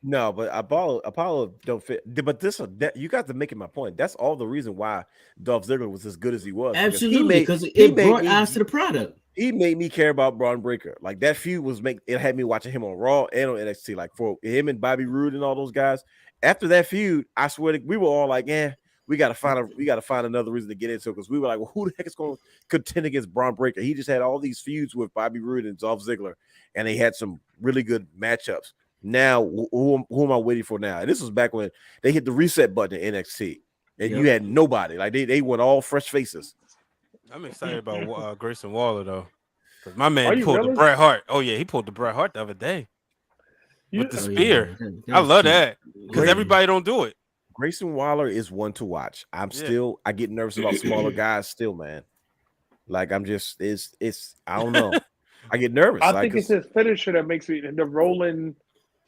No, but Apollo don't fit. But you got to make my point. That's all the reason why Dolph Ziggler was as good as he was. Absolutely, because he it made brought me- eyes to the product. He made me care about Braun Breaker. Like that feud it had me watching him on Raw and on NXT. Like for him and Bobby Roode and all those guys. After that feud, I swear we were all like, we gotta find another reason to get into it because we were like, well, who the heck is going to contend against Braun Breaker? He just had all these feuds with Bobby Roode and Dolph Ziggler, and they had some really good matchups. Now, who am I waiting for now? And this was back when they hit the reset button in NXT, and you had nobody. Like they went all fresh faces. I'm excited about Grayson Waller though, because my man Are you pulled really? the Bret Hart. Oh yeah, he pulled the Bret Hart the other day with the Oh, spear. yeah. I love that because Great. everybody don't do it. Grayson Waller is one to watch. I get nervous about smaller guys still, man. Like I'm just it's I don't know. I get nervous. I think it's his finisher that makes me the rolling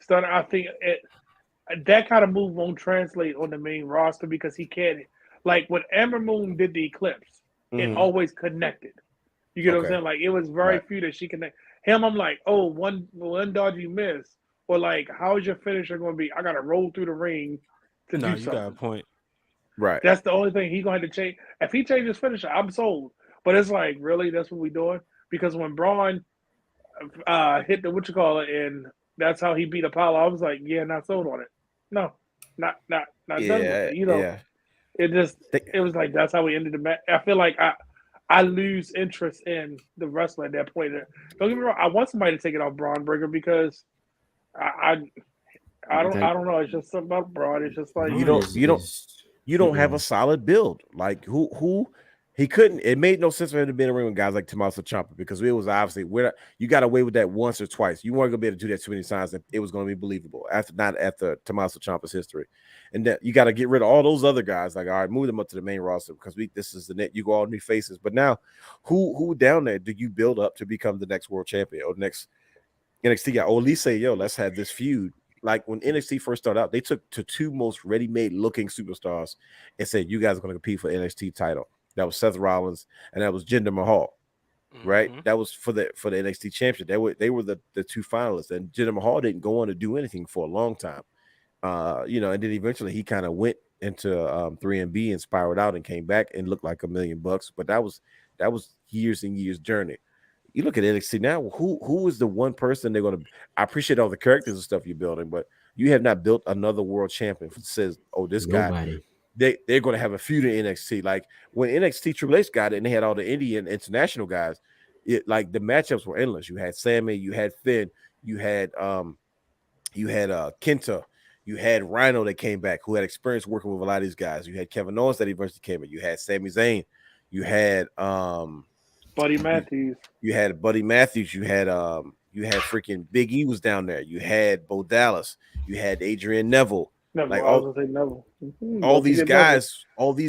stunner. I think that kind of move won't translate on the main roster because he can't. Like when Amber Moon did the Eclipse, it always connected. You get what I'm saying? Like it was very few that she connect. Him, I'm like, oh, one dodgy miss, or like, how is your finisher going to be? I got to roll through the ring to No, do you something. got a point. Right. That's the only thing he's going to have to change. If he changes finisher, I'm sold. But it's like, really, that's what we're doing? Because when Braun hit the and that's how he beat Apollo, I was like, yeah, not sold on it. No, not done with it. You know, it was like that's how we ended the match. I feel like I lose interest in the wrestler at that point. Don't get me wrong, I want somebody to take it off Braun Breaker because I don't know. It's just something about Braun. It's just like you don't have a solid build. Like who he couldn't. It made no sense for him to be in the ring with guys like Tommaso Ciampa because it was obviously you got away with that once or twice. You weren't gonna be able to do that too many times. That it was gonna be believable after Tommaso Ciampa's history, and that you got to get rid of all those other guys. Like all right, move them up to the main roster because this is the net. You go all new faces, but now who down there do you build up to become the next world champion or the next NXT guy? Or at least say, yo, let's have this feud. Like when NXT first started out, they took to two most ready-made looking superstars and said, you guys are going to compete for NXT title. That was Seth Rollins and that was Jinder Mahal, right? That was for the NXT championship. They were the two finalists, and Jinder Mahal didn't go on to do anything for a long time. And then eventually he kind of went into 3MB and spiraled out and came back and looked like $1 million. But that was years and years journey. You look at NXT now, who is the one person they're going to – I appreciate all the characters and stuff you're building, but you have not built another world champion that says, oh, this guy – they're going to have a feud in NXT. Like when NXT Triple H got it and they had all the Indian international guys, like the matchups were endless. You had Sammy, you had Finn, you had Kenta, you had Rhino that came back who had experience working with a lot of these guys. You had Kevin Owens that eventually came in. You had Sami Zayn. You had Buddy Matthews. You had Buddy Matthews. You had freaking Big E was down there. You had Bo Dallas. You had Adrian Neville. Like all these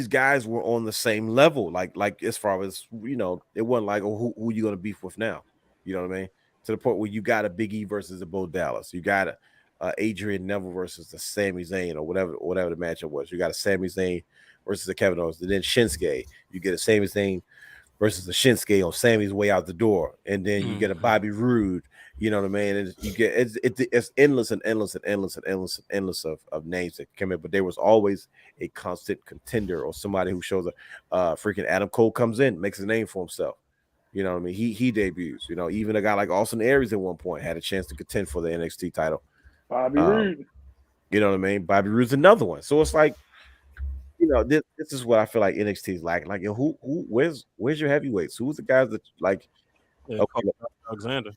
guys were on the same level. Like as far as it wasn't like, oh, who you gonna beef with now? You know what I mean? To the point where you got a Big E versus a Bo Dallas. You got a Adrian Neville versus the Sami Zayn or whatever the matchup was. You got a Sami Zayn versus the Kevin Owens. And then Shinsuke. You get a Sami Zayn versus the Shinsuke on Sammy's way out the door, and then you get a Bobby Roode. You know what I mean? And you get it's endless and endless and endless and endless and endless of names that come in, but there was always a constant contender or somebody who shows up. Freaking Adam Cole comes in, makes a name for himself. You know what I mean? He debuts. Even a guy like Austin Aries at one point had a chance to contend for the NXT title. Bobby Roode. You know what I mean? Bobby Roode's another one. So it's like, this is what I feel like NXT is lacking. Like, where's your heavyweights? Who's the guys that like? Yeah, Okay, Josh Alexander.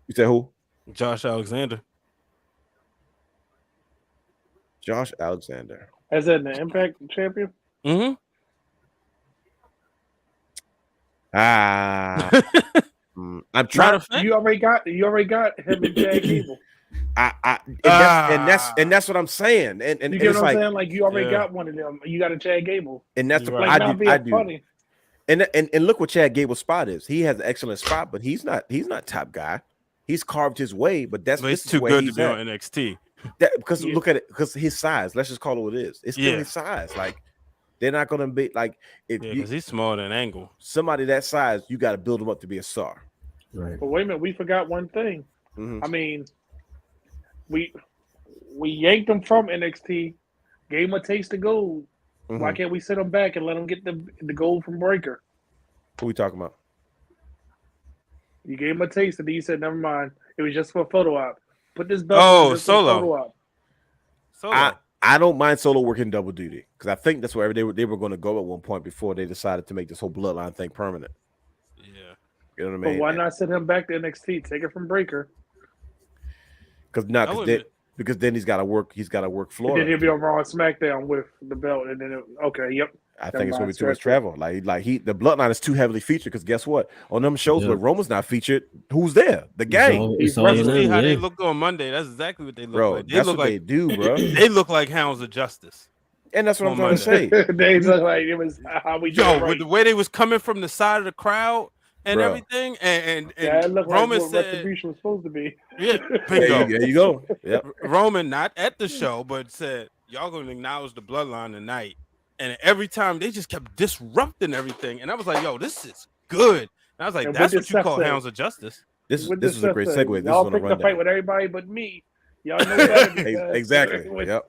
you said who? Josh Alexander. Josh Alexander. As in the Impact champion. Mm-hmm. I'm Not trying. a fan. You already got him and Chad Gable. And that's what I'm saying. And You it's get what I'm like, saying? Like you already Yeah. got one of them. You got a Chad Gable. and that's You're the right. Like I not do. I being do. funny. And look what Chad Gable's spot is. He has an excellent spot, but he's not top guy. He's carved his way, but But this it's is too where good to he's be at. on NXT. Because Yeah. look at it, because his size. Let's just call it what it is. It's still Yeah. his size. Like they're not gonna be like if Yeah, you because he's smaller than Angle. somebody that size, you got to build him up to be a star. Right. But wait a minute, we forgot one thing. Mhm. I mean, we yanked him from NXT, gave him a taste of gold. Why Mhm. can't we sit him back and let him get the gold from Breaker? Who we talking about? You gave him a taste, and then you said, "Never mind, it was just for a photo op." Put this belt Oh, on just for a Solo. photo op. Solo. I don't mind Solo working double duty because I think that's where they were going to go at one point before they decided to make this whole bloodline thing permanent. Yeah. You know what I But mean? why not send him back to NXT? Take it from Breaker. Because then he's got to work. He's got to work And Florida. then he'll be on Raw and SmackDown with the belt, and then yep. I think it's going to be too Never much travel. Like the bloodline is too heavily featured. Because guess what? On them shows Yeah. where Roman's not featured, who's there? The gang, It's all He's of See them, how they yeah. look on Monday. That's exactly what they look bro. like. They That's look what they like do, bro. they look like hounds of justice. And that's what I'm On trying to say. They look like it was how we did Yo, it right. with the way they was coming from the side of the crowd and Bro. everything, and Yeah, it looked Roman like what said, Retribution was supposed to be. yeah, There bingo. you go. Yep. Roman not at the show, but said y'all gonna acknowledge the bloodline tonight. And every time they just kept disrupting everything, and I was like, "Yo, this is good." And I was like, And "That's what what did you Seth call say? hounds of justice." This What is did a Seth great say? segue. This Y'all is on a picked a fight rundown. with everybody but me. Y'all know better because Exactly. When, Yep.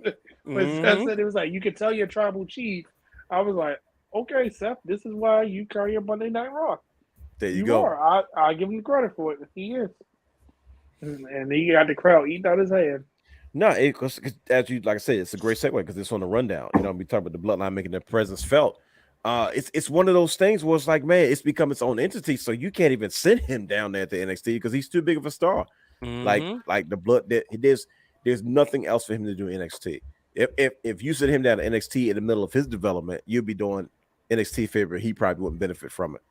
when Mhm. Seth said it was like you could tell your tribal chief, I was like, okay, Seth, this is why you carry your Monday Night Raw. There you go. are. I give him credit for it. He is. And he got the crowd eating out his hand. No, because as you like I said, it's a great segue because it's on the rundown. You know, we talk about the bloodline making their presence felt. It's one of those things where it's like, man, it's become its own entity, so you can't even send him down there to NXT because he's too big of a star. Mhm. Like the blood that there's nothing else for him to do in NXT. If you send him down to NXT in the middle of his development, you'll be doing NXT favor. He probably wouldn't benefit from it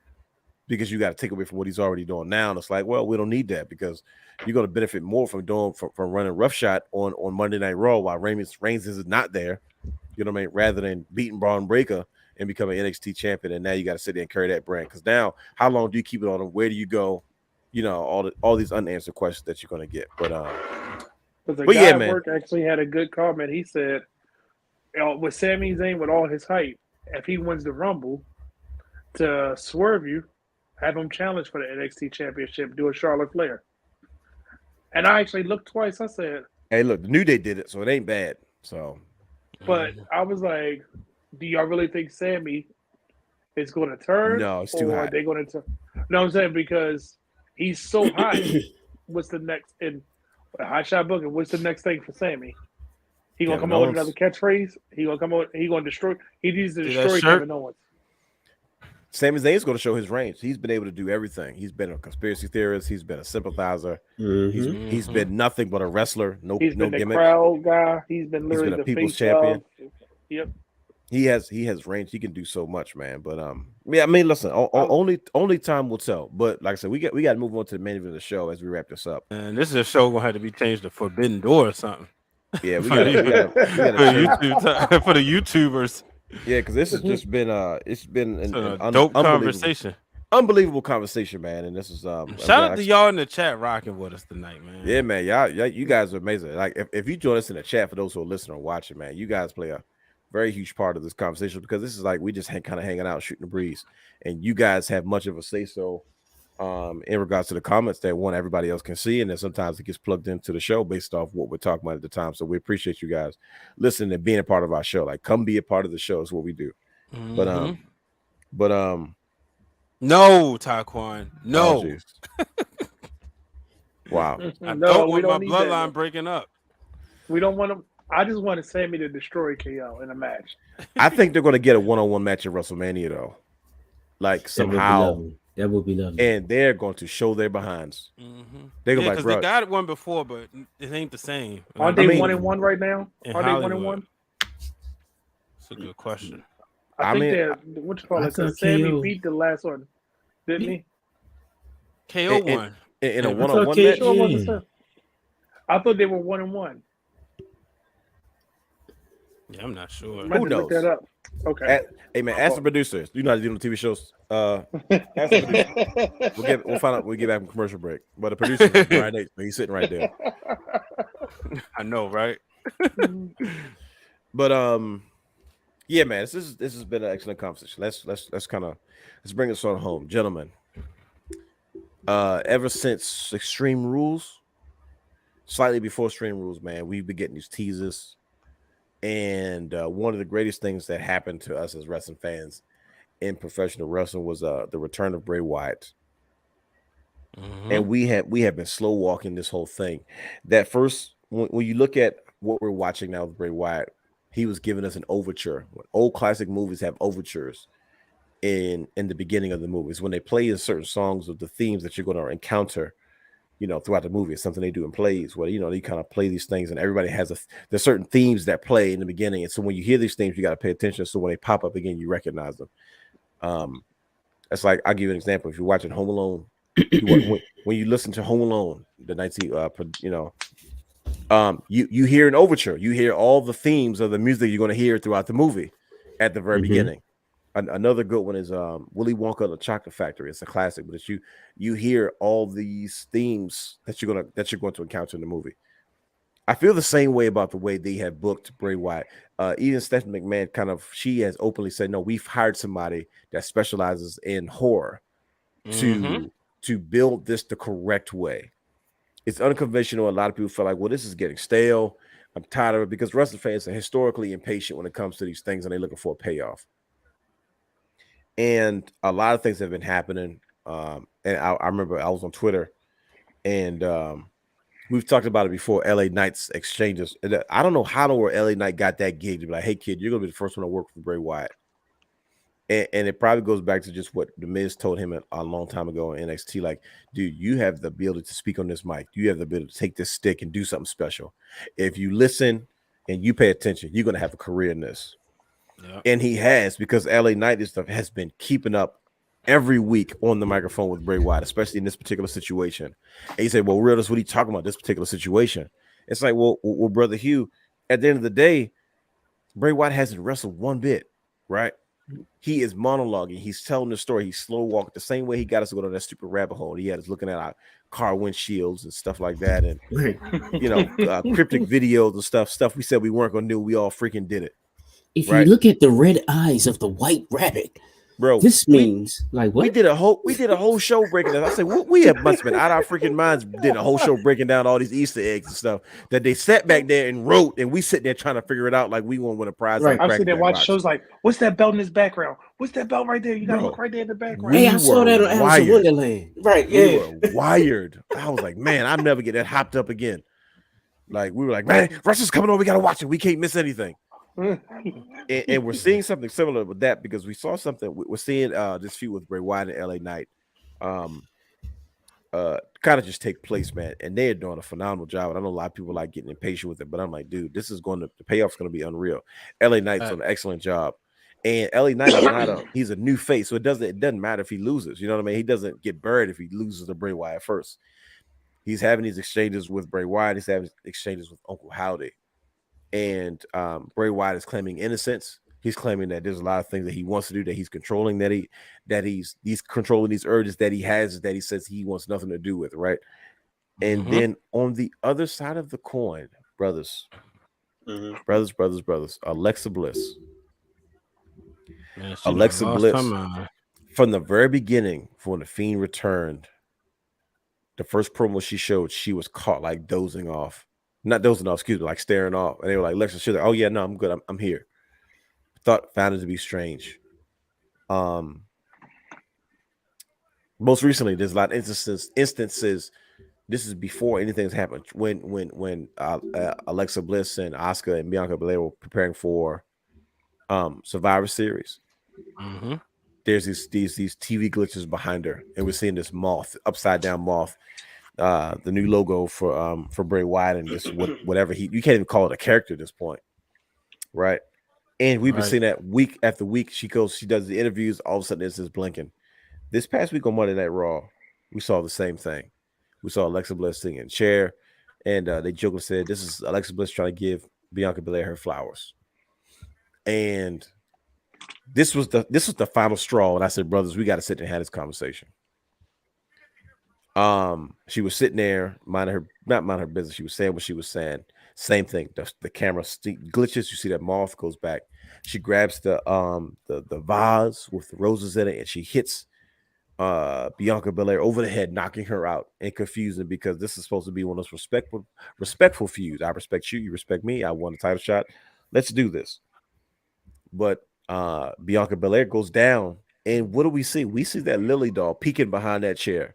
because you got to take away from what he's already doing now. And it's like, well, we don't need that because you're going to benefit more from running roughshod on Monday Night Raw while Reigns is not there. You know what I mean? Rather than beating Braun Breaker and becoming NXT champion, and now you got to sit there and carry that brand. Because now, how long do you keep it on him? Where do you go? You know, all these unanswered questions that you're going to get. But Because But guy yeah, at man. work actually had a good comment. He said, with Sami Zayn with all his hype, if he wins the Rumble, to swerve you, have him challenge for the NXT Championship, do a Charlotte Flair. And I actually looked twice. I said, hey, look, the New Day did it, so it ain't bad. So but I was like, do y'all really think Sammy is going to turn? No, it's too or hot. Are they going to turn? No, I'm saying because he's so hot. What's the next in Hot Shot Booking? What's the next thing for Sammy? He gonna Kevin come out with Owens. another catchphrase. He gonna come out. He gonna destroy. He needs to See that destroy shirt? Kevin Owens. Sami Zayn's going to show his range. He's been able to do everything. He's been a conspiracy theorist. He's been a sympathizer. Mhm. He's been nothing but a wrestler. No, He's no been the gimmick. crowd guy. He's been literally been a the people's face champion. of. Yep. He has range. He can do so much, man. But yeah, I mean, listen, only time will tell. But like I said, we got to move on to the main event of the show as we wrap this up. And this is a show gonna have to be changed to Forbidden Door or something. Yeah, we For got the- to for YouTube for the YouTubers. yeah, because this has just been it's been It's an a un- dope unbelievable- conversation. unbelievable conversation, man. And this is Shout out to y'all in the chat rocking with us tonight, man. Yeah, man, y'all, you guys are amazing. Like, if you join us in the chat, for those who are listening or watching, man, you guys play a very huge part of this conversation because this is like we just kind of hanging out, shooting the breeze, and you guys have much of a say so in regards to the comments that everybody else can see, and then sometimes it gets plugged into the show based off what we're talking about at the time. So we appreciate you guys listening and being a part of our show. Like, come be a part of the show is what we do. Mhm. But no, Taquan, no. oh, jeez. Wow. I No, don't we want don't my need bloodline that. breaking up. We don't want him. I just wanted Sammy to destroy KO in a match. I think they're going to get a one-on-one match at WrestleMania though, like That would be somehow, lovely. That would be lovely. and they're going to show their behinds. Mm-hmm. They're Yeah, gonna be like, because they bro. got one before, but it ain't the same. Aren't I they mean- 1-1 right now? In Are they 1-1? Hollywood. It's a good question. I I think mean, they're what you call I it? 'Cause thought Sammy KO beat the last one, didn't he? KO And- won. in a I one-on-one thought match. K- Sure wasn't Yeah. so. I thought they were 1-1. Yeah, I'm not sure. Might Who have to look knows? that up. Okay. Hey man, ask the producers. You know how to do on TV shows. Ask the producers. We'll find out when we get back from commercial break. But the producer is Brian H. He's sitting right there. I know, right? But yeah, man, this has been an excellent conversation. Let's kind of bring this on home, gentlemen. Ever since Extreme Rules, slightly before Extreme Rules, man, we've been getting these teasers. And one of the greatest things that happened to us as wrestling fans in professional wrestling was the return of Bray Wyatt. Mhm. And we have been slow walking this whole thing. That first, when you look at what we're watching now with Bray Wyatt, he was giving us an overture. Old classic movies have overtures in the beginning of the movies when they play in certain songs of the themes that you're going to encounter, you know, throughout the movie. It's something they do in plays where, you know, they kind of play these things and everybody has there's certain themes that play in the beginning. And so when you hear these themes, you got to pay attention. So when they pop up again, you recognize them. It's like, I'll give you an example. If you're watching Home Alone, when you listen to Home Alone, the 19, you hear an overture. You hear all the themes of the music you're going to hear throughout the movie at the very beginning. Another good one is Willy Wonka and the Chocolate Factory. It's a classic, but it's you hear all these themes that you're going to encounter in the movie. I feel the same way about the way they have booked Bray Wyatt. Even Stephanie McMahon she has openly said, no, we've hired somebody that specializes in horror to build this the correct way. It's unconventional. A lot of people feel like, well, this is getting stale. I'm tired of it, because wrestling fans are historically impatient when it comes to these things and they're looking for a payoff. And a lot of things have been happening. And I remember I was on Twitter and we've talked about it before, LA Knight's exchanges. I don't know how or LA Knight got that gig to be like, hey, kid, you're going to be the first one to work for Bray Wyatt. And it probably goes back to just what The Miz told him a long time ago in NXT. Like, dude, you have the ability to speak on this mic. You have the ability to take this stick and do something special. If you listen and you pay attention, you're going to have a career in this. Yeah. And he has, because LA Knight has been keeping up every week on the microphone with Bray Wyatt, especially in this particular situation. And he said, well, Realist, what are you talking about, this particular situation? It's like, well, Brother Hugh, at the end of the day, Bray Wyatt hasn't wrestled one bit, right? He is monologuing. He's telling the story. He's slow walking the same way he got us to go down that stupid rabbit hole. He had us looking at our car windshields and stuff like that. And, you know, cryptic videos and stuff we said we weren't going to do. We all freaking did it. If you look at the red eyes of the white rabbit, bro, this means like what? We did a whole show breaking down. I said, we must have been out of our freaking minds. Did a whole show breaking down all these Easter eggs and stuff that they sat back there and wrote, and we sit there trying to figure it out like we won't win a prize. Right, I'm sitting there watching shows like, what's that belt in his background? What's that belt right there? You gotta look right there in the background. Hey, I saw that on Alice in Wonderland. Right, we were wired. I was like, man, I'll never get that hopped up again. Like, we were like, man, wrestling's coming on. We gotta watch it. We can't miss anything. and we're seeing something similar with that, because we saw something. We're seeing this feud with Bray Wyatt and LA Knight kind of just take place, man. And they're doing a phenomenal job. And I know a lot of people like getting impatient with it, but I'm like, dude, the payoff's going to be unreal. LA Knight's doing an excellent job. And LA Knight is he's a new face, so it doesn't matter if he loses. You know what I mean? He doesn't get buried if he loses to Bray Wyatt first. He's having these exchanges with Bray Wyatt. He's having exchanges with Uncle Howdy. And Bray Wyatt is claiming innocence. He's claiming that there's a lot of things that he wants to do, that he's controlling, that he's controlling these urges that he has, that he says he wants nothing to do with, right? And then on the other side of the coin, brothers, Alexa Bliss. Man, Alexa Bliss, from the very beginning, when the Fiend returned, the first promo she showed, she was caught like dozing off. Not dozing off, excuse me, like staring off. And they were like, Alexa, she's like, oh yeah, no, I'm good. I'm here. Found it to be strange. Most recently, there's a lot of instances this is before anything's happened. When Alexa Bliss and Asuka and Bianca Belair were preparing for Survivor Series, Mm-hmm. there's these TV glitches behind her, and we're seeing this moth, upside down moth, the new logo for Bray Wyatt, and this whatever you can't even call it a character at this point, right? And we've been Right. seeing that week after week. She does the interviews, all of a sudden it's just blinking. This past week on Monday Night Raw, we saw the same thing. We saw Alexa Bliss sitting in a chair, and they jokingly said, "This is Alexa Bliss trying to give Bianca Belair her flowers." And this was the final straw. And I said, "Brothers, we got to sit and have this conversation." She was sitting there, not minding her business. She was saying what she was saying. Same thing. The camera glitches. You see that moth goes back. She grabs the vase with the roses in it, and she hits Bianca Belair over the head, knocking her out, and confusing because this is supposed to be one of those respectful feuds. I respect you, you respect me. I won a title shot. Let's do this. But Bianca Belair goes down, and what do we see? We see that Lily doll peeking behind that chair.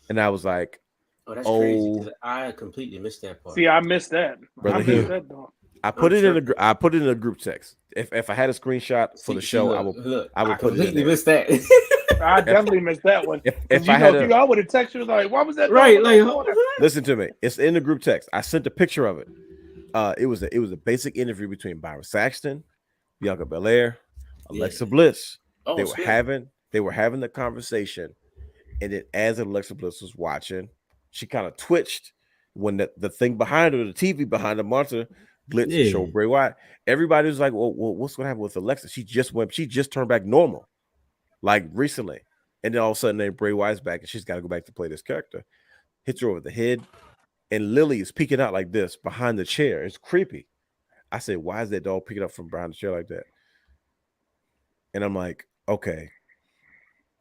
And I was like, Oh, that's crazy because I completely missed that part. See, I missed that. Brother I Hugh. missed that though. I put it in a group text. If I had a screenshot for the show, I would put it in there. Missed that. I definitely missed that one. If you I know, had I would have texted you like, "Why was that?" Right, like, listen to me. It's in the group text. I sent a picture of it. It was a basic interview between Byron Saxton, Bianca Belair, Alexa Bliss. Oh, they were having the conversation, and then as Alexa Bliss was watching, she kind of twitched when the thing behind her, the TV behind the monitor, glitched and showed Bray Wyatt. Everybody was like, well, what's going to happen with Alexa? She just turned back normal, like recently. And then all of a sudden, then Bray Wyatt's back, and she's got to go back to play this character. Hits her over the head, and Lily is peeking out like this behind the chair. It's creepy. I said, why is that doll picking up from behind the chair like that? And I'm like, okay,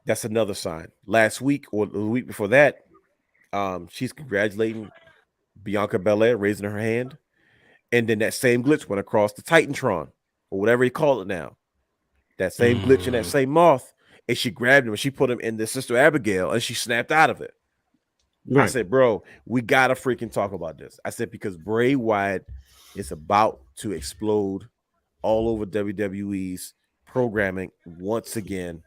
that's another sign. Last week or the week before that, she's congratulating Bianca Belair, raising her hand. And then that same glitch went across the Titantron, or whatever you call it now. That same glitch and that same moth. And she grabbed him and she put him in the Sister Abigail and she snapped out of it. Right. I said, bro, we got to freaking talk about this. I said, because Bray Wyatt is about to explode all over WWE's programming once again.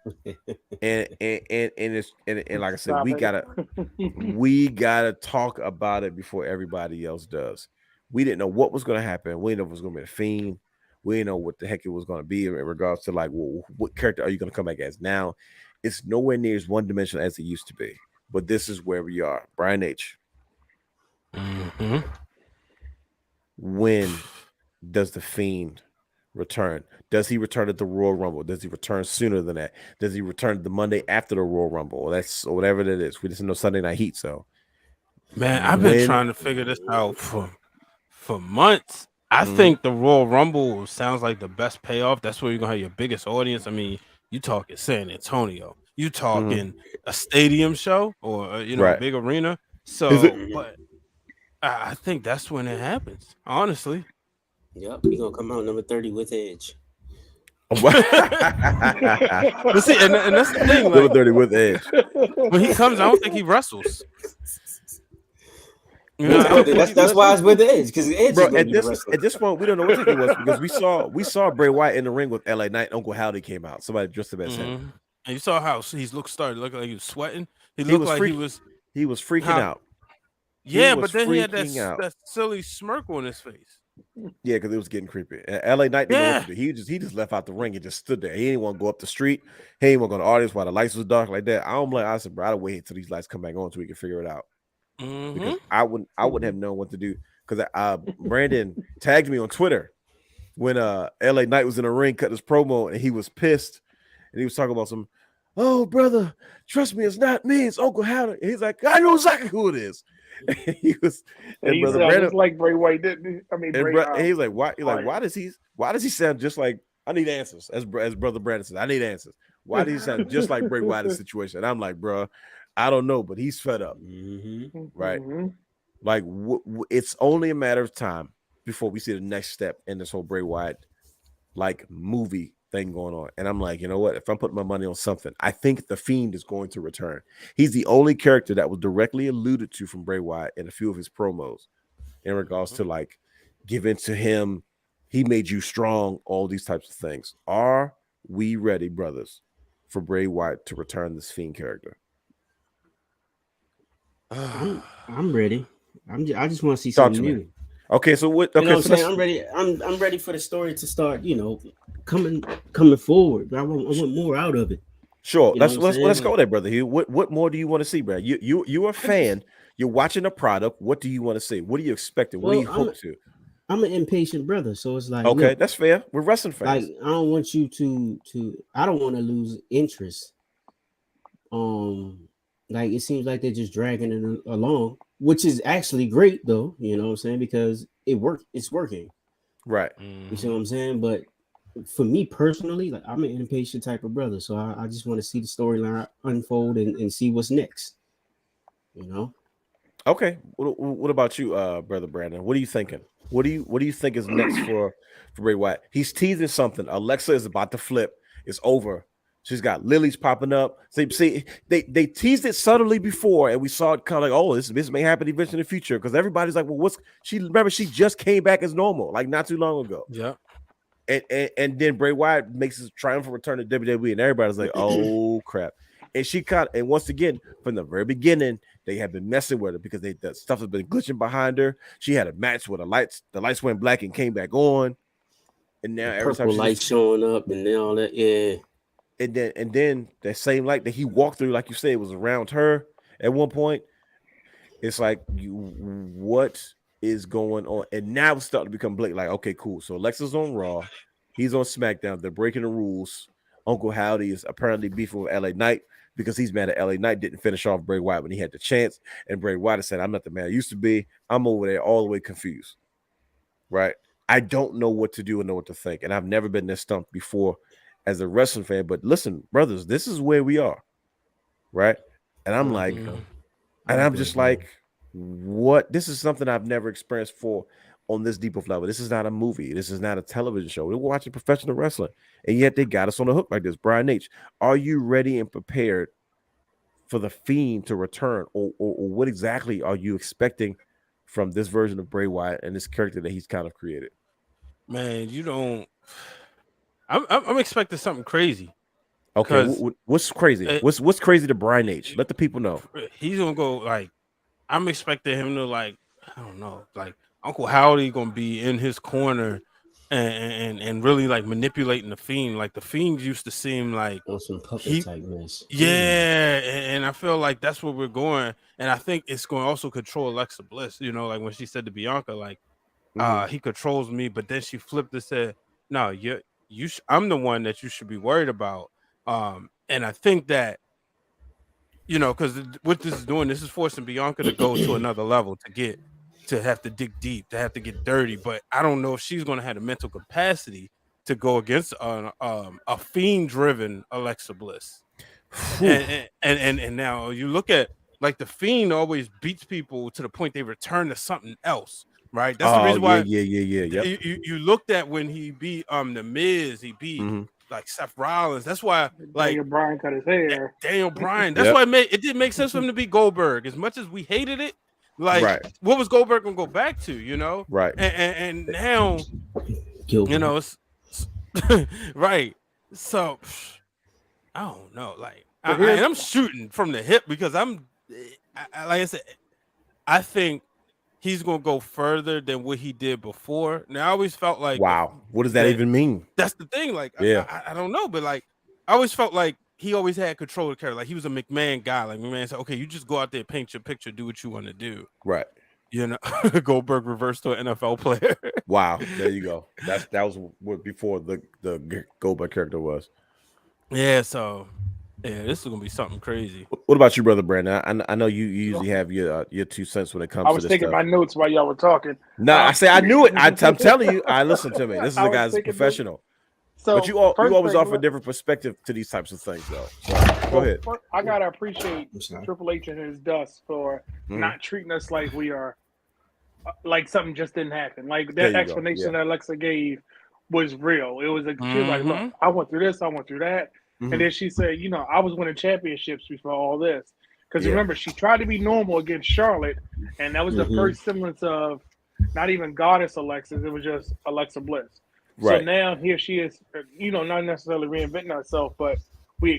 and like I said, we gotta talk about it before everybody else does. We didn't know what was going to happen. We didn't know if it was going to be a Fiend. We didn't know what the heck it was going to be in regards to like, well, what character are you going to come back as now? It's nowhere near as one dimensional as it used to be. But this is where we are. Brian H. Mm-hmm. When does the Fiend return? Does he return at the Royal Rumble? Does he return sooner than that? Does he return the Monday after the Royal Rumble? Or whatever that is. We just know Sunday Night Heat. So, man, I've been trying to figure this out for months. I think the Royal Rumble sounds like the best payoff. That's where you're gonna have your biggest audience. I mean, you talking San Antonio, you talking a stadium show or a big arena. So, but I think that's when it happens. Honestly. Yep, he's gonna come out number 30 with Edge. But see, and that's the thing. Like, number 30 with Edge. When he comes, I don't think he wrestles. You know, that's why it's with Edge, because Edge. Bro, at this point, we don't know what it was because we saw Bray Wyatt in the ring with LA Knight. Uncle Howdy came out. Somebody dressed him as him. And you saw how he started looking like he was sweating. He looked like he was freaking out. Yeah, but then he had that silly smirk on his face. Yeah, because it was getting creepy. And LA Knight didn't know what to do. He just left out the ring and just stood there. He didn't want to go up the street. He didn't want to go to the audience while the lights was dark like that. I said, bro, I'd wait until these lights come back on so we can figure it out. Because I wouldn't have known what to do. Because Brandon tagged me on Twitter when LA Knight was in the ring, cut his promo, and he was pissed. And he was talking about some, oh, brother, trust me, it's not me, it's Uncle Howdy. And he's like, I know exactly who it is. And he was, and he brother Brandon, just like Bray White, didn't he? I mean, Bray, he's like, why? He's like, why does he sound just like? I need answers. As brother Brandon says, I need answers. Why does he sound just like Bray Wyatt's situation? And I'm like, bro, I don't know, but he's fed up, right? Like, it's only a matter of time before we see the next step in this whole Bray Wyatt like movie thing going on. And I'm like, you know what? If I'm putting my money on something, I think the Fiend is going to return. He's the only character that was directly alluded to from Bray Wyatt in a few of his promos in regards to like, give in to him. He made you strong, all these types of things. Are we ready, brothers, for Bray Wyatt to return this Fiend character? I'm ready. I just want to see Talk something to me. new. Okay, so what? You know Okay, what so I'm saying? I'm ready. I'm ready for the story to start. Coming forward. I want more out of it. sure. You know what I'm Let's saying? go there, brother Hugh. What more do you want to see, Brad? You a fan. You're watching a product. What do you want to see? What are you expecting? What do Well, you hope to? I'm an impatient brother, so it's like, Okay, look, that's fair. We're wrestling like fans. I don't want you to. I don't want to lose interest. Like it seems like they're just dragging it along, which is actually great though. You know what I'm saying? Because it's working. Right. You see what I'm saying? But for me personally, like I'm an impatient type of brother, so I just want to see the storyline unfold and see what's next. You know? Okay. What about you, brother Brandon? What are you thinking? What do you think is next for Bray Wyatt? He's teasing something. Alexa is about to flip. It's over. She's got lilies popping up. See, they teased it subtly before, and we saw it kind of like, oh, this may happen eventually in the future. Because everybody's like, well, what's she? Remember, she just came back as normal, like not too long ago. Yeah. And then Bray Wyatt makes his triumphant return to WWE, and everybody's like, oh crap. And once again, from the very beginning, they have been messing with her because the stuff has been glitching behind her. She had a match where the lights went black and came back on, and now every time Purple light showing up and then all that, yeah. And then that same light that he walked through, like you said, was around her at one point. It's like, what is going on? And now it's starting to become blatant. Like, okay, cool. So Alexa's on Raw, he's on SmackDown. They're breaking the rules. Uncle Howdy is apparently beefing with LA Knight because he's mad at LA Knight didn't finish off Bray Wyatt when he had the chance. And Bray Wyatt said, I'm not the man I used to be. I'm over there all the way confused. Right? I don't know what to do and know what to think. And I've never been this stumped before as a wrestling fan. But listen, brothers, this is where we are. Right? And I'm like, and I'm just like, what? This is something I've never experienced for on this deep of level. This is not a movie. This is not a television show. We're watching professional wrestling. And yet they got us on the hook like this. Brian H., are you ready and prepared for the Fiend to return? Or what exactly are you expecting from this version of Bray Wyatt and this character that he's kind of created? Man, you don't. I'm expecting something crazy. Okay, what's crazy? What's crazy to Brian H.? Let the people know. He's gonna go like, I'm expecting him to like, I don't know, like Uncle Howdy gonna be in his corner and really like manipulating the Fiend. Like the Fiend used to seem like some puppet type mess. Yeah, and I feel like that's where we're going. And I think it's going to also control Alexa Bliss. You know, like when she said to Bianca, like, he controls me, but then she flipped and said, no, I'm the one that you should be worried about. And I think that, you know, because what this is doing, this is forcing Bianca to go to another level, to have to dig deep, to have to get dirty. But I don't know if she's going to have the mental capacity to go against a Fiend-driven Alexa Bliss. And now you look at, like, the Fiend always beats people to the point they return to something else, right? That's the reason why. Yeah. You looked at when he beat the Miz, he beat like Seth Rollins. That's why, like, Daniel Bryan cut his hair. Daniel Bryan. That's why it didn't make sense for him to beat Goldberg. As much as we hated it, like, what was Goldberg gonna go back to? You know, right? And now, you know, it's right. So I don't know. Like, I'm shooting from the hip because like I said, I think he's gonna go further than what he did before. Now I always felt like, wow, what does that even mean? That's the thing. Like, I don't know, but like, I always felt like he always had control of the character. Like, he was a McMahon guy. Like, McMahon said, okay, you just go out there, paint your picture, do what you want to do. Right. You know, Goldberg reversed to an NFL player. Wow, there you go. That was what before the Goldberg character was. Yeah, so this is gonna be something crazy. What about you, brother Brandon? I know you usually have your 2 cents when it comes to this stuff. I was taking my notes while y'all were talking. No, I say I knew it. I'm telling you, listen to me. This is a guy's professional. So, but you always offer a different perspective to these types of things, though. So, go ahead. I gotta appreciate Triple H and his dust for not treating us like we are, like something just didn't happen. Like that explanation that Alexa gave was real. It was she was like, look, I went through this, I went through that. And then she said, I was winning championships before all this. Because remember, she tried to be normal against Charlotte, and that was the first semblance of not even Goddess Alexa, it was just Alexa Bliss. Right. So now here she is, not necessarily reinventing herself, but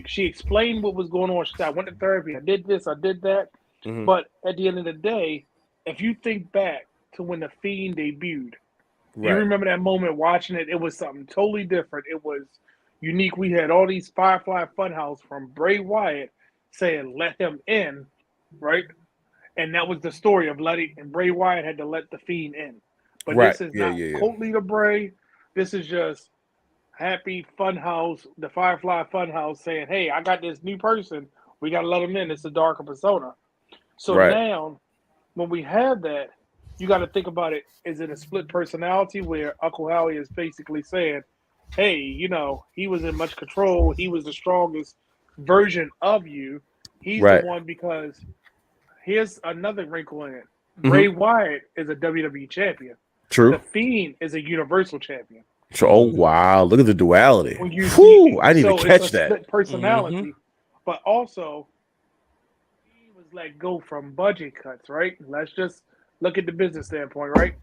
she explained what was going on. She said, I went to therapy, I did this, I did that. But at the end of the day, if you think back to when the Fiend debuted, you remember that moment watching it, it was something totally different. It was unique. We had all these Firefly Funhouse from Bray Wyatt saying, let him in, right? And that was the story of and Bray Wyatt had to let the Fiend in. But this is not cult leader Bray. This is just happy Funhouse, the Firefly Funhouse saying, hey, I got this new person. We got to let him in. It's a darker persona. So now, when we have that, you got to think about it. Is it a split personality where Uncle Howie is basically saying, hey, he was in much control. He was the strongest version of you. He's the one because here's another wrinkle in it. Bray Wyatt is a WWE champion. True. The Fiend is a Universal champion. Oh, wow. Look at the duality. I didn't even catch that. Split personality, but also he was let go from budget cuts, right? Let's just look at the business standpoint, right?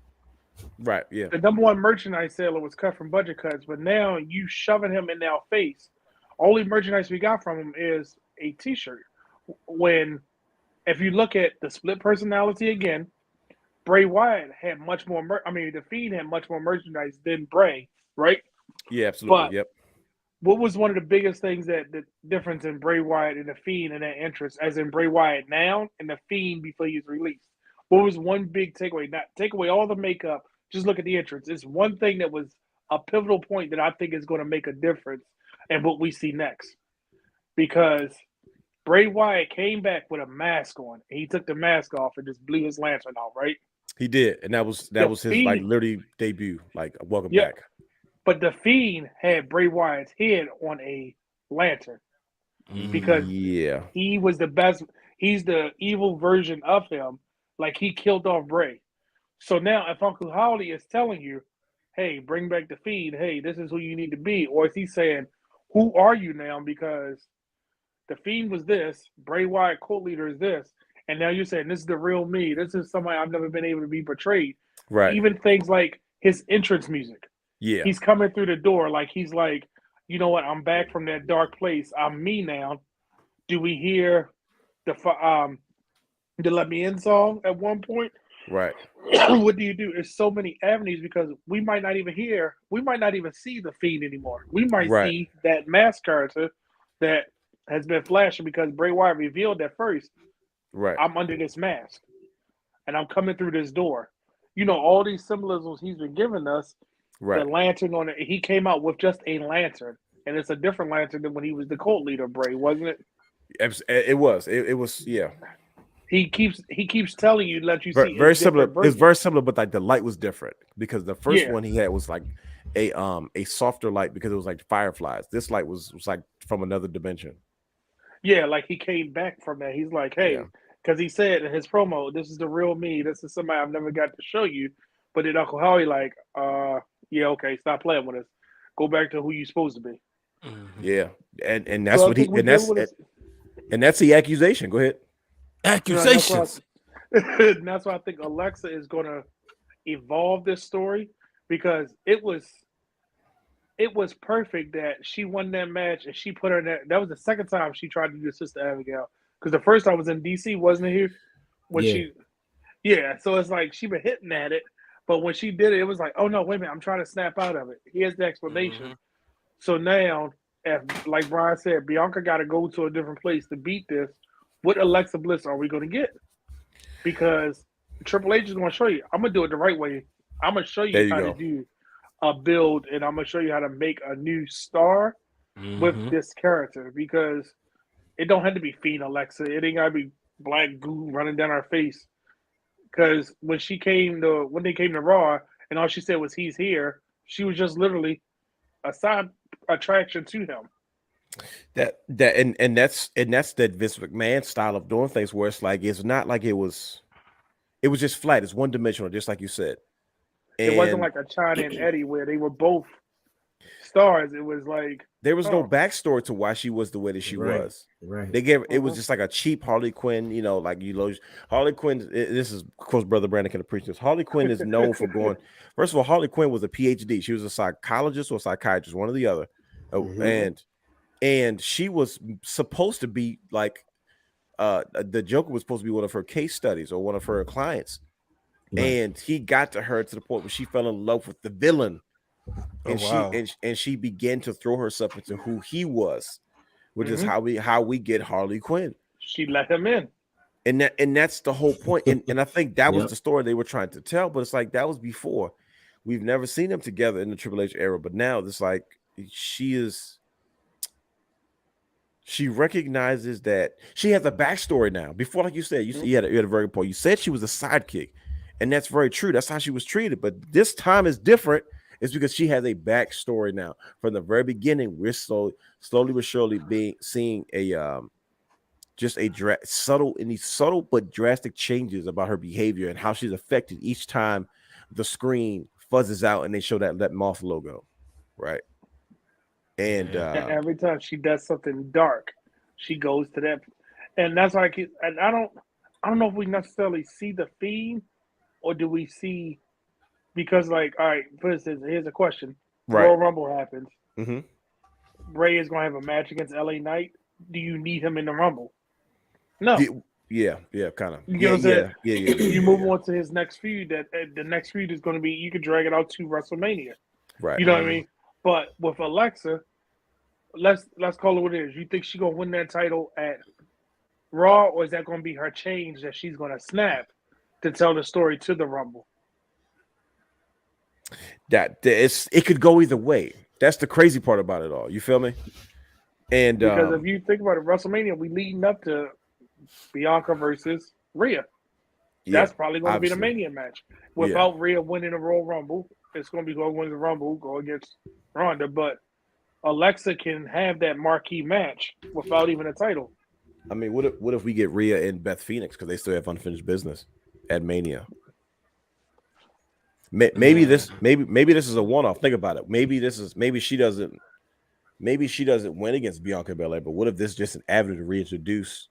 Right, yeah. The number one merchandise seller was cut from budget cuts, but now you shoving him in our face. Only merchandise we got from him is a T-shirt. When, if you look at the split personality again, Bray Wyatt had much more. The Fiend had much more merchandise than Bray, right? Yeah, absolutely. But what was one of the biggest things that the difference in Bray Wyatt and the Fiend and that interest, as in Bray Wyatt now and the Fiend before he was released? What was one big takeaway? Not take away all the makeup, just look at the entrance. It's one thing that was a pivotal point that I think is going to make a difference in what we see next. Because Bray Wyatt came back with a mask on. And he took the mask off and just blew his lantern out, right? He did. And that was his Fiend, literally debut, welcome back. But the Fiend had Bray Wyatt's head on a lantern. Because he was the best. He's the evil version of him. Like he killed off Bray. So now if Uncle Howdy is telling you, hey, bring back the Fiend, hey, this is who you need to be, or is he saying, who are you now? Because the Fiend was this, Bray Wyatt cult leader is this, and now you're saying this is the real me. This is somebody I've never been able to be portrayed. Right. Even things like his entrance music. Yeah. He's coming through the door like he's like, you know what, I'm back from that dark place. I'm me now. Do we hear the Let Me In song at one point? Right. What do you do? There's so many avenues because we might not even see the Fiend anymore. We might see that mask character that has been flashing because Bray Wyatt revealed that first. Right. I'm under this mask and I'm coming through this door. All these symbolisms he's been giving us. Right. The lantern on it. He came out with just a lantern, and it's a different lantern than when he was the cult leader, Bray, wasn't it? It was. It was. Yeah. He keeps telling you, let you see. Very similar. It's very similar, but the light was different because the first one he had was like a softer light because it was like fireflies. This light was like from another dimension. Yeah, like he came back from that. He's like, hey, because he said in his promo, this is the real me. This is somebody I've never got to show you. But then Uncle Howie like, yeah, okay, stop playing with us. Go back to who you're supposed to be. Yeah, and that's what and that's the accusation. Go ahead. Accusations. That's why I think Alexa is going to evolve this story because it was perfect that she won that match and she put her in that was the second time she tried to do Sister Abigail because the first time was in DC, wasn't it? Here when so it's like she been hitting at it, but when she did it, it was like, oh no, wait a minute, I'm trying to snap out of it. Here's the explanation. So now, if like Brian said, Bianca got to go to a different place to beat this. What Alexa Bliss are we going to get? Because Triple H is going to show you. I'm going to do it the right way. I'm going to show you how to do a build, and I'm going to show you how to make a new star with this character. Because it don't have to be Fiend Alexa. It ain't got to be black goo running down her face. Because when they came to Raw, and all she said was "He's here," she was just literally a side attraction to him. That's that Vince McMahon style of doing things where it's like it's not like it was just flat. It's one dimensional, just like you said. It wasn't like a China and Eddie where they were both stars, it was like there was no backstory to why she was the way that she was. Right. They gave it was just like a cheap Harley Quinn, you know, like Harley Quinn. This is, of course, Brother Brandon can appreciate this. Harley Quinn is known for going. First of all, Harley Quinn was a PhD. She was a psychologist or a psychiatrist, one or the other, and she was supposed to be like the Joker was supposed to be one of her case studies or one of her clients, and he got to her to the point where she fell in love with the villain. And she began to throw herself into who he was, which is how we get Harley Quinn. She let him in, and that's the whole point. And I think that was the story they were trying to tell. But it's like that was before. We've never seen them together in the Triple H era, but now it's like she recognizes that she has a backstory now. Before, like you said, you had a very good point. You said she was a sidekick, and that's very true. That's how she was treated. But this time is different. It's because she has a backstory now. From the very beginning, we're slowly but surely seeing a subtle but drastic changes about her behavior and how she's affected each time the screen fuzzes out and they show that moth logo, right? And every time she does something dark, she goes to that, and that's why I don't know if we necessarily see the Fiend, or do we see. Because, like, all right, for instance, here's a question. Royal Rumble happens. Bray is going to have a match against LA Knight. Do you need him in the Rumble? No. Yeah, kind of. You know what I'm saying? Yeah. You move on to his next feud. That the next feud is going to be, you could drag it out to WrestleMania. Right. You know what I mean? But with Alexa, let's call it what it is. You think she's going to win that title at Raw, or is that going to be her change that she's going to snap to tell the story to the Rumble? It could go either way. That's the crazy part about it all. You feel me? And because if you think about it, WrestleMania, we leading up to Bianca versus Rhea. That's probably going to be the Mania match. Without Rhea winning the Royal Rumble, it's going to be going to win the Rumble, go against Ronda. But Alexa can have that marquee match without even a title. I mean, what if we get Rhea and Beth Phoenix because they still have unfinished business at Mania? Maybe this is a one-off. Think about it. Maybe she doesn't win against Bianca Belair, but what if this is just an avenue to reintroduce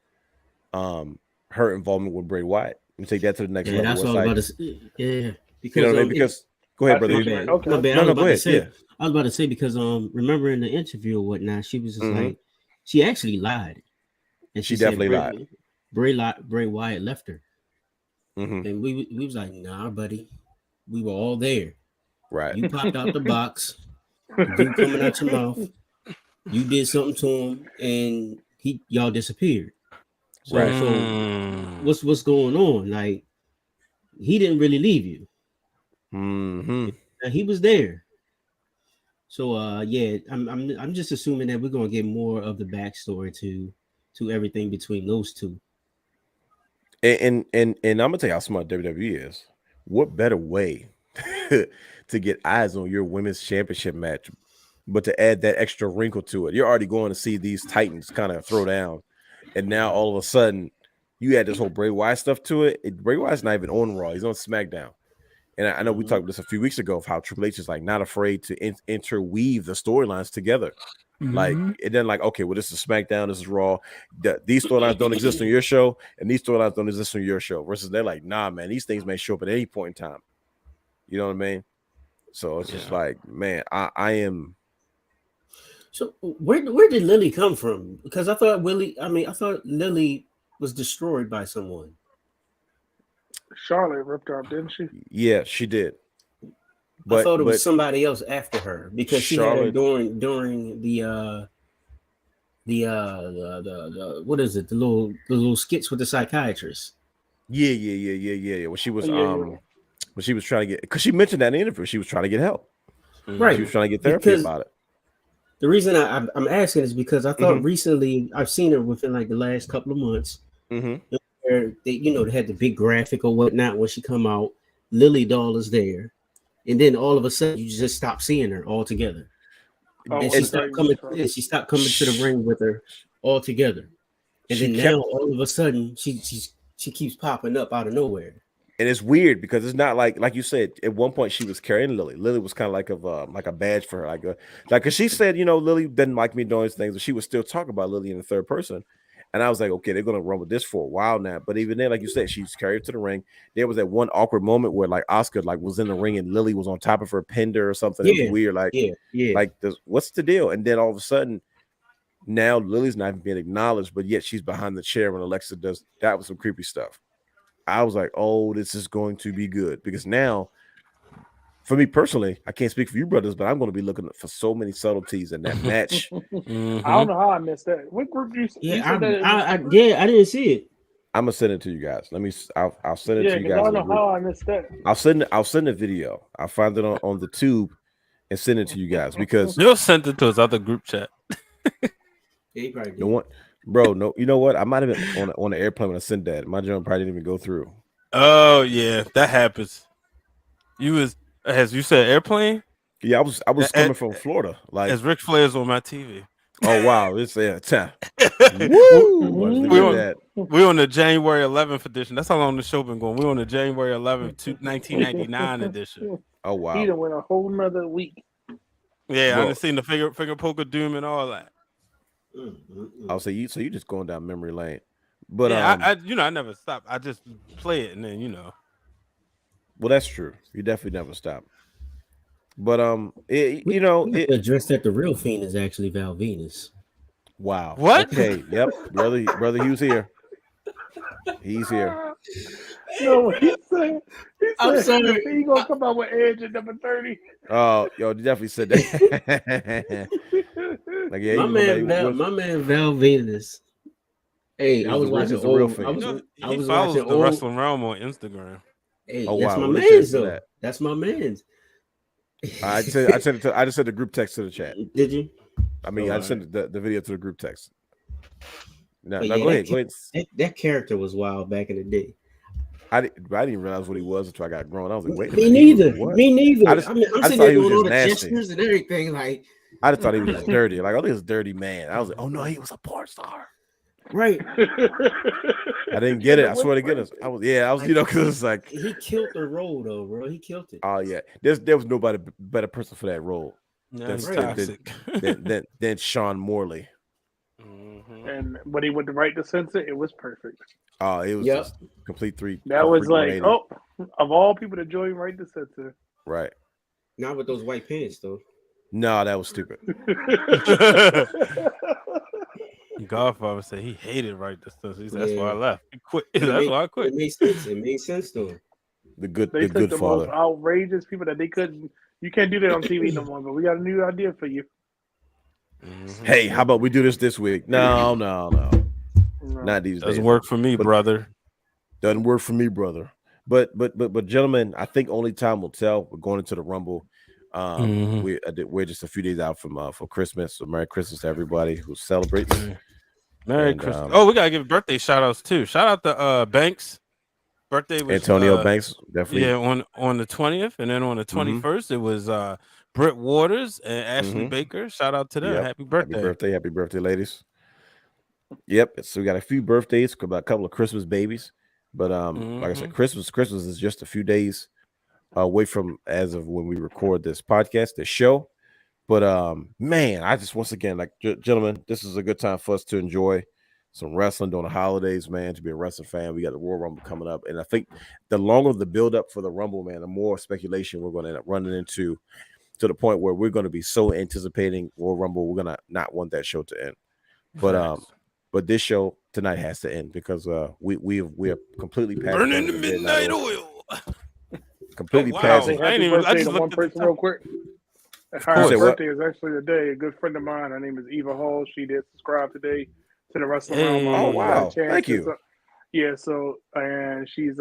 her involvement with Bray Wyatt and take that to the next level? That's all about this. Yeah, because you know what I mean? Because go ahead, brother. Go ahead. I was about to say because remember in the interview or whatnot, she was just like she actually lied, and she definitely lied. Bray Wyatt left her, and we was like, nah, buddy. We were all there. Right. You popped out the box. You coming out your mouth. You did something to him, and y'all disappeared. So, so what's going on? Like, he didn't really leave you. He was there. So I'm just assuming that we're gonna get more of the backstory to everything between those two. And I'm gonna tell you how smart WWE is. What better way to get eyes on your women's championship match, but to add that extra wrinkle to it? You're already going to see these Titans kind of throw down, and now all of a sudden you add this whole Bray Wyatt stuff to it. Bray Wyatt's not even on Raw; he's on SmackDown. And I know we talked about this a few weeks ago of how Triple H is like not afraid to interweave the storylines together. Like it then like, okay, well, this is SmackDown, this is Raw. These storylines don't exist on your show, and these storylines don't exist on your show. Versus they're like, nah, man, these things may show up at any point in time. You know what I mean? So it's just like, man, I am. So where did Lily come from? Because I thought Lily was destroyed by someone. Charlotte ripped her up, didn't she? Yeah, she did. But, I thought it was somebody else after her because she had her during the what is it? The little skits with the psychiatrist. Yeah. When she was when she was trying to get, because she mentioned that in the interview, she was trying to get help. Right. She was trying to get therapy about it. The reason I'm asking is because I thought recently I've seen her within like the last couple of months. Where they had the big graphic or whatnot when she come out. Lily Doll is there. And then all of a sudden, you just stop seeing her altogether. And she stopped coming to the ring with her altogether. And then now, all of a sudden, she keeps popping up out of nowhere. And it's weird because it's not like you said. At one point, she was carrying Lily. Lily was kind of like a badge for her, cause she said, Lily didn't like me doing these things, but she would still talk about Lily in the third person. And I was like, okay, they're gonna run with this for a while now. But even then, like you said, she's carried to the ring. There was that one awkward moment where like Oscar was in the ring and Lily was on top of her, pinned her or something. It was weird. Like what's the deal? And then all of a sudden, now Lily's not even being acknowledged, but yet she's behind the chair when Alexa does. That was some creepy stuff. I was like, oh, this is going to be good because now, for me personally, I can't speak for you brothers, but I'm going to be looking for so many subtleties in that match. I don't know how I missed that. What group you said that? I didn't see it. I'm gonna send it to you guys. I'll send it to you guys. I don't know how I missed that. I'll send a video. I'll find it on the tube and send it to you guys because you'll send it to his other group chat. He probably did. No one, bro. No, you know what? I might have been on the airplane when I sent that. My jump probably didn't even go through. Oh yeah, that happens. As you said, airplane. Yeah, I was coming from Florida. Like as Ric Flair's on my TV. Oh wow, it's time. Woo! We're on the January 11th edition. That's how long the show been going. We're on the January 11th, 1999 edition. Oh wow, he done went a whole nother week. Yeah, I've seen the finger poker doom and all that. I'll say you. So you just going down memory lane, but yeah, I never stop. I just play it and then Well, that's true. You definitely never stop. But address that the real Fiend is actually Val Venus. Wow. What? Okay. Yep. Brother Hugh's here. He's here. No, he said I'm sorry. He gonna come out with Edge at number 30. Oh, yo, you definitely said that. Like, yeah, my man Val Venus. Hey, I was watching old. I was watching the Wrestling Wrealm on Instagram. Hey, that's my man's though. That's my man's. I just sent the group text to the chat. Did you? I mean, I sent the video to the group text. Now yeah, go ahead. That character was wild back in the day. I didn't realize what he was until I got grown. I was like, wait a minute. Me neither. I'm sitting there doing all the gestures and everything. Like, I just thought he was just dirty. Like, oh, this is a dirty man. I was like, oh no, he was a porn star. Right. I didn't get it. I swear to goodness. I was because it's like he killed the role though, bro. He killed it. Oh yeah. There was nobody better person for that role than Sean Morley. Mm-hmm. And when he went to write the censor, it was perfect. Oh, it was just complete three. That was like, of all people to join write the censor. Right. Not with those white pants though. No, that was stupid. Godfather said he hated right this stuff. That's why I left. He quit. That's why I quit. It made sense. It made sense to him. The good father. Most outrageous people that they couldn't. You can't do that on TV no more. But we got a new idea for you. Mm-hmm. Hey, how about we do this week? No. Not these days. Doesn't work for me, brother. Doesn't work for me, brother. But gentlemen, I think only time will tell. We're going into the Rumble. We're just a few days out from for Christmas. So Merry Christmas to everybody who celebrates. Merry Christmas. We gotta give birthday shout outs too. Shout out to Banks. Birthday was Antonio Banks, definitely. Yeah, on the 20th, and then on the 21st, it was Britt Waters and Ashley Baker. Shout out to them. Yep. Happy birthday. Happy birthday, ladies. Yep. So we got a few birthdays, about a couple of Christmas babies. But like I said, Christmas is just a few days away from as of when we record this podcast, this show. But man, I just once again, like gentlemen, this is a good time for us to enjoy some wrestling during the holidays, man. To be a wrestling fan, we got the Royal Rumble coming up, and I think the longer the build up for the Rumble, man, the more speculation we're going to end up running into, to the point where we're going to be so anticipating Royal Rumble, we're going to not want that show to end. But this show tonight has to end because we are completely past burning the midnight oil. Completely past. I just one person real quick. Her birthday is actually today. A good friend of mine, her name is Eva Hall. She did subscribe today to the Wrestling Wrealm. Oh wow! Thank you. And she's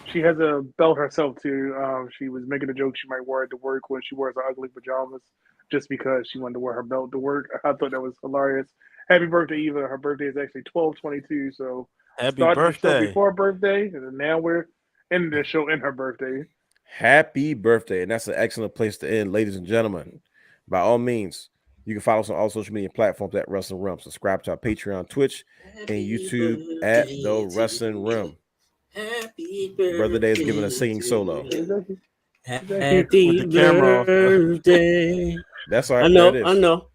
she has a belt herself too. She was making a joke she might wear it to work when she wears her ugly pajamas, just because she wanted to wear her belt to work. I thought that was hilarious. Happy birthday, Eva! Her birthday is actually 12/22. So happy birthday before her birthday, and now we're ending the show in her birthday. Happy birthday. And that's an excellent place to end, ladies and gentlemen. By all means, you can follow us on all social media platforms at Wrestling Wrealm. Subscribe to our Patreon, Twitch, and YouTube at The Wrestling Wrealm. Happy birthday. Brother Day is giving a singing solo. Happy With the camera off. birthday. That's all right. I know. There it I is. know.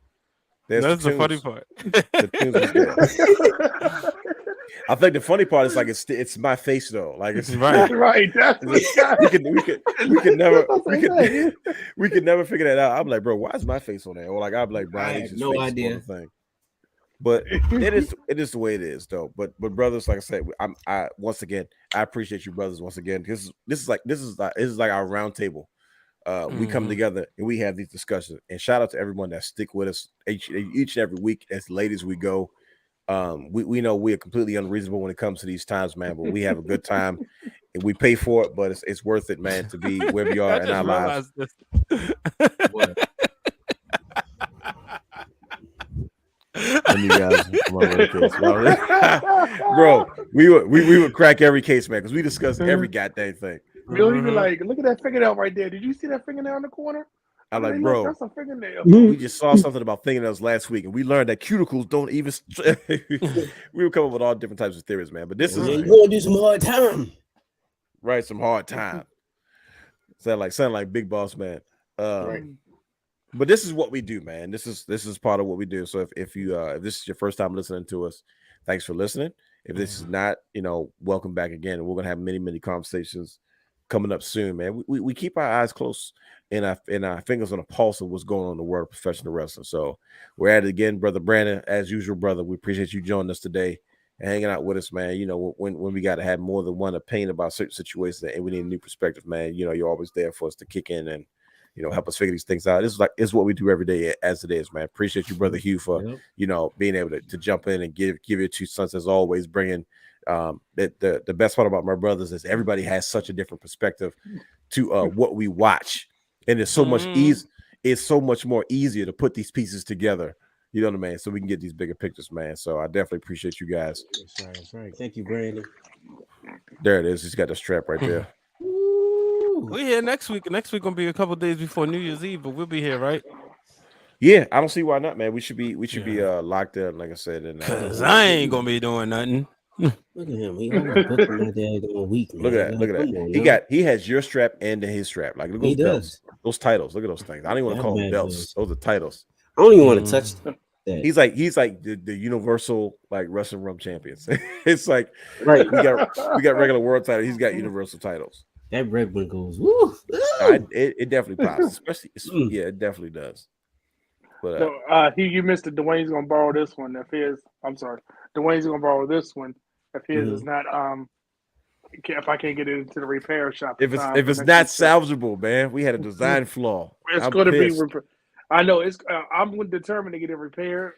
There's That's the tunes. funny part. The tunes was there. I think the funny part is like it's my face though. Like it's Right. Right. That's what we could never figure that out. I'm like, bro, why is my face on there? Or like I'm like, Brian I H's have no face idea. on the thing. But it is the way it is though. But brothers, like I said, I once again I appreciate you brothers once again. This is like our round table. We come together and we have these discussions. And shout out to everyone that stick with us each and every week as late as we go. We know we are completely unreasonable when it comes to these times, man, but we have a good time and we pay for it, but it's worth it, man, to be where we are in our lives. And you guys, bro, we would crack every case, man, because we discuss every goddamn thing. You don't even like look at that fingernail right there. Did you see that fingernail in the corner? I'm like, bro, that's a fingernail. We just saw something about fingernails last week, and we learned that cuticles don't even. We would come up with all different types of theories, man. But this is You're going to do some hard time. Right, some hard time. Sound like Big Boss Man. Right. But this is what we do, man. This is part of what we do. So if this is your first time listening to us, thanks for listening. If this is not, welcome back again. We're gonna have many conversations coming up soon, man. We keep our eyes close and our fingers on the pulse of what's going on in the world of professional wrestling. So we're at it again, Brother Brandon, as usual, brother. We appreciate you joining us today and hanging out with us, man. When we got to have more than one opinion about certain situations and we need a new perspective, man. You're always there for us to kick in and help us figure these things out. This is what we do every day as it is, man. Appreciate you, Brother Hugh, for being able to jump in and give your 2 cents as always, bringing the best part about my brothers is everybody has such a different perspective to what we watch, and it's so much it's so much more easier to put these pieces together. You know what I mean? So we can get these bigger pictures, man. So I definitely appreciate you guys. That's right. Thank you, Brandon. There it is. He's got the strap right there. We're here next week. Next week gonna be a couple days before New Year's Eve, but we'll be here, right? Yeah, I don't see why not, man. We should be locked in, like I said. And cause I ain't gonna be doing nothing. Look at him. He always booking my dad a week, man. Look at that. He has your strap and his strap. Like, look at those belts. Those titles. Look at those things. I don't even want to call them belts. Those are titles. I don't even want to touch that. He's like the universal like Wrestling Wrealm champions. It's like right. We got regular world titles. He's got universal titles. That red one goes. Woo! It definitely pops. Especially, it definitely does. But So, you missed it. Dwayne's gonna borrow this one. Dwayne's gonna borrow this one if his is not if I can't get it into the repair shop. If it's not salvageable, man, we had a design flaw. It's going to be. I know it's. I'm determined to get it repaired.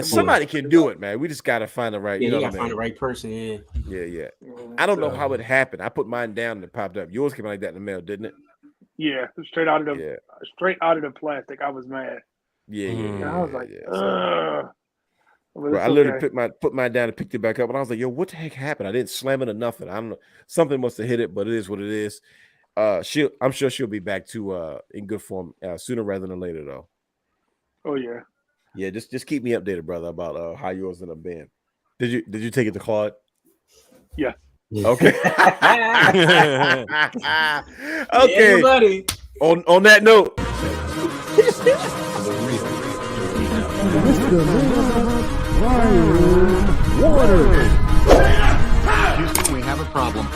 Somebody can do it, man. We just gotta find the right. Yeah, you gotta know find the right person. Yeah. I don't know how it happened. I put mine down and it popped up. Yours came like that in the mail, didn't it? Yeah, straight out of the plastic. I was mad. Yeah. I was like, Bro, I literally put mine down and picked it back up, and I was like, "Yo, what the heck happened? I didn't slam it or nothing. I don't know. Something must have hit it, but it is what it is." I'm sure she'll be back to in good form sooner rather than later, though. Oh yeah. Yeah, just keep me updated, brother, about how yours ended up being. Did you take it to Claude? Yeah. Okay. Okay. Everybody. On that note. Houston, we have a problem.